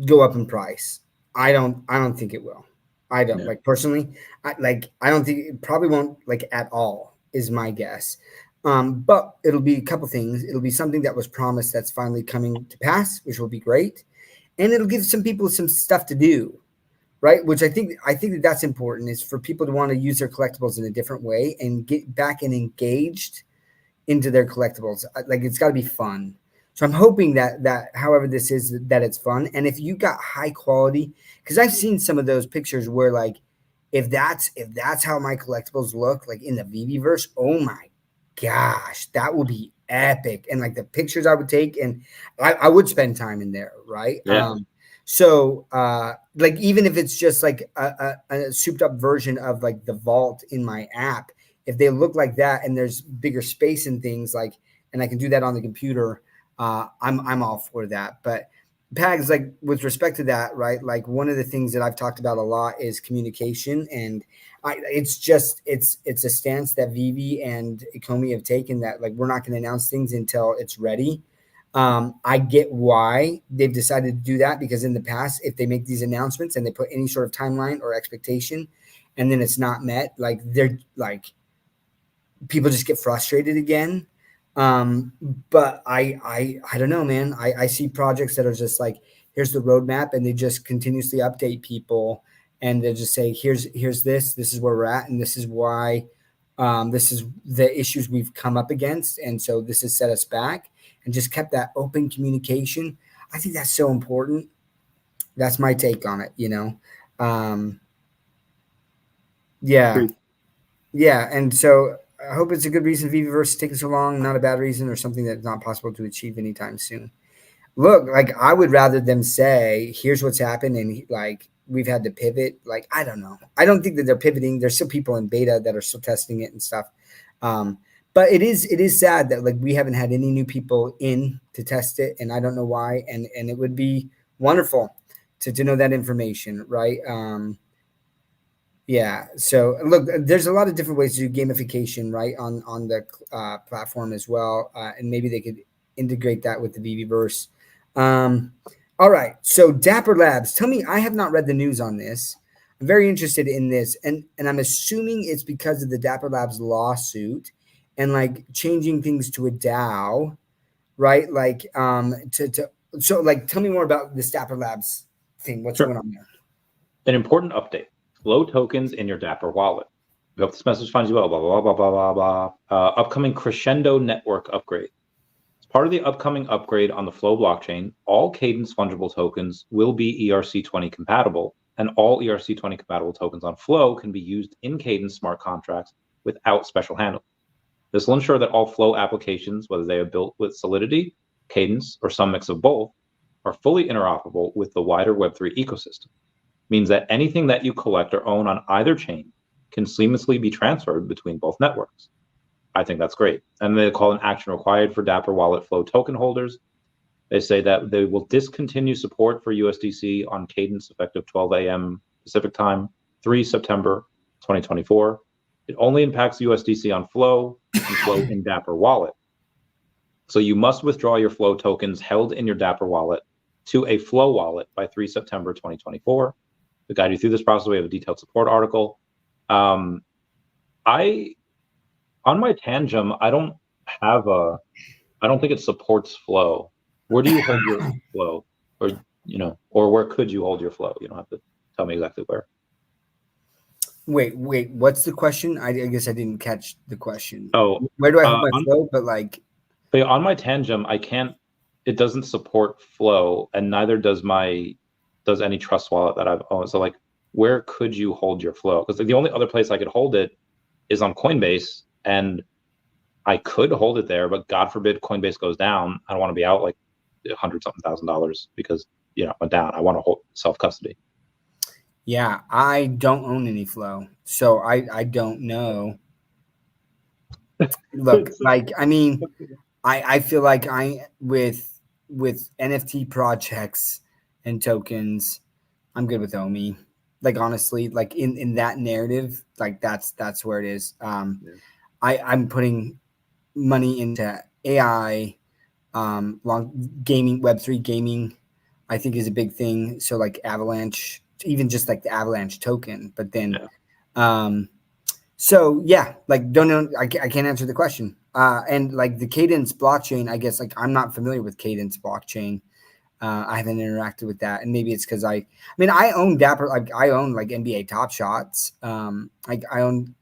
go up in price. I don't think it will. I don't personally. I don't think it probably won't at all is my guess. But it'll be a couple things. It'll be something that was promised that's finally coming to pass, which will be great, and it'll give some people some stuff to do, right? Which I think that's important, is for people to want to use their collectibles in a different way and get back and engaged into their collectibles. It's got to be fun. So I'm hoping that however this is, that it's fun. And if you got high quality, because I've seen some of those pictures where if that's how my collectibles look in the VeVe, oh my gosh, that will be epic. And the pictures I would take, and I would spend time in there, right? Yeah. So like even if it's just like a souped up version of like the vault in my app, if they look like that and there's bigger space and things like, and I can do that on the computer, I'm all for that. But Pags, like with respect to that, right? Like one of the things that I've talked about a lot is communication, and it's a stance that VeVe and Ecomi have taken, that like we're not going to announce things until it's ready. I get why they've decided to do that, because in the past, if they make these announcements and they put any sort of timeline or expectation, and then it's not met, like they're like people just get frustrated again. But I don't know, man. I see projects that are just like, here's the roadmap, and they just continuously update people, and they just say, here's this is where we're at, and this is why, this is the issues we've come up against, and so this has set us back, and just kept that open communication. I think that's so important. That's my take on it, you know. Yeah. Great. Yeah, and so I hope it's a good reason VeVeverse is taking so long, not a bad reason or something that's not possible to achieve anytime soon. Look, like I would rather them say, here's what's happened, and like we've had to pivot. Like, I don't know. I don't think that they're pivoting. There's still people in beta that are still testing it and stuff. But it is sad that like we haven't had any new people in to test it, and I don't know why. And it would be wonderful to know that information, right? Yeah. So look, there's a lot of different ways to do gamification, right, on the platform as well, and maybe they could integrate that with the VeVeverse. All right. So Dapper Labs, tell me, I have not read the news on this. I'm very interested in this, and I'm assuming it's because of the Dapper Labs lawsuit and like changing things to a DAO, right? Like so like tell me more about this Dapper Labs thing. What's Sure. going on there? An important update. Flow tokens in your Dapper wallet. We hope this message finds you well, blah, blah, blah, blah, blah, blah. Upcoming Crescendo network upgrade. As part of the upcoming upgrade on the Flow blockchain, all Cadence fungible tokens will be ERC20 compatible, and all ERC20 compatible tokens on Flow can be used in Cadence smart contracts without special handling. This will ensure that all Flow applications, whether they are built with Solidity, Cadence, or some mix of both, are fully interoperable with the wider Web3 ecosystem. Means that anything that you collect or own on either chain can seamlessly be transferred between both networks. I think that's great. And they call an action required for Dapper Wallet Flow token holders. They say that they will discontinue support for USDC on Cadence effective 12 a.m. Pacific time, 3 September 2024. It only impacts USDC on Flow and Flow in Dapper Wallet. So you must withdraw your Flow tokens held in your Dapper Wallet to a Flow wallet by 3 September 2024. To guide you through this process, we have a detailed support article. On my Tangem, I don't think it supports Flow. Where do you hold your Flow? Or where could you hold your Flow? You don't have to tell me exactly where. Wait, what's the question? I guess I didn't catch the question. Oh, where do I hold my Flow? But like, on my Tangem, it doesn't support Flow, and neither does any Trust wallet that I've owned. So like, where could you hold your Flow? Because the only other place I could hold it is on Coinbase, and I could hold it there, but God forbid Coinbase goes down. I don't want to be out like $100-something thousand because it went down. I want to hold self-custody. Yeah, I don't own any Flow, so I don't know. Look, like, I mean, I feel like with NFT projects and tokens, I'm good with OMI. Like, honestly, like in that narrative, like that's where it is. I'm putting money into AI, long gaming, Web3 gaming, I think is a big thing. So like Avalanche, even just like the Avalanche token, but then, so yeah, like don't know. I can't answer the question. And like the Cadence blockchain, I guess like I'm not familiar with Cadence blockchain. I haven't interacted with that, and maybe it's because I own Dapper, like I own like NBA Top Shots. Like I own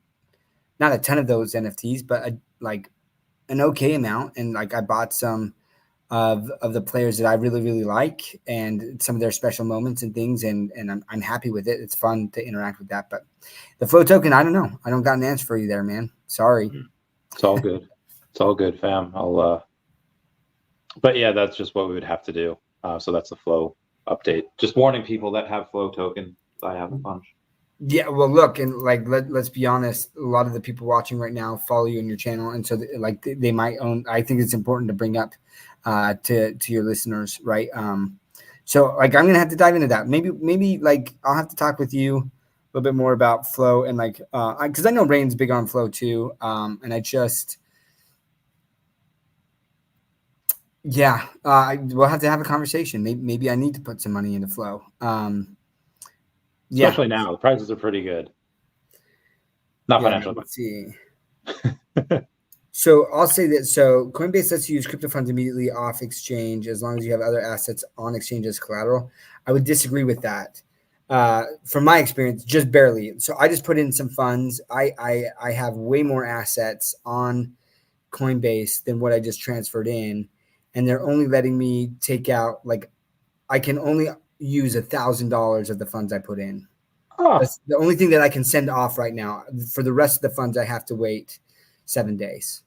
not a ton of those NFTs, but like an okay amount, and like I bought some of the players that I really really like, and some of their special moments and things, and I'm happy with it. It's fun to interact with that, but the Flow token, I don't know. I don't got an answer for you there, man. Sorry. It's all good. It's all good, fam. But yeah, that's just what we would have to do. So that's the Flow update. Just warning people that have Flow token. I have a bunch. Yeah, well, look, and like let's be honest, a lot of the people watching right now follow you on your channel, and so like they might own. I think it's important to bring up to your listeners, right? So like I'm gonna have to dive into that. Maybe like I'll have to talk with you a little bit more about Flow and like because I know Rain's big on Flow too, and I just yeah, we'll have to have a conversation. Maybe I need to put some money into Flow. Yeah. Especially now, the prices are pretty good. Not financial. Let's see. So I'll say that. So Coinbase lets you use crypto funds immediately off exchange as long as you have other assets on exchange as collateral. I would disagree with that. From my experience, just barely. So I just put in some funds. I have way more assets on Coinbase than what I just transferred in, and they're only letting me take out like I can only use $1,000 of the funds I put in. Oh. That's the only thing that I can send off right now. For the rest of the funds, I have to wait 7 days.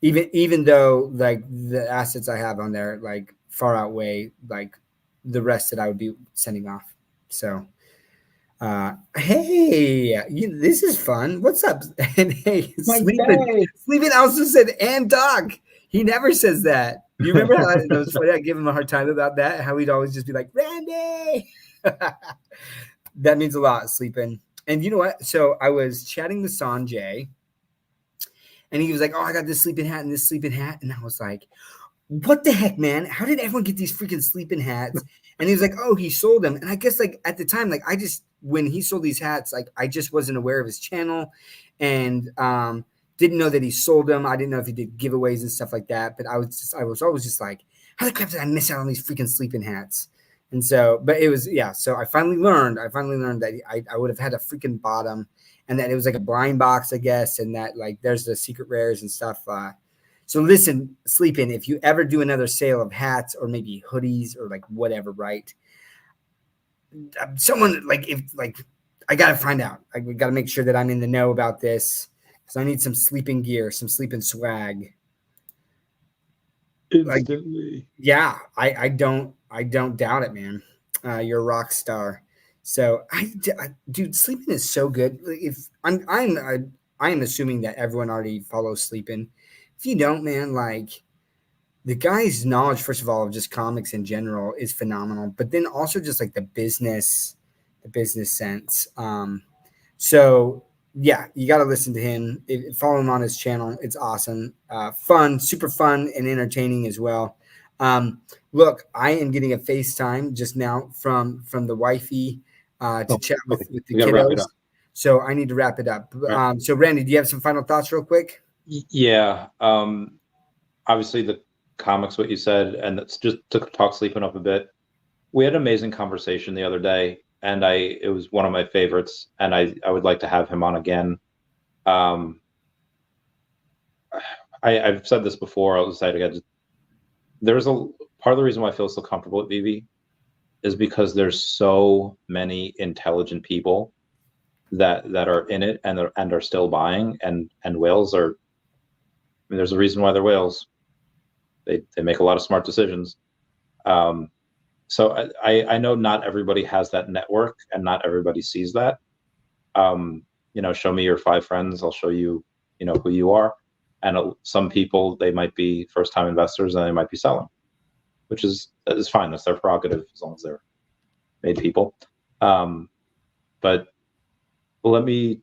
Even though like the assets I have on there like far outweigh like the rest that I would be sending off. So, hey, this is fun. What's up? And hey, Sleeping also said and dog. He never says that. Do you remember how it was funny? I give him a hard time about that. How he'd always just be like, Randy. That means a lot, Sleeping. And you know what? So I was chatting with Sanjay, and he was like, "Oh, I got this sleeping hat and this sleeping hat," and I was like, "What the heck, man? How did everyone get these freaking sleeping hats?" And he was like, "Oh, he sold them." And I guess like at the time, like when he sold these hats, like I just wasn't aware of his channel, and didn't know that he sold them. I didn't know if he did giveaways and stuff like that. But I was always just like, how the crap did I miss out on these freaking sleeping hats? And so, but it was, yeah. So I finally learned that I would have had a freaking bottom, and that it was like a blind box, I guess. And that like, there's the secret rares and stuff. So listen, Sleeping, if you ever do another sale of hats or maybe hoodies or like whatever, right? Someone like, if like, I got to find out. I got to make sure that I'm in the know about this, because I need some sleeping gear, some sleeping swag. Instantly. Like, yeah, I don't doubt it, man. You're a rock star. So dude, Sleeping is so good. If I am assuming that everyone already follows Sleeping. If you don't, man, like the guy's knowledge, first of all, of just comics in general is phenomenal, but then also just like the business sense. So yeah, you got to listen to him. Follow him on his channel. It's awesome. Fun, super fun and entertaining as well. Look, I am getting a FaceTime just now from the wifey to chat with the kiddos. So I need to wrap it up. Right. So Randy, do you have some final thoughts real quick? Yeah. Obviously the comics, what you said, and it's just to talk Sleeping up a bit. We had an amazing conversation the other day, and it was one of my favorites, and I would like to have him on again. I've said this before, I'll say it again. There's a part of the reason why I feel so comfortable at VeVe is because there's so many intelligent people that are in it and are still buying, and whales are, I mean, there's a reason why they're whales. They make a lot of smart decisions. So I know not everybody has that network, and not everybody sees that. Show me your 5 friends, I'll show you, who you are. And some people, they might be first-time investors and they might be selling, which is fine. That's their prerogative as long as they're made people. But let me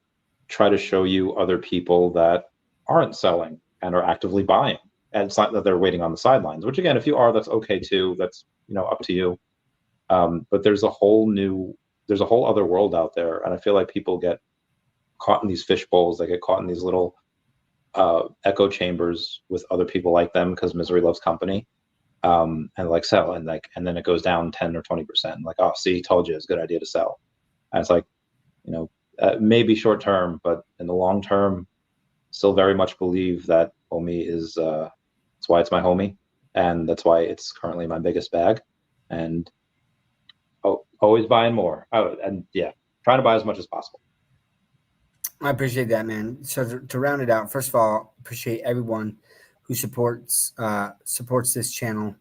try to show you other people that aren't selling and are actively buying. And it's not that they're waiting on the sidelines, which again, if you are, that's okay too. That's, up to you. But there's a whole other world out there. And I feel like people get caught in these fish bowls. They get caught in these little echo chambers with other people like them, because misery loves company. And like sell, and then it goes down 10 or 20%. Like, oh, see, told you it's a good idea to sell. And it's like, maybe short term, but in the long term, still very much believe that OMI is, that's why it's my homie. And that's why it's currently my biggest bag. And always buying more. And yeah, trying to buy as much as possible. I appreciate that, man. So to round it out, first of all, appreciate everyone who supports this channel.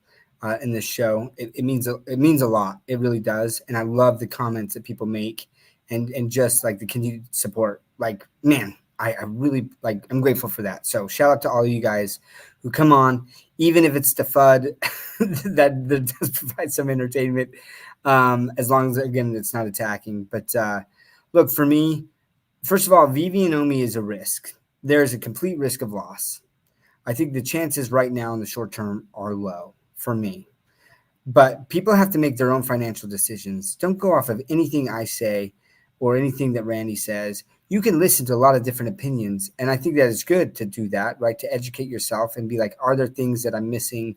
in this show. It means a lot. It really does. And I love the comments that people make and just like the continued support. Like, man, I really like, I'm grateful for that. So shout out to all of you guys who come on, even if it's the FUD that does provide some entertainment, as long as, again, it's not attacking. But look, for me, first of all, VeVe and OMI is a risk. There is a complete risk of loss. I think the chances right now in the short term are low for me. But people have to make their own financial decisions. Don't go off of anything I say or anything that Randy says. You can listen to a lot of different opinions. And I think that it's good to do that, right? To educate yourself and be like, are there things that I'm missing?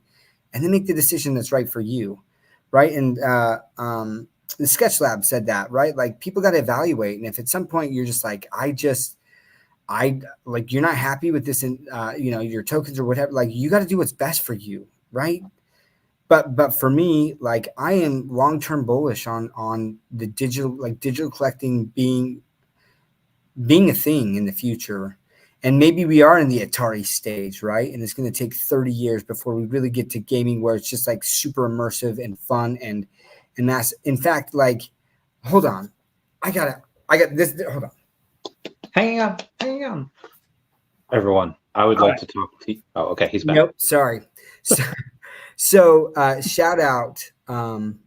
And then make the decision that's right for you, right? And the Sketch Lab said that, right? Like, people got to evaluate. And if at some point you're just like, like, you're not happy with this, and your tokens or whatever, like, you got to do what's best for you, right? But for me, like, I am long-term bullish on the digital collecting being a thing in the future. And maybe we are in the Atari stage, right? And it's going to take 30 years before we really get to gaming where it's just like super immersive and fun and mass. In fact, like, hold on, I got this. Hold on. Hang on. Everyone, I would like to talk to you. Oh, okay, he's back. Nope, sorry. So shout out to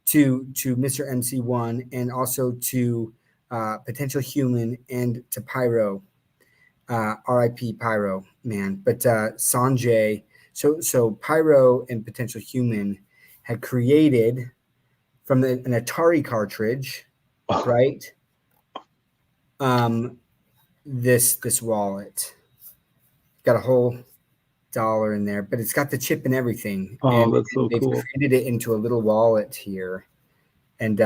Mr. MC1 and also to Potential Human and to Pyro, RIP Pyro, man. But Sanjay, so Pyro and Potential Human had created from an Atari cartridge, right? This wallet got a whole $1 in there, but it's got the chip and everything. Oh, and that's so they've cool. created it into a little wallet here, and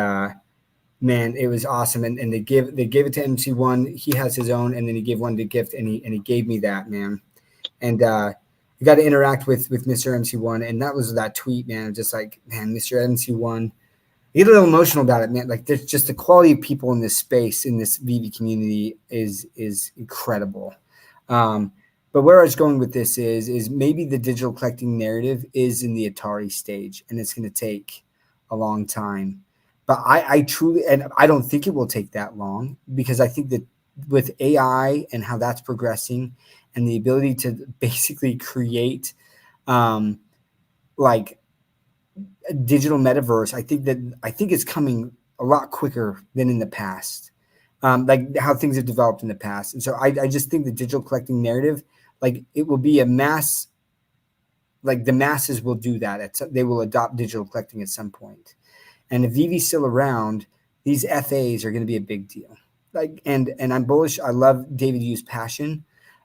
man, it was awesome. And they gave it to MC1. He has his own, and then he gave one to gift, and he gave me that, man. And you got to interact with Mr. MC1, and that was that tweet, man. Just like, man, Mr. MC1. I get a little emotional about it, man. Like, there's just the quality of people in this space, in this VeVe community is incredible. But where I was going with this is maybe the digital collecting narrative is in the Atari stage, and it's going to take a long time. But I truly, and I don't think it will take that long, because I think that with AI and how that's progressing and the ability to basically create like a digital metaverse, I think it's coming a lot quicker than in the past, like how things have developed in the past. And so I just think the digital collecting narrative, like, it will be a mass, like the masses will do that. They will adopt digital collecting at some point. And if VeVe's still around, these FAs are going to be a big deal. Like, and I'm bullish. I love David Yu's passion.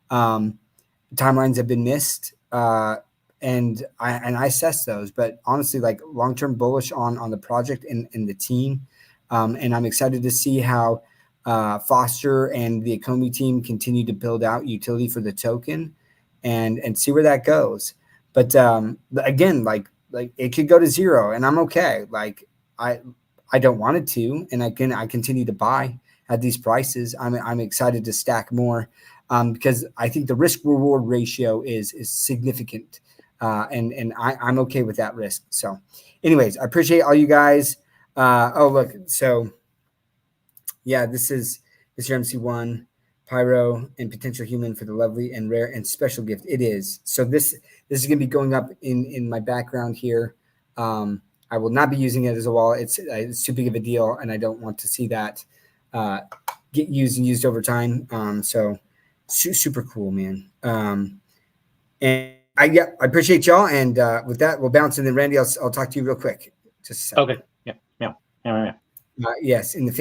Timelines have been missed. And I assess those, but honestly, like, long-term bullish on the project and the team. And I'm excited to see how Foster and the Ecomi team continue to build out utility for the token and see where that goes. But again, like it could go to zero, and I'm okay. Like, I don't want it to, and I continue to buy at these prices. I'm excited to stack more because I think the risk reward ratio is significant. And I'm okay with that risk. So anyways, I appreciate all you guys. Oh, look. So yeah, this is Mr. MC1, Pyro, and Potential Human for the lovely and rare and special gift. It is. So this is going to be going up in my background here. I will not be using it as a wallet. It's too big of a deal, and I don't want to see that get used over time. So super cool, man. And I appreciate y'all. And with that, we'll bounce. And then Randy, I'll talk to you real quick. Just a second. Okay. Yeah. Yes, in the